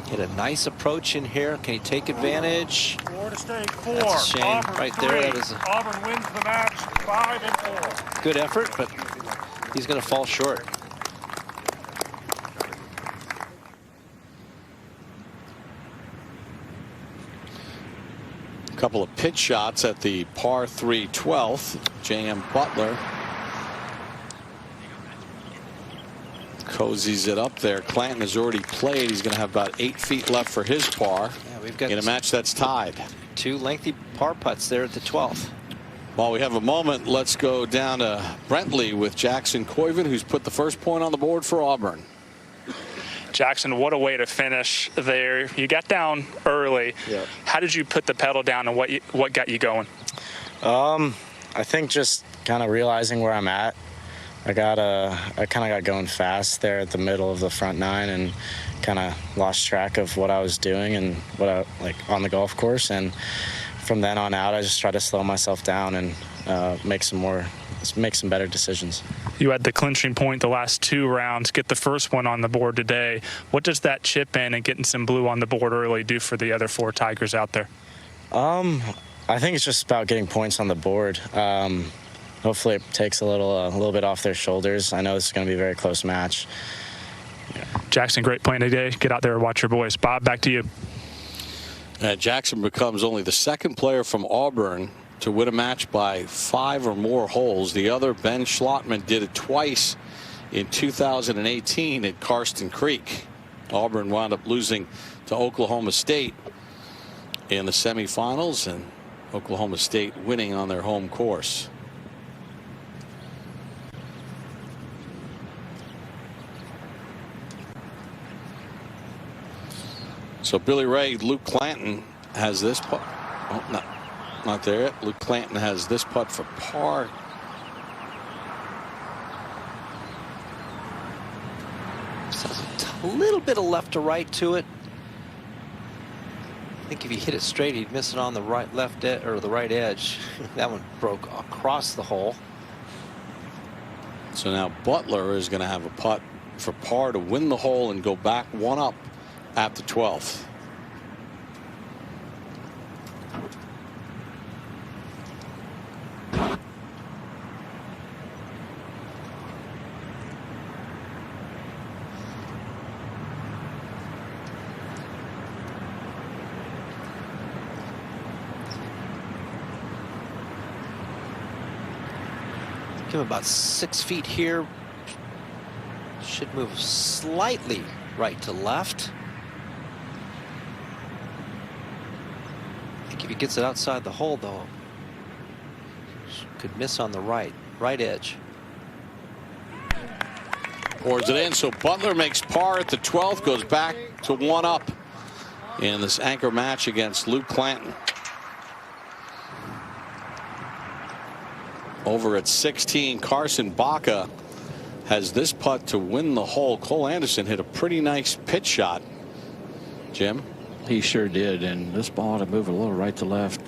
Hit a nice approach in here. Can he take advantage? Florida State 4. That's a shame. Auburn Right 3. there. That is Auburn wins the match 5 and 4. Good effort, but he's going to fall short. A couple of pitch shots at the par 3 12th. J.M. Butler cozies it up there. Clanton has already played. He's going to have about 8 feet left for his par. Yeah, we've got in a match that's tied. 2 lengthy par putts there at the 12th. While we have a moment, let's go down to Brentley with Jackson Koiven, who's put the first point on the board for Auburn. Jackson, what a way to finish there. You got down early. Yeah. How did you put the pedal down, and what got you going? I think just kind of realizing where I'm at. I kind of got going fast there at the middle of the front nine and kind of lost track of what I was doing and what I like on the golf course. And from then on out, I just tried to slow myself down and make some better decisions. You had the clinching point the last 2 rounds, get the first one on the board today. What does that chip in and getting some blue on the board early do for the other 4 Tigers out there? I think it's just about getting points on the board. Hopefully it takes a little bit off their shoulders. I know this is going to be a very close match. Yeah. Jackson, great playing today. Get out there and watch your boys. Bob, back to you. Jackson becomes only the 2nd player from Auburn to win a match by 5 or more holes. The other, Ben Schlottman, did it twice in 2018 at Karsten Creek. Auburn wound up losing to Oklahoma State in the semifinals, and Oklahoma State winning on their home course. So Billy Ray, Luke Clanton has this putt. Oh, no, not there yet. Luke Clanton has this putt for par. A little bit of left to right to it. I think if he hit it straight, he'd miss it on the left or the right edge. That one broke across the hole. So now Butler is going to have a putt for par to win the hole and go back 1 up at the 12th. Give him about 6 feet here. Should move slightly right to left. I think if he gets it outside the hole, though, could miss on the right edge. Pours it in, so Butler makes par at the 12th, goes back to 1 up in this anchor match against Luke Clanton. Over at 16, Carson Baca has this putt to win the hole. Cole Anderson hit a pretty nice pitch shot. Jim? He sure did, and this ball to move a little right to left.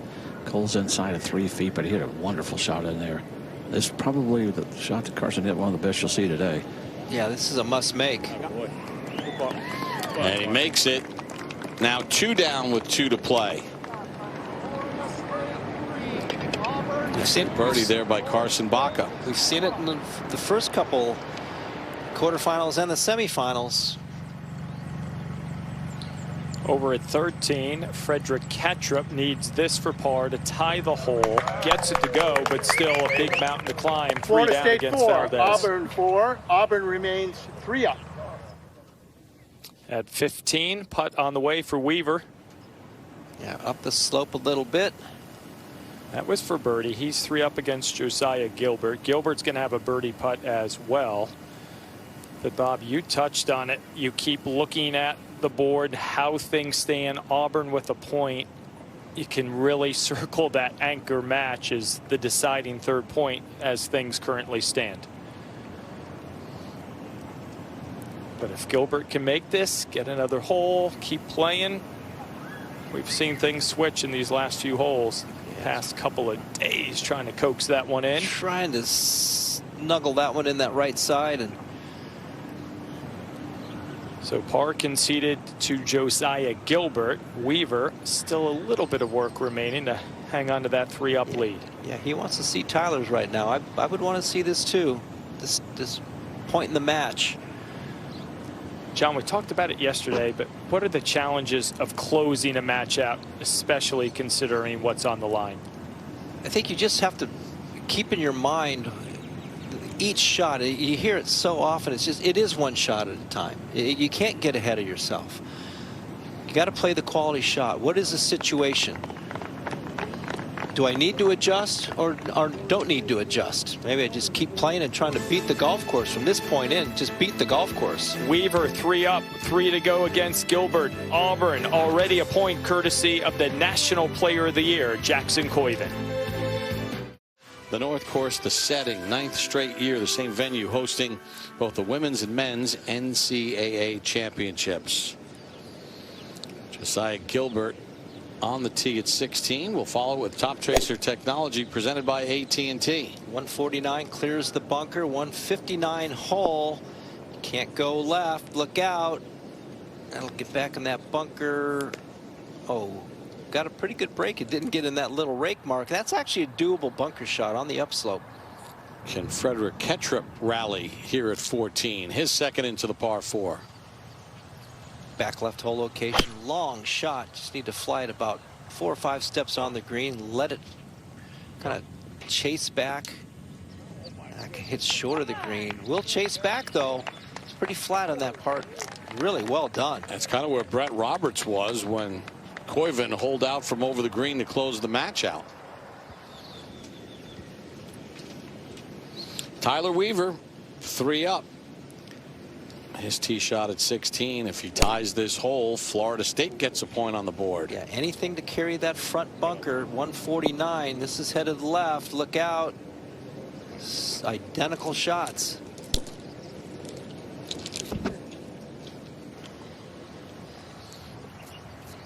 Cole's inside of 3 feet, but he hit a wonderful shot in there. This is probably the shot that Carson hit, one of the best you'll see today. Yeah, this is a must make. And he makes it. Now 2 down with 2 to play. We've seen birdie there by Carson Baca. We've seen it in the first couple quarterfinals and the semifinals. Over at 13, Frederick Kettrup needs this for par to tie the hole. Gets it to go, but still a big mountain to climb. 3 Florida down State against 4, Valdez. Auburn 4. Auburn remains 3 up. At 15, putt on the way for Weaver. Yeah, up the slope a little bit. That was for birdie. He's 3 up against Josiah Gilbert. Gilbert's going to have a birdie putt as well. But Bob, you touched on it. You keep looking at the board, how things stand. Auburn with a point. You can really circle that anchor match as the deciding 3rd point as things currently stand. But if Gilbert can make this, get another hole, keep playing. We've seen things switch in these last few holes. Past couple of days trying to coax that one in. Trying to snuggle that one in that right side. And so par conceded to Josiah Gilbert. Weaver still a little bit of work remaining to hang on to that 3 up lead. Yeah, he wants to see Tyler's right now. I would want to see this too. This point in the match. John, we talked about it yesterday, but what are the challenges of closing a match out, especially considering what's on the line? I think you just have to keep in your mind each shot. You hear it so often. It is one shot at a time. You can't get ahead of yourself. You got to play the quality shot. What is the situation? Do I need to adjust or don't need to adjust? Maybe I just keep playing and trying to beat the golf course from this point in. Just beat the golf course. Weaver 3 up, 3 to go against Gilbert. Auburn already a point courtesy of the National Player of the Year, Jackson Koiven. The North Course, the setting, 9th straight year, the same venue hosting both the women's and men's NCAA championships. Josiah Gilbert on the tee at 16. We'll follow with Top Tracer technology presented by AT&T. 149 clears the bunker. 159 hole. Can't go left. Look out. That'll get back in that bunker. Oh, got a pretty good break. It didn't get in that little rake mark. That's actually a doable bunker shot on the upslope. Can Frederick Ketchup rally here at 14? His second into the par 4. Back left hole location. Long shot. Just need to fly it about 4 or 5 steps on the green. Let it kind of chase back. That hits short of the green. Will chase back though. It's pretty flat on that part. Really well done. That's kind of where Brett Roberts was when Koiven holed out from over the green to close the match out. Tyler Weaver, 3 up. His tee shot at 16. If he ties this hole, Florida State gets a point on the board. Yeah, anything to carry that front bunker. 149. This is headed left. Look out. It's identical shots.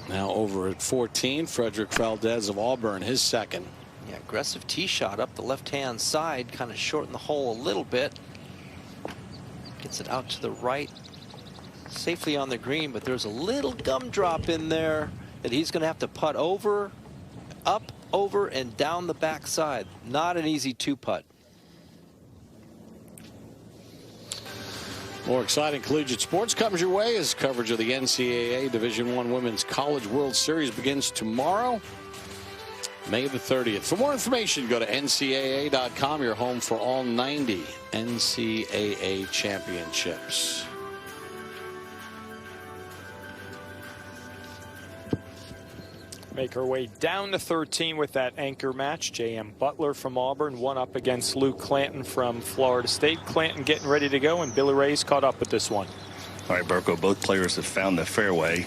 Now over at 14, Frederick Valdez of Auburn, his second. Yeah, aggressive tee shot up the left-hand side, kind of shorten the hole a little bit. Gets it out to the right, safely on the green, but there's a little gumdrop in there that he's going to have to putt over, up, over, and down the backside. Not an easy 2-putt. More exciting collegiate sports comes your way as coverage of the NCAA Division I Women's College World Series begins tomorrow, May the 30th. For more information, go to ncaa.com, your home for all 90 NCAA championships. Make our way down to 13 with that anchor match. J.M. Butler from Auburn, 1 up against Luke Clanton from Florida State. Clanton getting ready to go, and Billy Ray's caught up with this one. All right, Burko, both players have found the fairway.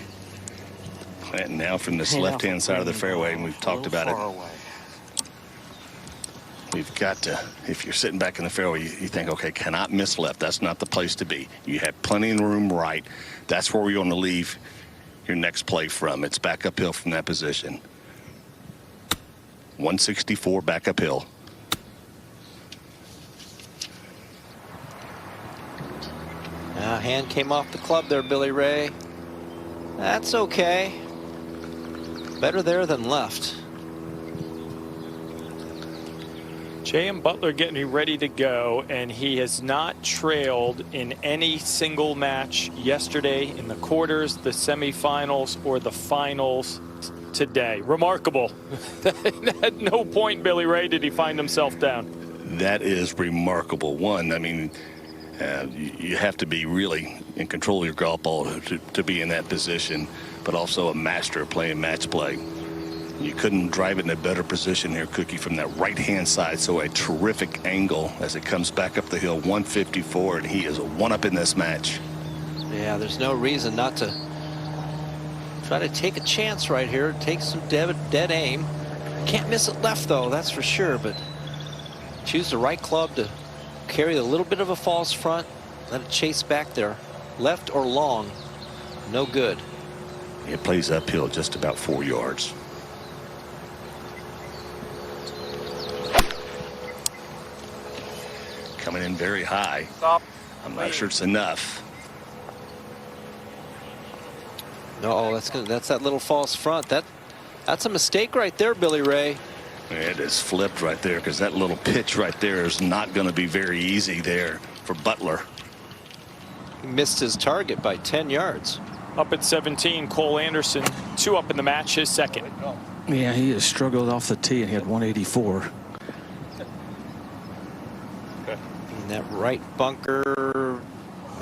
Clanton now from this left-hand side of the fairway, and we've talked about it. We've got to, if you're sitting back in the fairway, you think, okay, cannot miss left. That's not the place to be. You have plenty of room right. That's where we're going to leave your next play from. It's back uphill from that position. 164 back uphill. Hand came off the club there, Billy Ray. That's okay. Better there than left. J.M. Butler getting ready to go, and he has not trailed in any single match yesterday in the quarters, the semifinals, or the finals today. Remarkable. At no point, Billy Ray, did he find himself down. That is remarkable. One, I mean, you have to be really in control of your golf ball to be in that position, but also a master of playing match play. You couldn't drive it in a better position here, Cookie, from that right-hand side. So a terrific angle as it comes back up the hill, 154, and he is a 1-up in this match. Yeah, there's no reason not to try to take a chance right here. Take some dead aim. Can't miss it left, though, that's for sure. But choose the right club to carry a little bit of a false front. Let it chase back there. Left or long, no good. It plays uphill just about 4 yards. Coming in very high. Stop. I'm not sure it's enough. No, that's that little false front. That's a mistake right there, Billy Ray. It is flipped right there because that little pitch right there is not going to be very easy there for Butler. He missed his target by 10 yards. Up at 17, Cole Anderson, 2 up in the match, his second. Yeah, he has struggled off the tee and he had 184. In that right bunker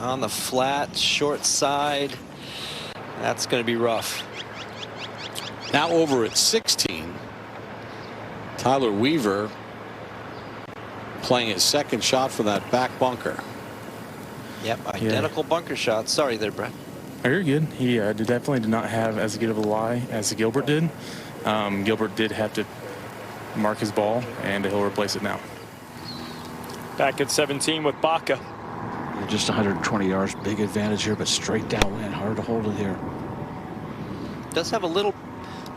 on the flat, short side. That's going to be rough. Now over at 16, Tyler Weaver playing his second shot from that back bunker. Yep, identical bunker shot. Sorry there, Brett. Oh, you're good. He definitely did not have as good of a lie as Gilbert did. Gilbert did have to mark his ball, and he'll replace it now. Back at 17 with Baca. Just 120 yards, big advantage here, but straight downwind, hard to hold it here. Does have a little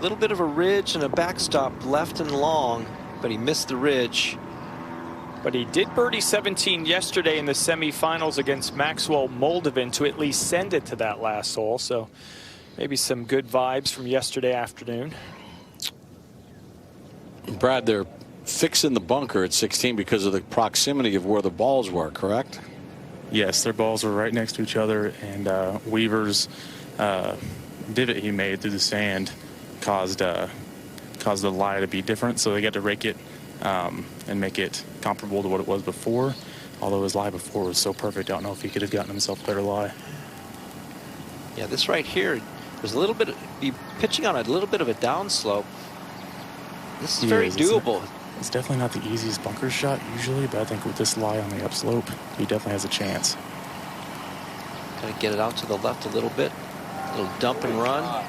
bit of a ridge and a backstop left and long, but he missed the ridge. But he did birdie 17 yesterday in the semifinals against Maxwell Moldovan to at least send it to that last hole. So maybe some good vibes from yesterday afternoon. Brad, they're fixing the bunker at 16 because of the proximity of where the balls were, correct? Yes, their balls were right next to each other, and Weaver's divot he made through the sand caused the lie to be different, so they got to rake it and make it comparable to what it was before. Although his lie before was so perfect, I don't know if he could have gotten himself a better lie. Yeah, this right here was a little bit, pitching on a little bit of a downslope. This is very doable. It's definitely not the easiest bunker shot usually, but I think with this lie on the upslope, he definitely has a chance. Gonna get it out to the left a little bit. A little dump and run.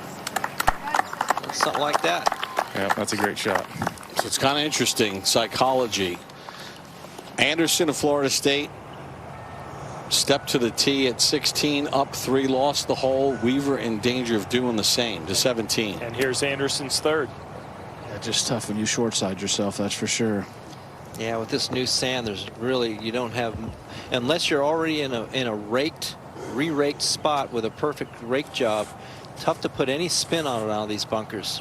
Something like that. Yeah, that's a great shot. So it's kind of interesting psychology. Anderson of Florida State stepped to the tee at 16, up 3, lost the hole. Weaver in danger of doing the same to 17. And here's Anderson's third. Yeah, just tough when you short side yourself, that's for sure. Yeah, with this new sand, there's really, you don't have, unless you're already in a re-raked spot with a perfect rake job, tough to put any spin on it out of these bunkers.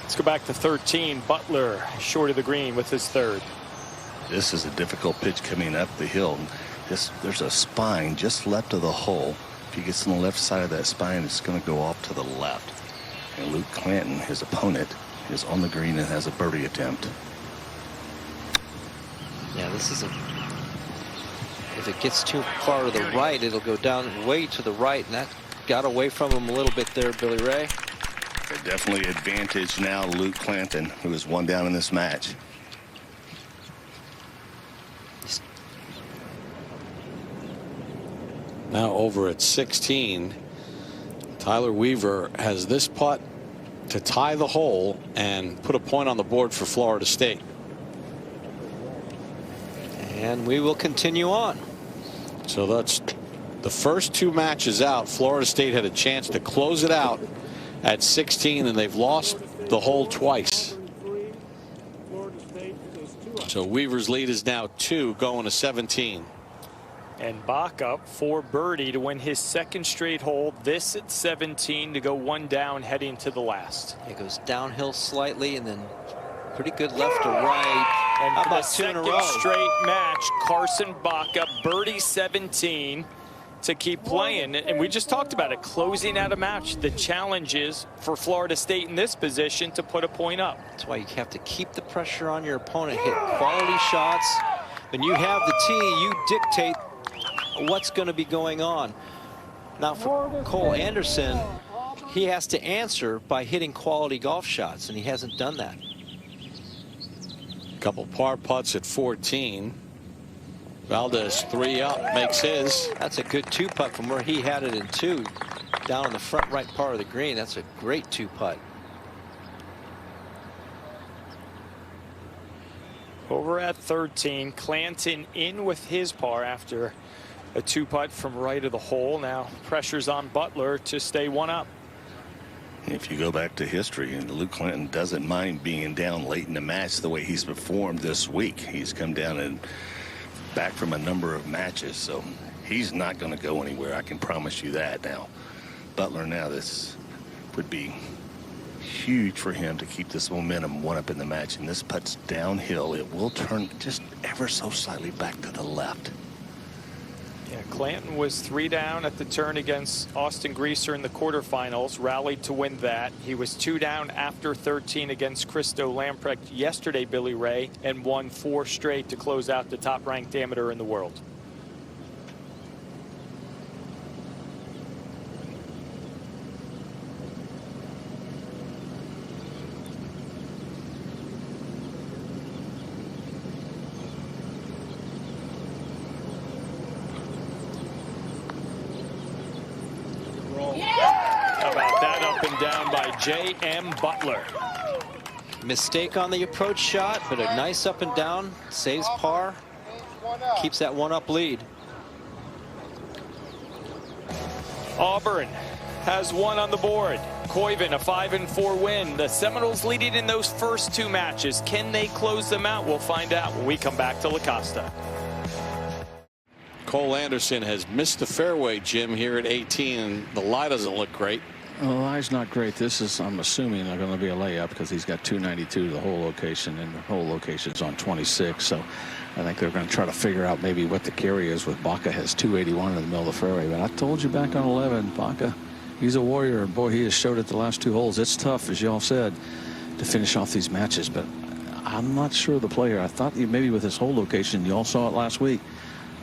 Let's go back to 13. Butler short of the green with his third. This is a difficult pitch coming up the hill. There's a spine just left of the hole. If he gets on the left side of that spine, it's going to go off to the left. And Luke Clanton, his opponent, is on the green and has a birdie attempt. Yeah, this is if it gets too far to the right, it'll go down way to the right, and that got away from him a little bit there, Billy Ray. Definitely advantage now, Luke Clanton, who is one down in this match. Now over at 16, Tyler Weaver has this putt to tie the hole and put a point on the board for Florida State. And we will continue on. So that's the first 2 matches out. Florida State had a chance to close it out at 16, and they've lost the hole twice. So Weaver's lead is now 2 going to 17. And Baca for birdie to win his second straight hole. This at 17 to go 1 down heading to the last. It goes downhill slightly and then pretty good left to right. And how for about the 2 in a second row? straight match, Carson Baca birdie 17 to keep playing. And we just talked about it, closing out a match. The challenge is for Florida State in this position to put a point up. That's why you have to keep the pressure on your opponent, hit quality shots. When you have the tee, you dictate what's going to be going on. Now for Cole Anderson, he has to answer by hitting quality golf shots, and he hasn't done that. Couple par putts at 14. Valdez 3 up, makes his. That's a good 2-putt from where he had it in 2, down in the front right part of the green. That's a great 2-putt. Over at 13, Clanton in with his par after a 2-putt from right of the hole. Now pressure's on Butler to stay 1 up. If you go back to history, and Luke Clanton doesn't mind being down late in the match the way he's performed this week. He's come down and back from a number of matches, so he's not going to go anywhere. I can promise you that. Now Butler, now this would be huge for him to keep this momentum 1 up in the match, and this putt's downhill. It will turn just ever so slightly back to the left. Yeah, Clanton was 3 down at the turn against Austin Greaser in the quarterfinals, rallied to win that. He was 2 down after 13 against Christo Lamprecht yesterday, Billy Ray, and won 4 straight to close out the top-ranked amateur in the world. How about that up and down by J.M. Butler. Mistake on the approach shot, but a nice up and down. Saves par. Keeps that 1-up lead. Auburn has one on the board. Koiven, a 5-4 win. The Seminoles leading in those first 2 matches. Can they close them out? We'll find out when we come back to La Costa. Cole Anderson has missed the fairway, Jim, here at 18, and the lie doesn't look great. Well, the lie's not great. This is, I'm assuming, they're going to be a layup because he's got 292 to the hole location, and the hole location's on 26. So I think they're going to try to figure out maybe what the carry is with Baca. Has 281 in the middle of the fairway. But I told you back on 11, Baca, he's a warrior. Boy, he has showed it the last 2 holes. It's tough, as y'all said, to finish off these matches. But I'm not sure the player. I thought maybe with his hole location, you all saw it last week,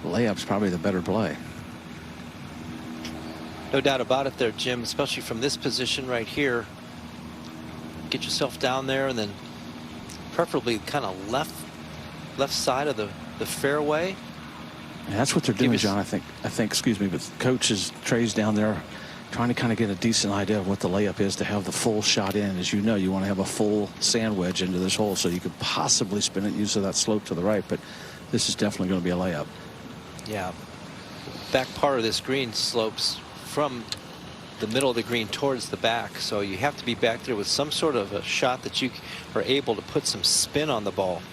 the layup's probably the better play. No doubt about it there, Jim, especially from this position right here. Get yourself down there, and then preferably kind of left side of the fairway. And that's what they're doing, John. I think, excuse me, but coaches, Trey's down there trying to kind of get a decent idea of what the layup is to have the full shot in. As you know, you want to have a full sand wedge into this hole so you could possibly spin it use of that slope to the right, but this is definitely going to be a layup. Yeah. Back part of this green slopes from the middle of the green towards the back, so you have to be back there with some sort of a shot that you are able to put some spin on the ball.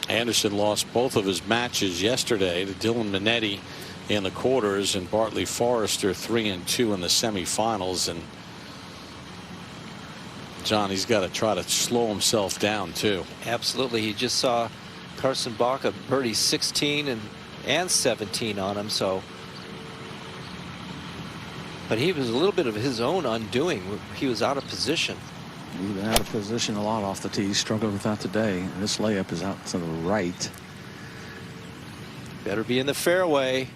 Anderson lost both of his matches yesterday to Dylan Minetti in the quarters and Bartley Forrester 3-2 in the semifinals. And John, he's got to try to slow himself down too. Absolutely. He just saw Carson Baca birdie 16 and 17 on him, so. But he was a little bit of his own undoing. He was out of position. He's been out of position a lot off the tee. He struggled with that today. This layup is out to the right. Better be in the fairway.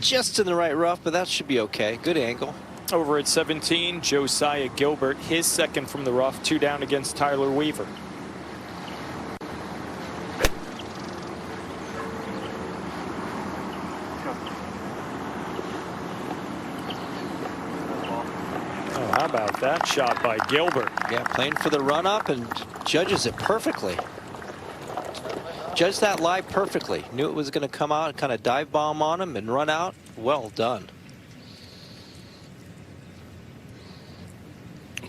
Just in the right rough, but that should be okay. Good angle. Over at 17, Josiah Gilbert, his second from the rough, 2 down against Tyler Weaver. How about that shot by Gilbert? Yeah, playing for the run up and judges it perfectly. Judged that lie perfectly. Knew it was going to come out and kind of dive bomb on him and run out. Well done.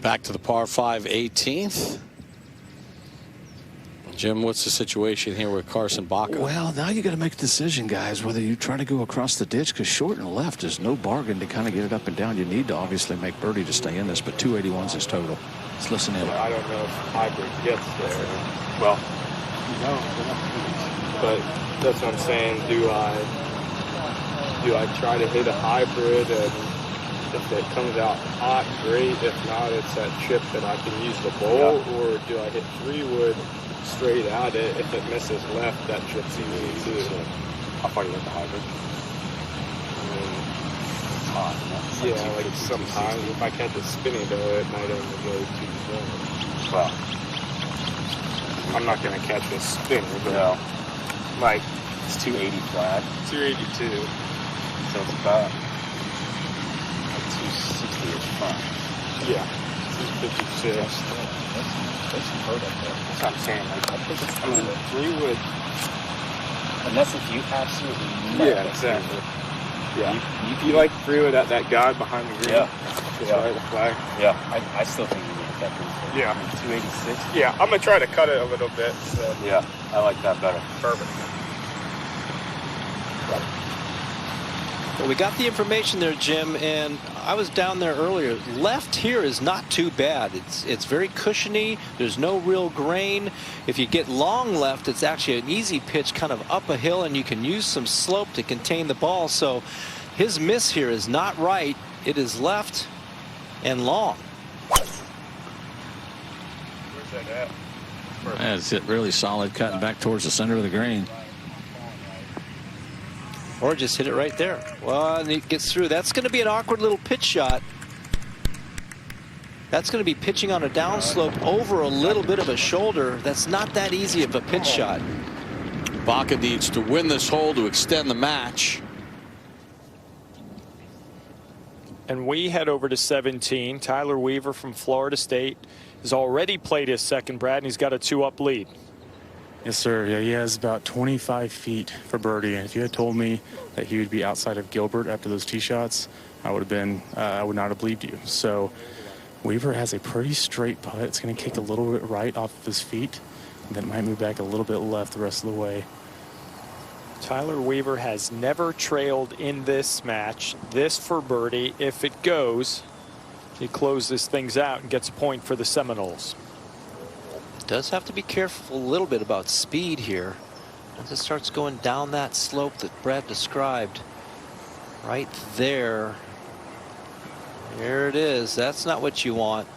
Back to the par 5 18th. Jim, what's the situation here with Carson Baca? Well, now you got to make a decision, guys, whether you try to go across the ditch, because short and left is no bargain to kind of get it up and down. You need to obviously make birdie to stay in this, but 281's his total. Let's listen in. I don't know if hybrid gets there. Well, no, but that's what I'm saying. Do I try to hit a hybrid, and if it comes out hot, great. If not, it's that chip that I can use the bowl, or do I hit 3-wood straight at it? If it misses left, that chip's easy too. So How far do you hit the hybrid? It's hot. Yeah, like sometimes if I catch it spinning though, it might only go too far. Well, I'm not gonna catch a spinner, but no. Like it's 280 flat. 282. So it's about 260-ish front. Yeah. 256. That's hard up there. That's what I'm saying. Like, I mean, 3-wood. And that's if you absolutely Yeah, exactly. Yeah. You like 3-wood at that guy behind the green? Yeah. Just right, the flag. Yeah. I still think you get that pretty close. Yeah. 286. Yeah, I'm gonna try to cut it a little bit. So. Yeah, I like that better. Perfect. Well, we got the information there, Jim, and I was down there earlier. Left here is not too bad. It's very cushiony. There's no real grain. If you get long left, it's actually an easy pitch kind of up a hill, and you can use some slope to contain the ball. So his miss here is not right. It is left and long. Where's that at? That's it, really solid, cutting back towards the center of the green. Or just hit it right there. Well, and it gets through. That's going to be an awkward little pitch shot. That's going to be pitching on a downslope over a little bit of a shoulder. That's not that easy of a pitch shot. Baca needs to win this hole to extend the match. And we head over to 17. Tyler Weaver from Florida State has already played his second, Brad, and he's got a 2-up lead. Yes, sir. Yeah, he has about 25 feet for birdie. And if you had told me that he would be outside of Gilbert after those tee shots, I would not have believed you. So Weaver has a pretty straight putt. It's going to kick a little bit right off of his feet, and then might move back a little bit left the rest of the way. Tyler Weaver has never trailed in this match. This for birdie. If it goes, he closes things out and gets a point for the Seminoles. Does have to be careful a little bit about speed here. As it starts going down that slope that Brad described, right there. There it is. That's not what you want.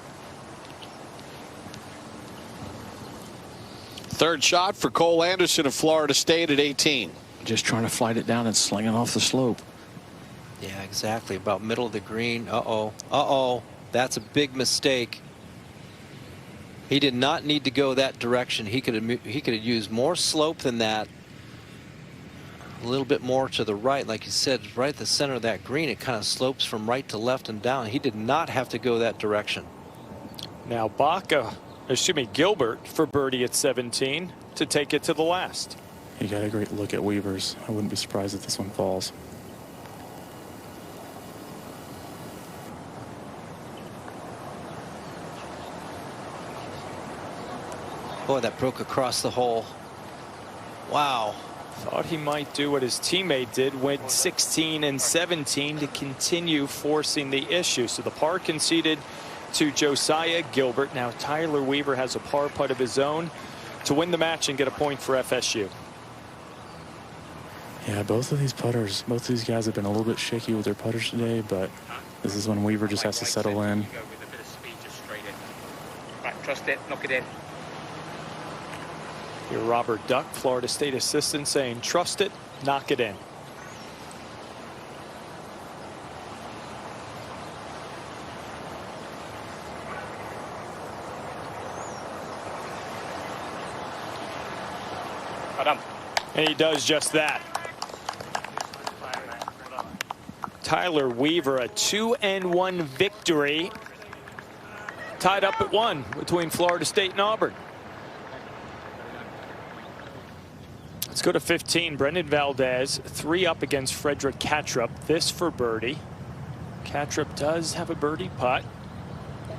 Third shot for Cole Anderson of Florida State at 18. Just trying to flight it down and sling it off the slope. Yeah, exactly. About middle of the green. Uh-oh. Uh-oh. That's a big mistake. He did not need to go that direction. He could have used more slope than that. A little bit more to the right, like you said, right at the center of that green. It kind of slopes from right to left and down. He did not have to go that direction. Now Gilbert for birdie at 17 to take it to the last. He got a great look at Weaver's. I wouldn't be surprised if this one falls. Boy, that broke across the hole. Wow. Thought he might do what his teammate did, went 16 and 17 to continue forcing the issue. So the par conceded to Josiah Gilbert. Now Tyler Weaver has a par putt of his own to win the match and get a point for FSU. Yeah, both of these guys have been a little bit shaky with their putters today, but this is when Weaver just has to settle in. Right, trust it, knock it in. Here, Robert Duck, Florida State assistant, saying, trust it, knock it in. And he does just that. Tyler Weaver, a 2-1 victory. Tied up at 1 between Florida State and Auburn. Let's go to 15. Brendan Valdez, 3 up against Frederick Kattrup. This for birdie. Kattrup does have a birdie putt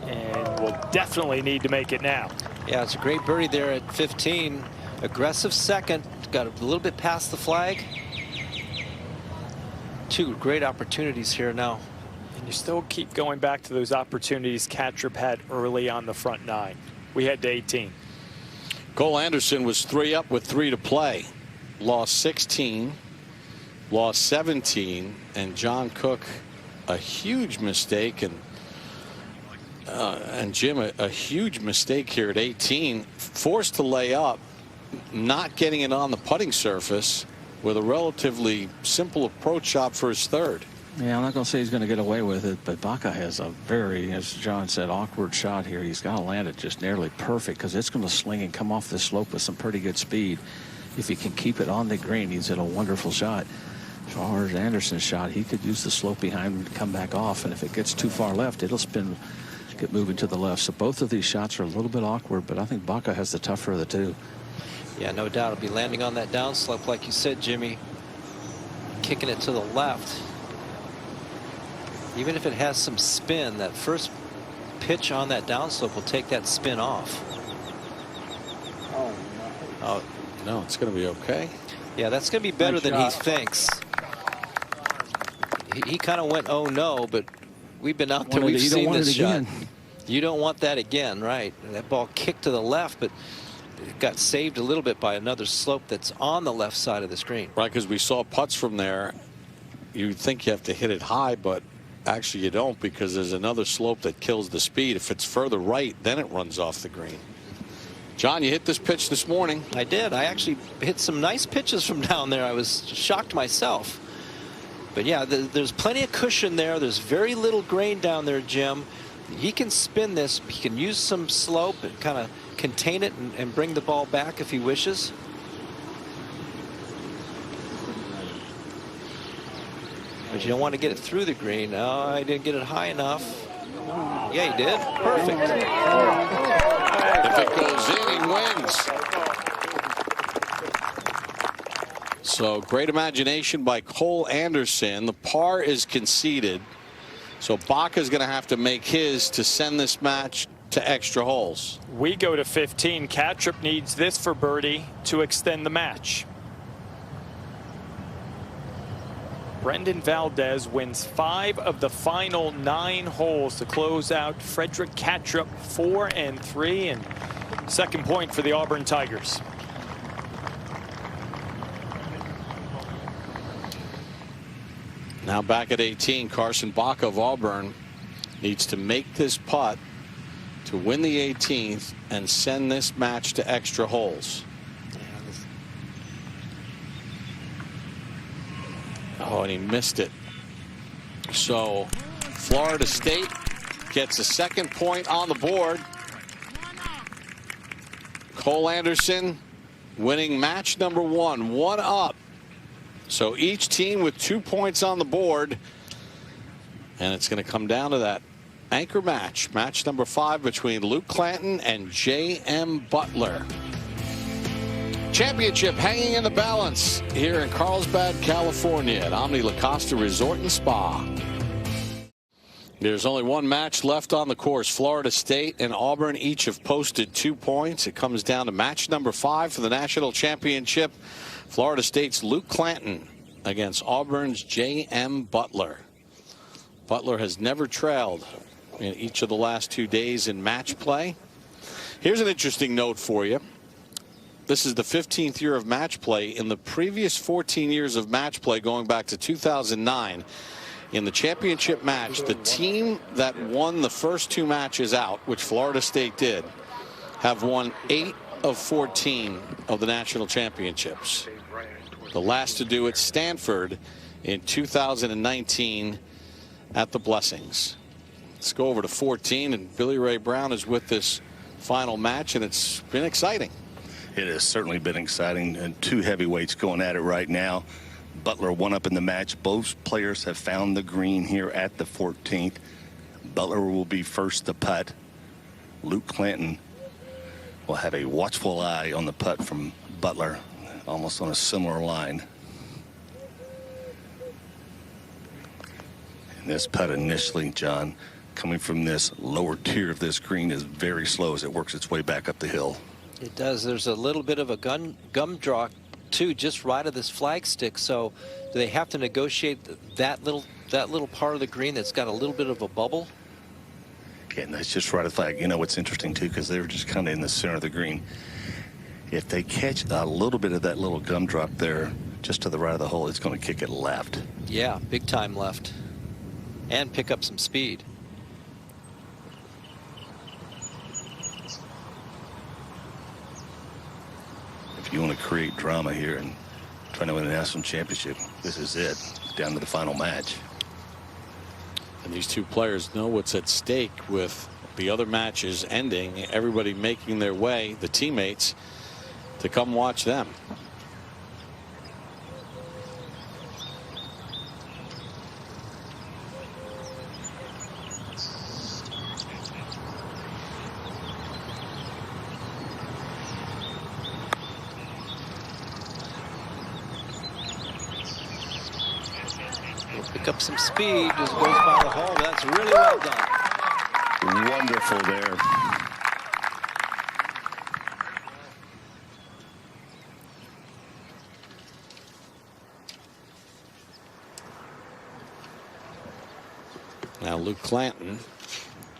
and will definitely need to make it now. Yeah, it's a great birdie there at 15. Aggressive second. Got a little bit past the flag. 2 great opportunities here now. And you still keep going back to those opportunities Kattrup had early on the front 9. We head to 18. Cole Anderson was 3 up with 3 to play. Lost 16, lost 17, and John Cook, a huge mistake, and Jim, a huge mistake here at 18. Forced to lay up, not getting it on the putting surface with a relatively simple approach shot for his third. Yeah, I'm not going to say he's going to get away with it, but Baca has a very, as John said, awkward shot here. He's got to land it just nearly perfect because it's going to sling and come off the slope with some pretty good speed. If he can keep it on the green, he's in a wonderful shot. As far as Anderson's shot, he could use the slope behind him to come back off, and if it gets too far left, it'll spin, get moving to the left. So both of these shots are a little bit awkward, but I think Baca has the tougher of the 2. Yeah, no doubt. It'll be landing on that downslope, like you said, Jimmy. Kicking it to the left. Even if it has some spin, that first pitch on that downslope will take that spin off. Oh, no, it's going to be okay. Yeah, that's going to be better than he thinks. He kind of went, oh no, but we've been out there, we've seen this shot. You don't want that again, right? That ball kicked to the left, but it got saved a little bit by another slope that's on the left side of the screen. Right, because we saw putts from there. You think you have to hit it high, but actually you don't, because there's another slope that kills the speed. If it's further right, then it runs off the green. John, you hit this pitch this morning. I did. I actually hit some nice pitches from down there. I was shocked myself. But yeah, there's plenty of cushion there. There's very little grain down there, Jim. He can spin this. He can use some slope and kind of contain it and bring the ball back if he wishes. But you don't want to get it through the green. Oh, I didn't get it high enough. Yeah, he did. Perfect. If it goes in, he wins. So great imagination by Cole Anderson. The par is conceded. So Baca's going to have to make his to send this match to extra holes. We go to 15. Kattrup needs this for birdie to extend the match. Brendan Valdez wins 5 of the final 9 holes to close out Frederick Kattrup 4-3, and second point for the Auburn Tigers. Now back at 18, Carson Baca of Auburn needs to make this putt to win the 18th and send this match to extra holes. Oh, and he missed it. So Florida State gets a second point on the board. Cole Anderson winning match number 1, 1 up. So each team with 2 points on the board. And it's going to come down to that anchor match, match number 5 between Luke Clanton and J.M. Butler. Championship hanging in the balance here in Carlsbad, California at Omni La Costa Resort and Spa. There's only one match left on the course. Florida State and Auburn each have posted 2 points. It comes down to match number 5 for the national championship. Florida State's Luke Clanton against Auburn's J.M. Butler. Butler has never trailed in each of the last 2 days in match play. Here's an interesting note for you. This is the 15th year of match play. In the previous 14 years of match play, going back to 2009, in the championship match, the team that won the first 2 matches out, which Florida State did, have won 8 of 14 of the national championships. The last to do it, Stanford, in 2019 at the Blessings. Let's go over to 14, and Billy Ray Brown is with this final match, and it's been exciting. It has certainly been exciting, and 2 heavyweights going at it right now. Butler 1 up in the match. Both players have found the green here at the 14th. Butler will be first to putt. Luke Clanton will have a watchful eye on the putt from Butler, almost on a similar line. And this putt initially, John, coming from this lower tier of this green is very slow as it works its way back up the hill. It does. There's a little bit of a gumdrop too, just right of this flagstick. So do they have to negotiate that little part of the green that's got a little bit of a bubble? Yeah, and that's just right of the flag. You know what's interesting too, because they're just kind of in the center of the green. If they catch a little bit of that little gumdrop there, just to the right of the hole, it's going to kick it left. Yeah, big time left, and pick up some speed. If you want to create drama here and trying to win a national championship, this is it, down to the final match. And these 2 players know what's at stake with the other matches ending, everybody making their way, the teammates, to come watch them. Pick up some speed, just goes by the hole. That's really well done. Wonderful there. Now Luke Clanton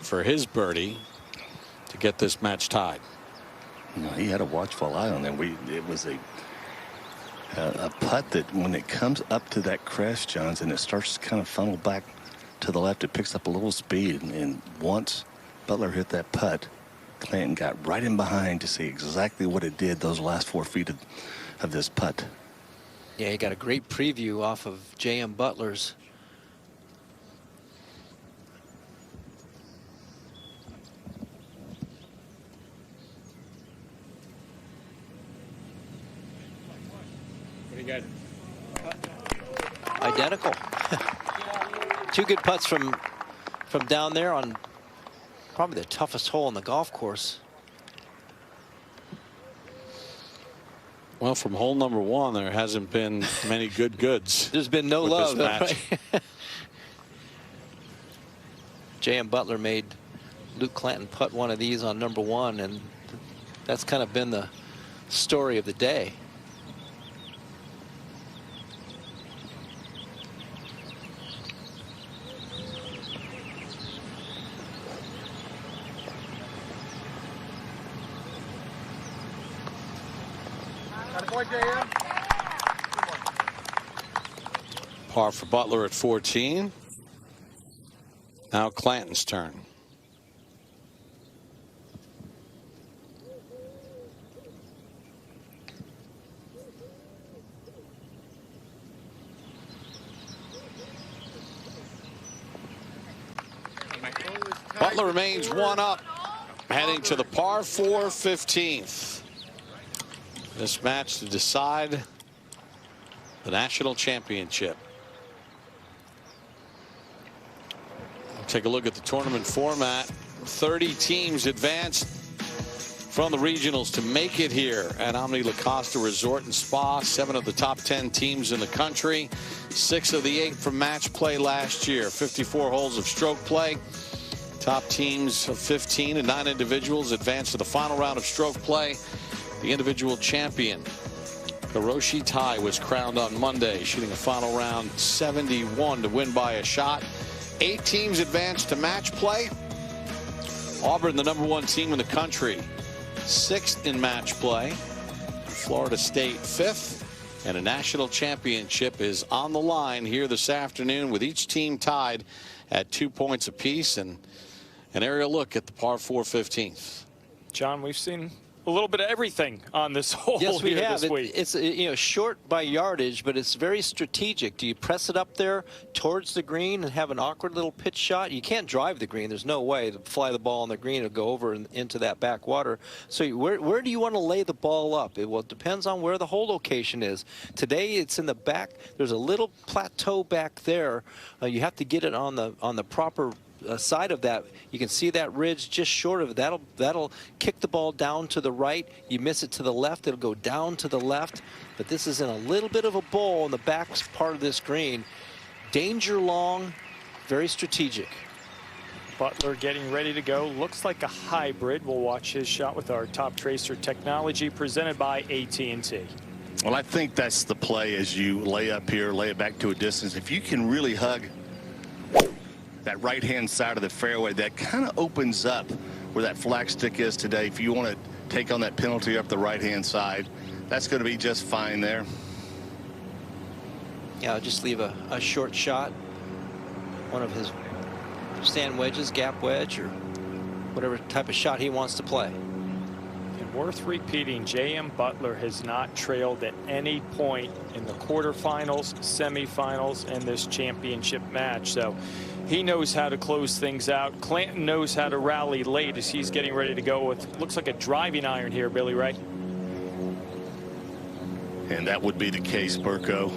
for his birdie to get this match tied. No, he had a watchful eye on them. It was a putt that when it comes up to that crest, Johns, and it starts to kind of funnel back to the left, it picks up a little speed. And once Butler hit that putt, Clanton got right in behind to see exactly what it did those last 4 feet of this putt. Yeah, he got a great preview off of J.M. Butler's. Pretty good. Identical. 2 good putts from down there on probably the toughest hole on the golf course. Well, from hole number 1, there hasn't been many goods. There's been no love. Match. Right? J.M. Butler made Luke Clanton putt one of these on number 1, and that's kind of been the story of the day. Par for Butler at 14. Now Clanton's turn. Butler remains 1 up, heading to the par 4 15th. This match to decide the national championship. Take a look at the tournament format. 30 teams advanced from the regionals to make it here at Omni La Costa Resort and Spa. 7 of the top 10 teams in the country. 6 of the 8 from match play last year. 54 holes of stroke play. Top teams of 15 and 9 individuals advanced to the final round of stroke play. The individual champion, Hiroshi Tai, was crowned on Monday, shooting a final round 71 to win by a shot. 8 teams advanced to match play. Auburn, the #1 team in the country, 6th in match play. Florida State 5th. And a national championship is on the line here this afternoon, with each team tied at 2 points apiece. And an aerial look at the par 4 15th. John, we've seen a little bit of everything on this hole. Yes, we here have. This week. It's short by yardage, but it's very strategic. Do you press it up there towards the green and have an awkward little pitch shot? You can't drive the green. There's no way to fly the ball on the green and go over and into that back water. So where do you want to lay the ball up? Well, it depends on where the hole location is. Today it's in the back. There's a little plateau back there. You have to get it on the proper side of that. You can see that ridge just short of it. That'll kick the ball down to the right. You miss it to the left, it'll go down to the left. But this is in a little bit of a bowl in the back part of this green. Danger long, very strategic. Butler getting ready to go. Looks like a hybrid. We'll watch his shot with our Top Tracer technology presented by AT&T. Well, I think that's the play as you lay up here, lay it back to a distance. If you can really hug that right-hand side of the fairway, that kind of opens up where that flag stick is today. If you want to take on that penalty up the right-hand side, that's going to be just fine there. Yeah, I'll just leave a short shot. One of his sand wedges, gap wedge, or whatever type of shot he wants to play. And worth repeating, J.M. Butler has not trailed at any point in the quarterfinals, semifinals, and this championship match. So he knows how to close things out. Clanton knows how to rally late as he's getting ready to go with, looks like a driving iron here, Billy Ray. And that would be the case, Burko.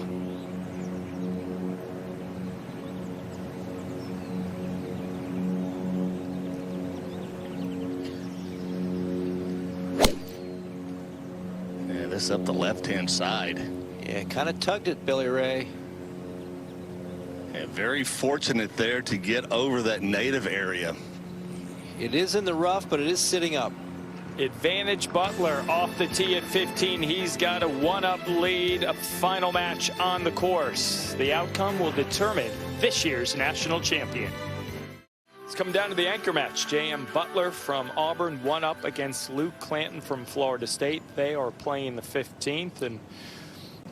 Yeah, this up the left-hand side. Yeah, kind of tugged it, Billy Ray. Yeah, very fortunate there to get over that native area. It is in the rough, but it is sitting up. Advantage Butler off the tee at 15. He's got a 1-up lead, a final match on the course. The outcome will determine this year's national champion. It's come down to the anchor match. J.M. Butler from Auburn, 1-up against Luke Clanton from Florida State. They are playing the 15th. And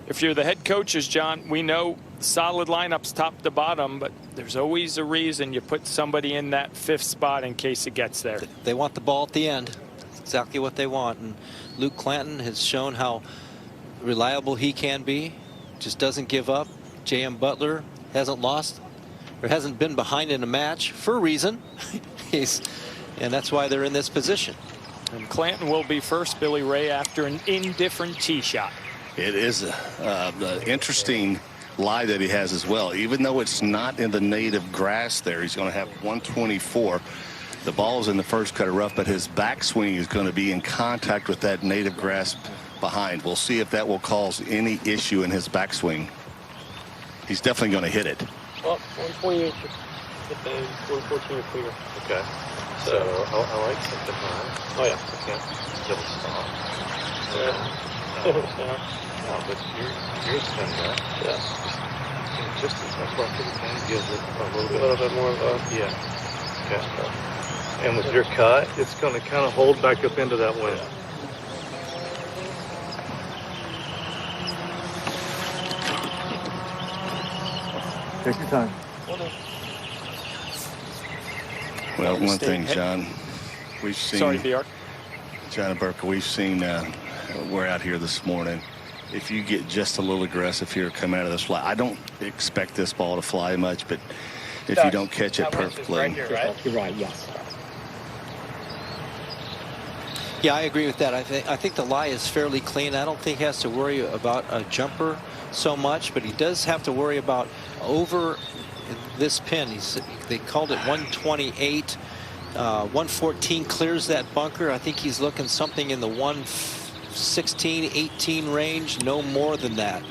if you're the head coaches, John, we know solid lineups top to bottom, but there's always a reason you put somebody in that 5th spot in case it gets there. They want the ball at the end. That's exactly what they want. And Luke Clanton has shown how reliable he can be. Just doesn't give up. J.M. Butler hasn't lost or hasn't been behind in a match for a reason. And that's why they're in this position. And Clanton will be first, Billy Ray, after an indifferent tee shot. It is interesting lie that he has as well. Even though it's not in the native grass there, he's going to have 124. The ball's in the first cut of rough, but his backswing is going to be in contact with that native grass behind. We'll see if that will cause any issue in his backswing. He's definitely going to hit it. Well, 128, 114 or clear. Okay. So I like something high. Oh yeah. Okay. Double stop. Double stop. No, but you're spin that. Yeah. Just as much left to the pin gives it a little bit more of a yeah. Okay. And with your cut, it's going to kind of hold back up into that wind. Take your time. Well, one thing, John, we've seen. Sorry, BR. John and Burke, we've seen. We're out here this morning. If you get just a little aggressive here, come out of this fly. I don't expect this ball to fly much, but if you don't catch it perfectly, right here, right? You're right. Yes. Yeah, I agree with that. I think the lie is fairly clean. I don't think he has to worry about a jumper so much, but he does have to worry about over this pin. They called it 128. 114 clears that bunker. I think he's looking something in the 116, 18 range. No more than that.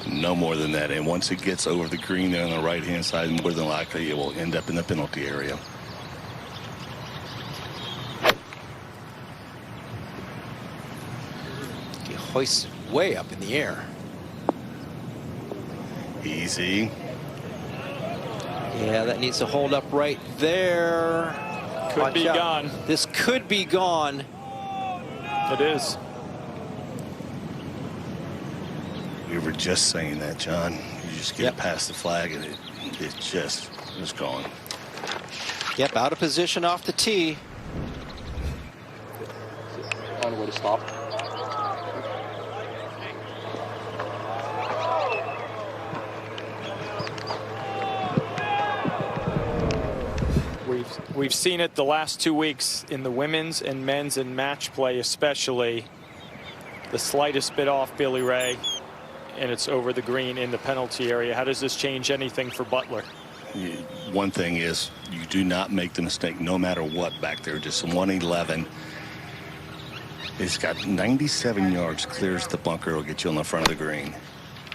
no more than that. And once it gets over the green there on the right-hand side, more than likely it will end up in the penalty area. He hoists it way up in the air. Easy. Yeah, that needs to hold up right there. Could be gone. This could be gone. It is. We were just saying that, John. You just get past the flag and it just is gone. Yep, out of position off the tee. On the way to stop. We've seen it the last 2 weeks in the women's and men's and match play, especially. The slightest bit off Billy Ray, and it's over the green in the penalty area. How does this change anything for Butler? One thing is, you do not make the mistake no matter what back there. Just 111. It's got 97 yards, clears the bunker, will get you on the front of the green.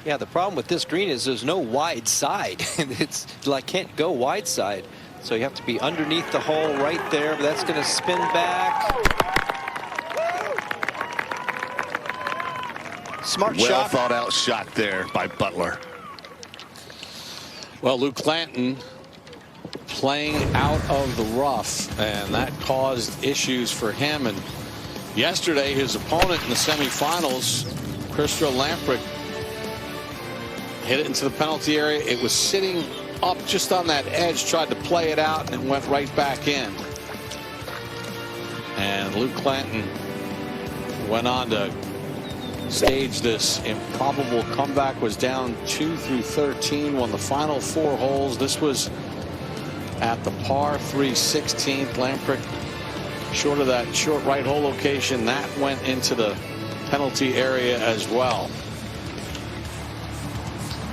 Yeah, the problem with this green is there's no wide side. It's like can't go wide side. So you have to be underneath the hole right there, but that's going to spin back. Smart shot. Well thought out shot there by Butler. Well, Luke Clanton playing out of the rough, and that caused issues for him. And yesterday, his opponent in the semifinals, Christo Lamprecht, hit it into the penalty area. It was sitting up just on that edge, tried to play it out, and it went right back in. And Luke Clanton went on to stage this improbable comeback, was down 2 through 13, won the final 4 holes. This was at the par 3 16th. Lamprecht short of that short right hole location. That went into the penalty area as well.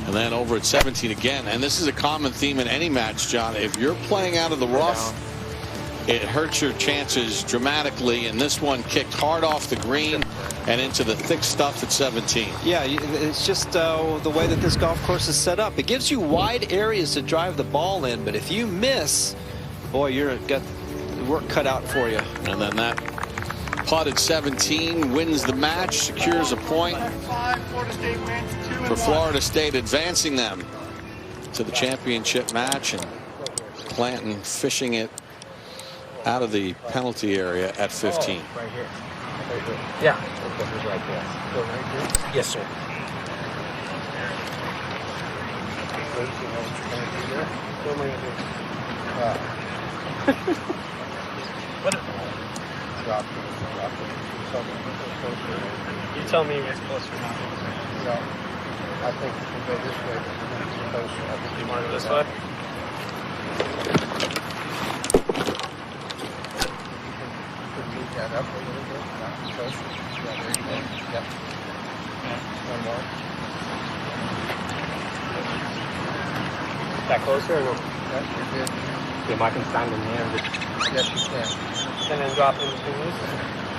And then over at 17 again. And this is a common theme in any match, John. If you're playing out of the rough, it hurts your chances dramatically. And this one kicked hard off the green and into the thick stuff at 17. Yeah, it's just the way that this golf course is set up. It gives you wide areas to drive the ball in, but if you miss, boy, you're got work cut out for you. And then that putt at 17 wins the match, secures a point for Florida State, advancing them to the championship match. And Clanton fishing it out of the penalty area at 15. Right here. Right here. Yeah. Okay, right there. Go right here. Yes, sir. You tell me it's close or not. No, I think you can go this way. I think you want to go this way? Move that up a little bit. Closer. Yeah, there you go. Yep. One more. That closer or no? Yeah, you're good. Yeah, I can stand in there. Yes, you can. And then drop it between these.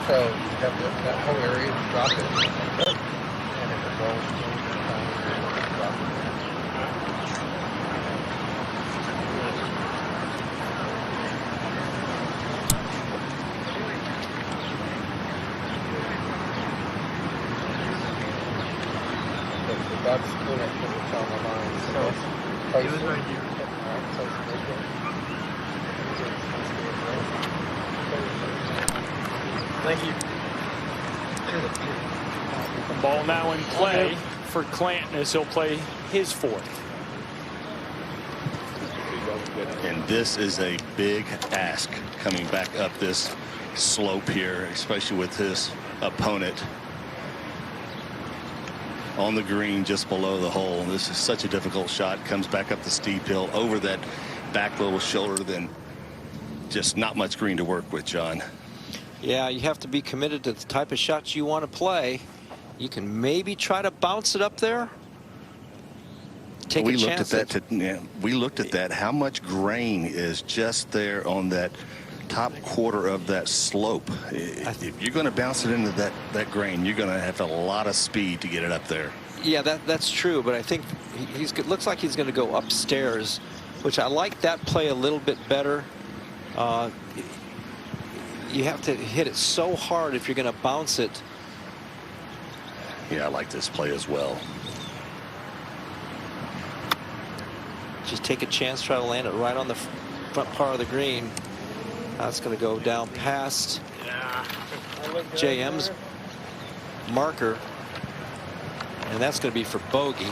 So you have that whole area, drop it. And if it rolls, drop it. That's the next thing that's on my mind. So he was right here. Thank you. The ball now in play for Clanton as he'll play his fourth. And this is a big ask coming back up this slope here, especially with his opponent on the green just below the hole. This is such a difficult shot. Comes back up the steep hill over that back little shoulder. Then just not much green to work with, John. Yeah, you have to be committed to the type of shots you want to play. You can maybe try to bounce it up there. Take a chance. We looked at that. How much grain is just there on that top quarter of that slope? If you're going to bounce it into that grain, you're going to have a lot of speed to get it up there. Yeah, that's true. But I think looks like he's going to go upstairs, which I like that play a little bit better. You have to hit it so hard if you're going to bounce it. Yeah, I like this play as well. Just take a chance, try to land it right on the front part of the green. That's going to go down past JM's marker, and that's going to be for bogey.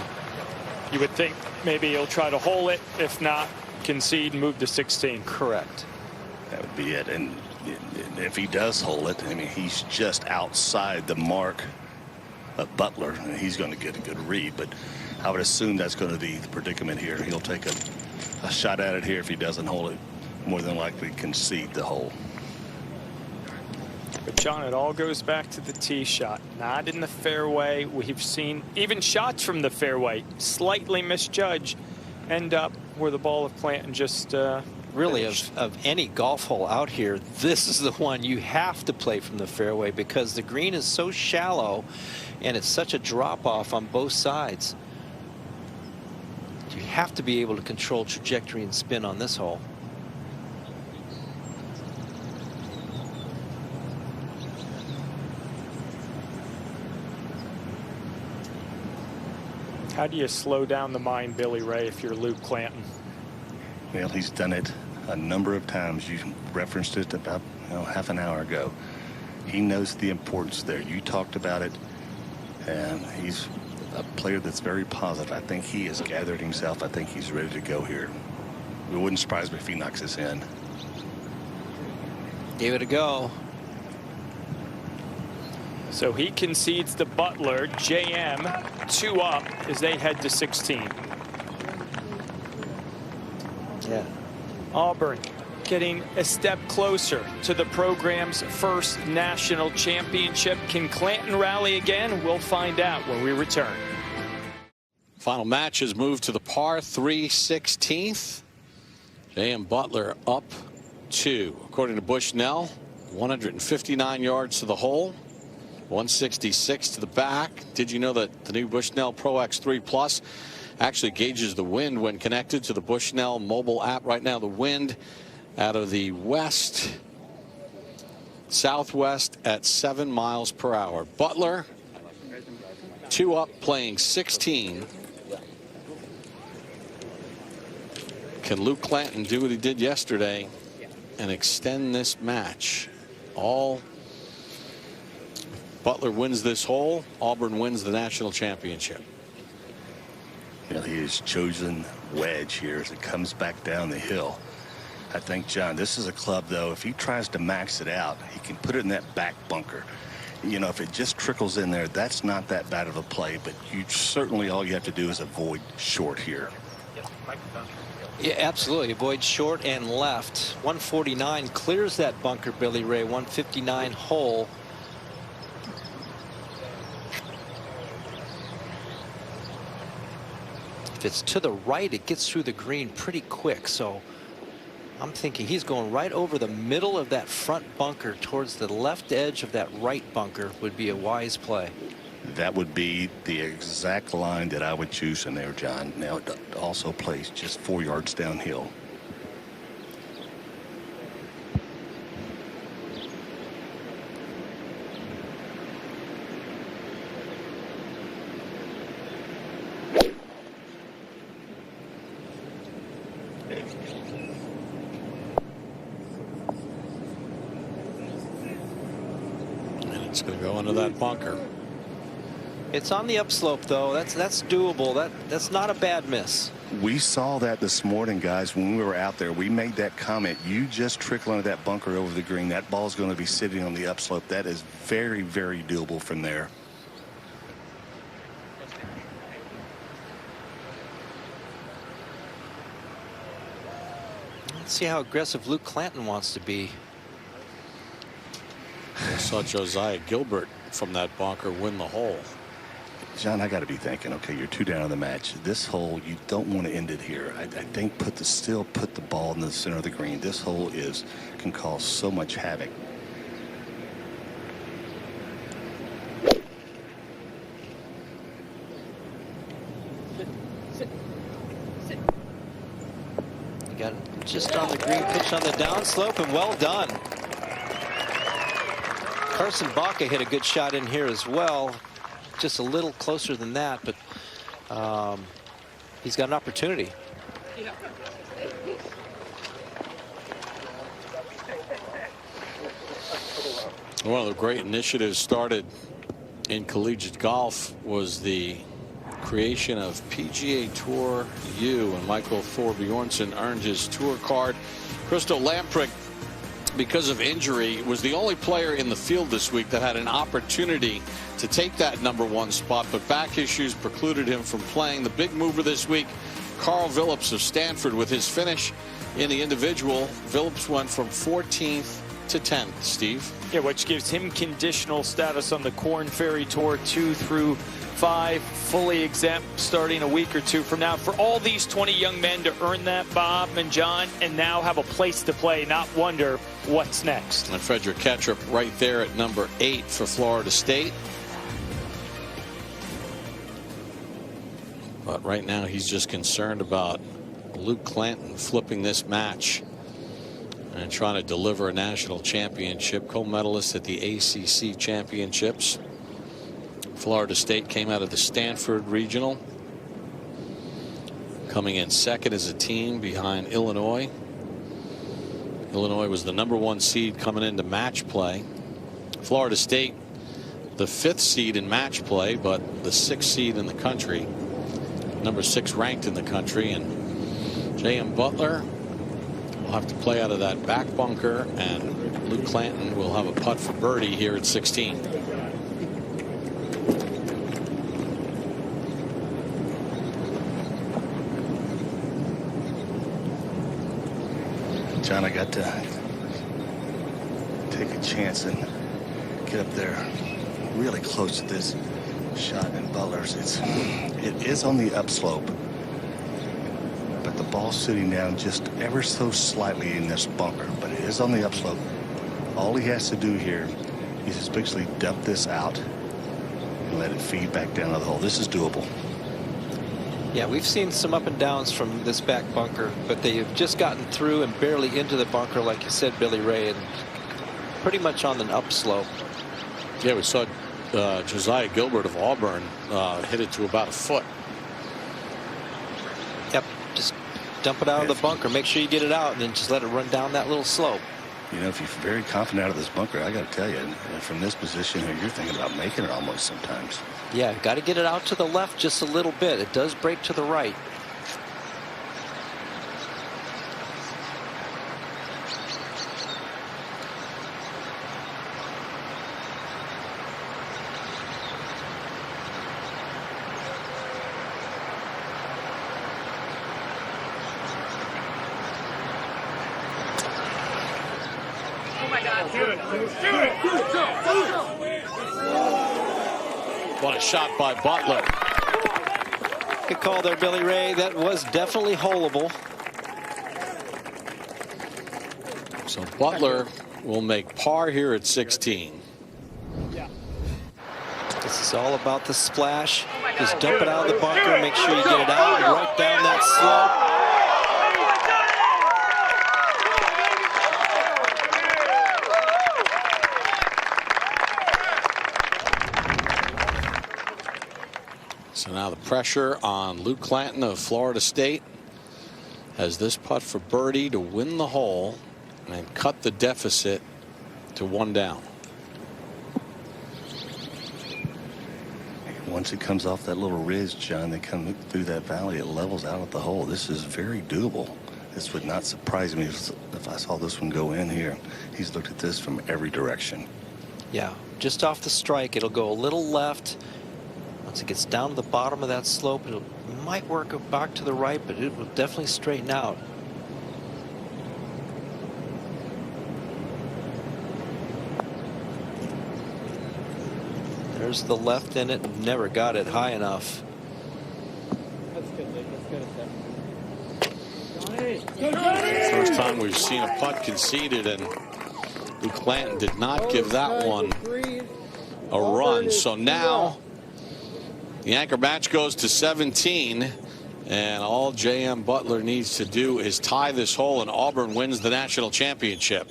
You would think maybe he'll try to hole it, if not concede, move to 16. Correct. That would be it. And if he does hole it, I mean, he's just outside the mark of Butler, and he's going to get a good read. But I would assume that's going to be the predicament here. He'll take a shot at it here. If he doesn't hold it, more than likely concede the hole. But John, it all goes back to the tee shot. Not in the fairway. We've seen even shots from the fairway slightly misjudged end up where the ball of Clanton just really of any golf hole out here, this is the one you have to play from the fairway, because the green is so shallow and it's such a drop off on both sides. You have to be able to control trajectory and spin on this hole. How do you slow down the mind, Billy Ray, if you're Luke Clanton? Well, he's done it a number of times. You referenced it about half an hour ago. He knows the importance there. You talked about it, and he's a player that's very positive. I think he has gathered himself. I think he's ready to go here. It wouldn't surprise me if he knocks this in. Give it a go. So he concedes to Butler. JM 2 up as they head to 16. Yeah. Auburn getting a step closer to the program's first national championship. Can Clanton rally again? We'll find out when we return. Final match has moved to the par 3 16th. JM Butler up 2. According to Bushnell, 159 yards to the hole, 166 to the back. Did you know that the new Bushnell Pro X3 Plus actually gauges the wind when connected to the Bushnell mobile app? Right now, the wind out of the west southwest at 7 miles per hour. Butler 2 up, playing 16. Can Luke Clanton do what he did yesterday and extend this match? Butler wins this hole, Auburn wins the national championship. He has chosen wedge here as it comes back down the hill. I think, John, this is a club, though, if he tries to max it out, he can put it in that back bunker. If it just trickles in there, that's not that bad of a play, but all you have to do is avoid short here. Yeah, absolutely. Avoid short and left. 149 clears that bunker, Billy Ray. 159 hole. If it's to the right, it gets through the green pretty quick. So I'm thinking he's going right over the middle of that front bunker towards the left edge of that right bunker would be a wise play. That would be the exact line that I would choose in there, John. Now it also plays just 4 yards downhill. And it's going to go into that bunker. It's on the upslope, though. That's doable. That's not a bad miss. We saw that this morning, guys, when we were out there. We made that comment. You just trickle into that bunker over the green. That ball's going to be sitting on the upslope. That is very, very doable from there. Let's see how aggressive Luke Clanton wants to be. I saw Josiah Gilbert from that bunker win the hole. John, I got to be thinking, okay, you're 2 down in the match. This hole, you don't want to end it here. I think still put the ball in the center of the green. This hole can cause so much havoc. You got it just on the green pitch on the downslope, and well done. Carson Baca hit a good shot in here as well. Just a little closer than that, but he's got an opportunity. One of the great initiatives started in collegiate golf was the creation of PGA Tour U, and Michael Thorbjornsen earned his tour card. Christo Lamprecht, because of injury, was the only player in the field this week that had an opportunity to take that #1 spot, but back issues precluded him from playing. The big mover this week, Carl Phillips of Stanford, with his finish in the individual. Phillips went from 14th to 10th, Steve. Yeah, which gives him conditional status on the Korn Ferry Tour 2 through 5, fully exempt starting a week or 2 from now. For all these 20 young men to earn that, Bob and John, and now have a place to play, not wonder what's next. And Frederick Ketchup right there at number 8 for Florida State. But right now he's just concerned about Luke Clanton flipping this match and trying to deliver a national championship. Co-medalist at the ACC championships. Florida State came out of the Stanford Regional, coming in second as a team behind Illinois. Illinois was the #1 seed coming into match play. Florida State, the 5th seed in match play, but the 6th seed in the country, #6 ranked in the country. And J.M. Butler will have to play out of that back bunker, and Luke Clanton will have a putt for birdie here at 16. John, I got to take a chance and get up there really close to this shot in Butler's. It is on the upslope, but the ball's sitting down just ever so slightly in this bunker, but it is on the upslope. All he has to do here is just basically dump this out and let it feed back down to the hole. This is doable. Yeah, we've seen some up and downs from this back bunker, but they have just gotten through and barely into the bunker, like you said, Billy Ray, and pretty much on an upslope. Yeah, we saw Josiah Gilbert of Auburn hit it to about a foot. Yep, just dump it out of the bunker. Make sure you get it out, and then just let it run down that little slope. You know, if you're very confident out of this bunker, I got to tell you, from this position here, you're thinking about making it almost sometimes. Yeah, got to get it out to the left just a little bit. It does break to the right. What a shot by Butler. Good call there, Billy Ray. That was definitely holeable. So Butler will make par here at 16. This is all about the splash. Just dump it out of the bunker, make sure you get it out and right down that slope. So now the pressure on Luke Clanton of Florida State has this putt for birdie to win the hole and cut the deficit to 1 down. Once it comes off that little ridge, John, they come through that valley, it levels out at the hole. This is very doable. This would not surprise me if I saw this one go in here. He's looked at this from every direction. Yeah, just off the strike, it'll go a little left. Once it gets down to the bottom of that slope, it might work back to the right, but it will definitely straighten out. There's the left in it. Never got it high enough. That's good, Nick. That's good. First time we've seen a putt conceded, and Luke Clanton did not give that one a run. So now the anchor match goes to 17, and all J.M. Butler needs to do is tie this hole, and Auburn wins the national championship.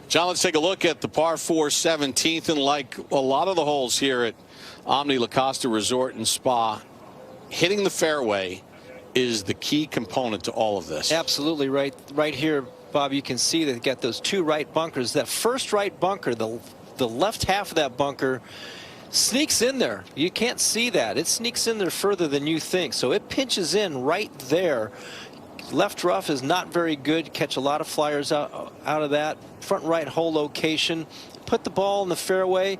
John, let's take a look at the par 4 17th, and like a lot of the holes here at Omni La Costa Resort and Spa, hitting the fairway is the key component to all of this. Absolutely right. Right here, Bob, you can see they've got those 2 right bunkers. That first right bunker, the left half of that bunker sneaks in there. You can't see that. It sneaks in there further than you think. So it pinches in right there. Left rough is not very good. Catch a lot of flyers out of that. Front right hole location. Put the ball in the fairway.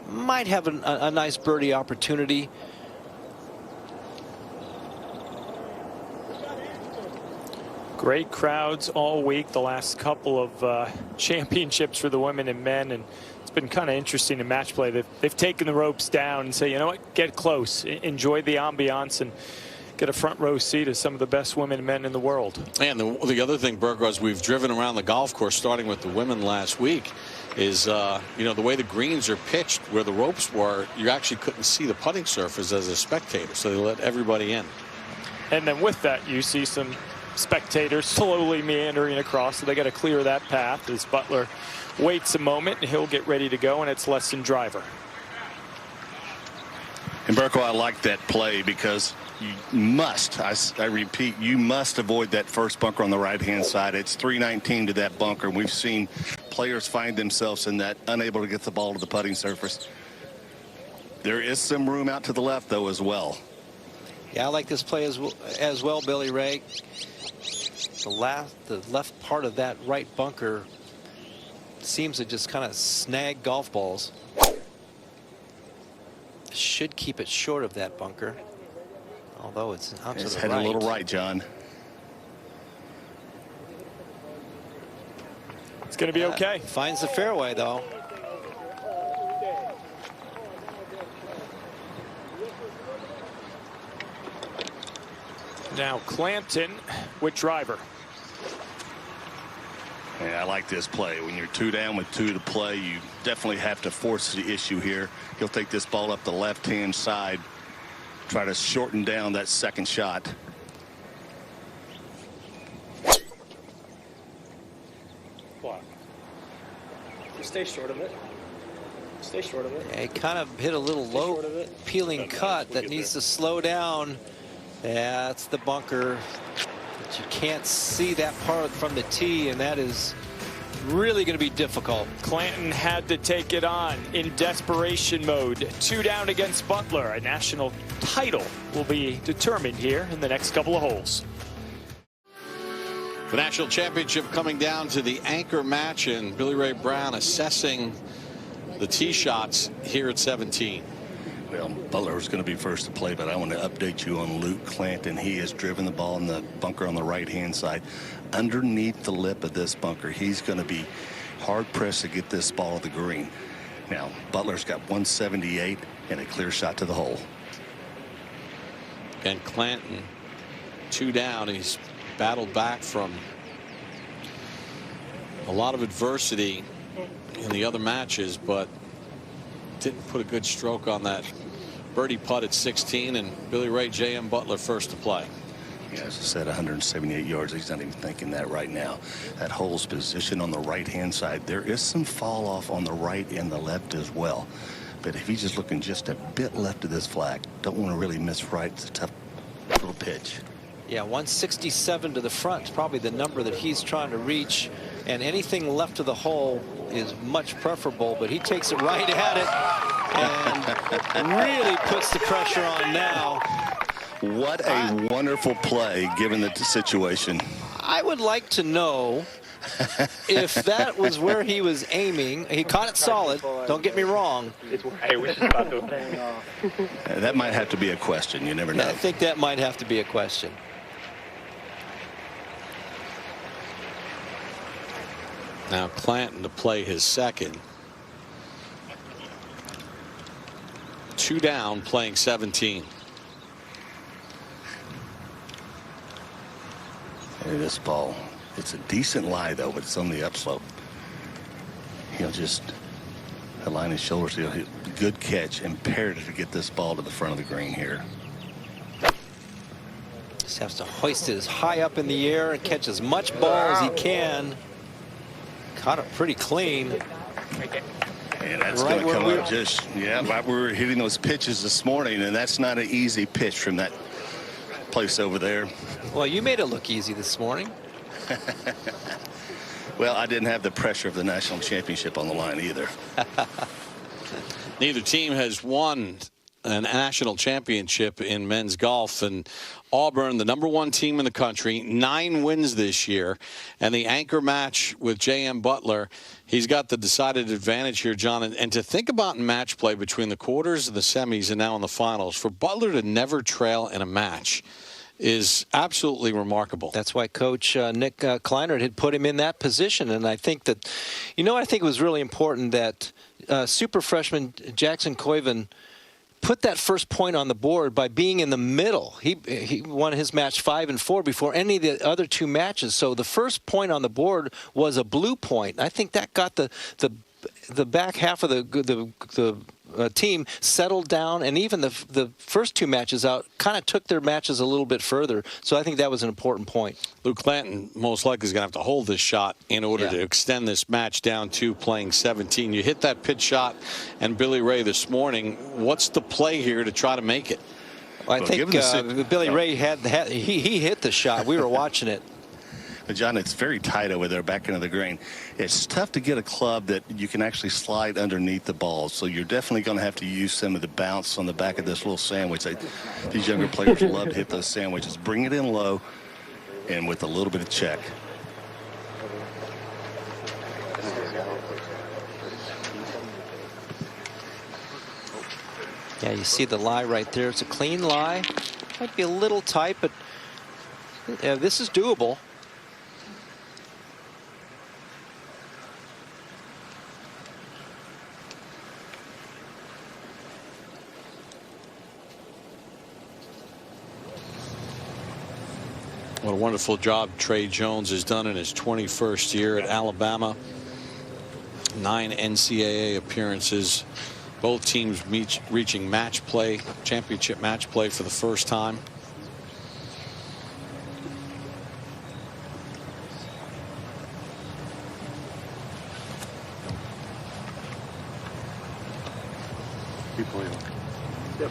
Might have a nice birdie opportunity. Great crowds all week. The last couple of championships for the women and men, and it's been kind of interesting in match play. They've taken the ropes down and say, you know what, get close, enjoy the ambiance, and get a front row seat of some of the best women and men in the world. And the other thing, Burko, as we've driven around the golf course, starting with the women last week, is you know, the way the greens are pitched, where the ropes were, you actually couldn't see the putting surface as a spectator, so they let everybody in. And then with that, you see some spectators slowly meandering across, so they got to clear that path as Butler waits a moment, and he'll get ready to go, and it's less than driver. And Burko, I like that play because you must, I repeat, you must avoid that first bunker on the right-hand side. It's 319 to that bunker, and we've seen players find themselves in that, unable to get the ball to the putting surface. There is some room out to the left, though, as well. Yeah, I like this play as well, Billy Ray. The left part of that right bunker seems to just kind of snag golf balls. Should keep it short of that bunker, although it's out to the right. It's headed a little right, John. It's going to be okay. Finds the fairway, though. Now Clanton with driver. Yeah, I like this play. When you're 2 down with 2 to play, you definitely have to force the issue here. He'll take this ball up the left-hand side, try to shorten down that second shot. What? Stay short of it. Stay short of it. Yeah, he kind of hit a little low peeling cut that needs to slow down. Yeah, that's the bunker. But you can't see that part from the tee, and that is really going to be difficult. Clanton had to take it on in desperation mode. 2 down against Butler. A national title will be determined here in the next couple of holes. The national championship coming down to the anchor match, and Billy Ray Brown assessing the tee shots here at 17. Well, Butler was going to be first to play, but I want to update you on Luke Clanton. He has driven the ball in the bunker on the right-hand side. Underneath the lip of this bunker, he's going to be hard-pressed to get this ball to the green. Now, Butler's got 178. and a clear shot to the hole. And Clanton 2 down. He's battled back from a lot of adversity in the other matches, but didn't put a good stroke on that birdie putt at 16. And Billy Ray, J.M. Butler first to play. Yeah, as I said, 178 yards. He's not even thinking that right now. That hole's position on the right-hand side. There is some fall off on the right and the left as well. But if he's just looking just a bit left of this flag, don't want to really miss right. It's a tough little pitch. Yeah, 167 to the front is probably the number that he's trying to reach. And anything left of the hole is much preferable, but he takes it right at it and really puts the pressure on now. What a wonderful play given the situation. I would like to know if that was where he was aiming. He caught it solid, don't get me wrong. That might have to be a question. You never know. I think that might have to be a question. Now Clanton to play his second. 2 down, playing 17. Hey, this ball, it's a decent lie though, but it's on the upslope. He'll just align his shoulders. Good catch, imperative to get this ball to the front of the green here. Just has to hoist it as high up in the air and catch as much ball as he can. Caught it pretty clean. And that's going to come up just, yeah, right where we were hitting those pitches this morning, and that's not an easy pitch from that place over there. Well, you made it look easy this morning. Well, I didn't have the pressure of the national championship on the line either. Neither team has won a national championship in men's golf, and Auburn, the #1 team in the country, 9 wins this year, and the anchor match with J.M. Butler, he's got the decided advantage here, John. And to think about in match play between the quarters and the semis and now in the finals, for Butler to never trail in a match is absolutely remarkable. That's why Coach Nick Kleinert had put him in that position. And I think that, I think it was really important that super freshman Jackson Koiven put that first point on the board by being in the middle. He won his match 5 and 4 before any of the other 2 matches. So the first point on the board was a blue point. I think that got the back half of the team settled down, and even the first 2 matches out kind of took their matches a little bit further. So I think that was an important point. Luke Clanton most likely is going to have to hold this shot in order to extend this match down to playing 17. You hit that pitch shot, and Billy Ray this morning, what's the play here to try to make it? Well, I think Billy Ray he hit the shot. We were watching it. John, it's very tight over there back into the green. It's tough to get a club that you can actually slide underneath the ball. So you're definitely going to have to use some of the bounce on the back of this little sandwich. These younger players love to hit those sandwiches. Bring it in low and with a little bit of check. Yeah, you see the lie right there. It's a clean lie. Might be a little tight, but this is doable. What a wonderful job Trey Jones has done in his 21st year at Alabama. 9 NCAA appearances. Both teams reaching match play, championship match play for the first time.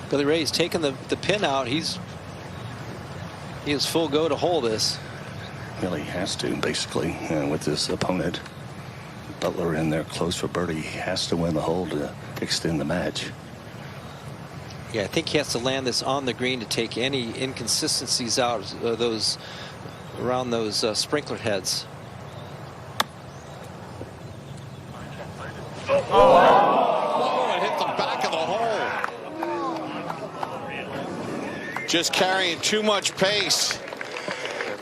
Billy Ray's taking the pin out. He is full go to hold this. Well, he has to, basically, with his opponent. Butler in there close for birdie. He has to win the hole to extend the match. Yeah, I think he has to land this on the green to take any inconsistencies out around those sprinkler heads. Oh, it hit the back of the hole. Just carrying too much pace.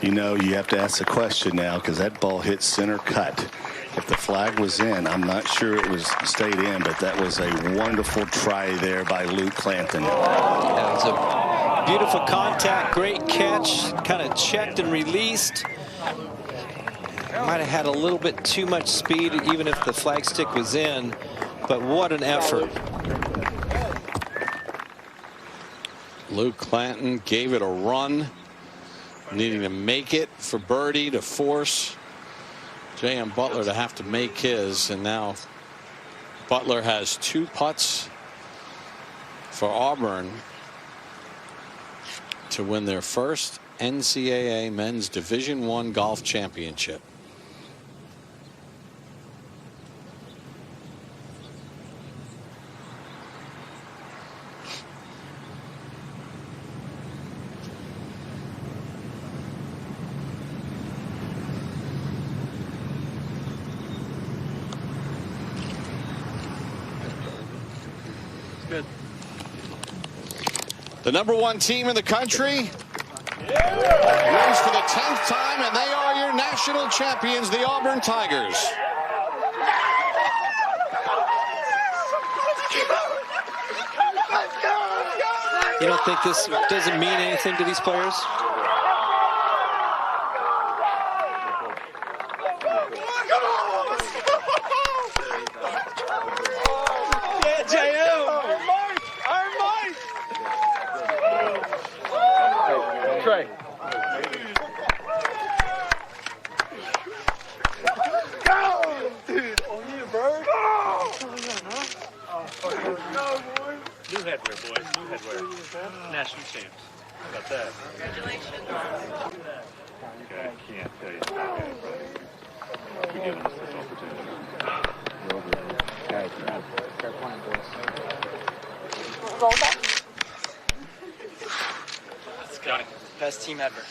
You have to ask the question now, because that ball hit center cut. If the flag was in. I'm not sure it was stayed in, but that was a wonderful try there by Luke Clanton. That was a beautiful contact, great catch, kind of checked and released. Might have had a little bit too much speed, even if the flag stick was in, but what an effort. Luke Clanton gave it a run, needing to make it for birdie to force J.M. Butler to have to make his, and now Butler has 2 putts for Auburn to win their first NCAA Men's Division I Golf Championship. Good. The #1 team in the country wins for the 10th time, and they are your national champions, the Auburn Tigers. You don't think this doesn't mean anything to these players? Trey. Dude, on you, bird. New headwear, boys. New headwear. National champs. How about that? Congratulations. Okay, I can't tell you. For giving us this opportunity. Roll back. Let's go. Best team ever.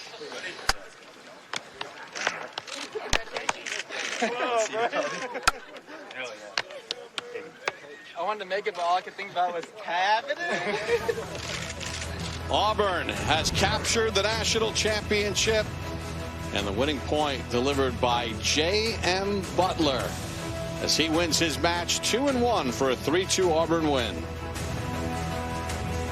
I wanted to make it, but all I could think about was happening. Auburn has captured the national championship, and the winning point delivered by J.M. Butler as he wins his match 2-1 for a 3-2 Auburn win.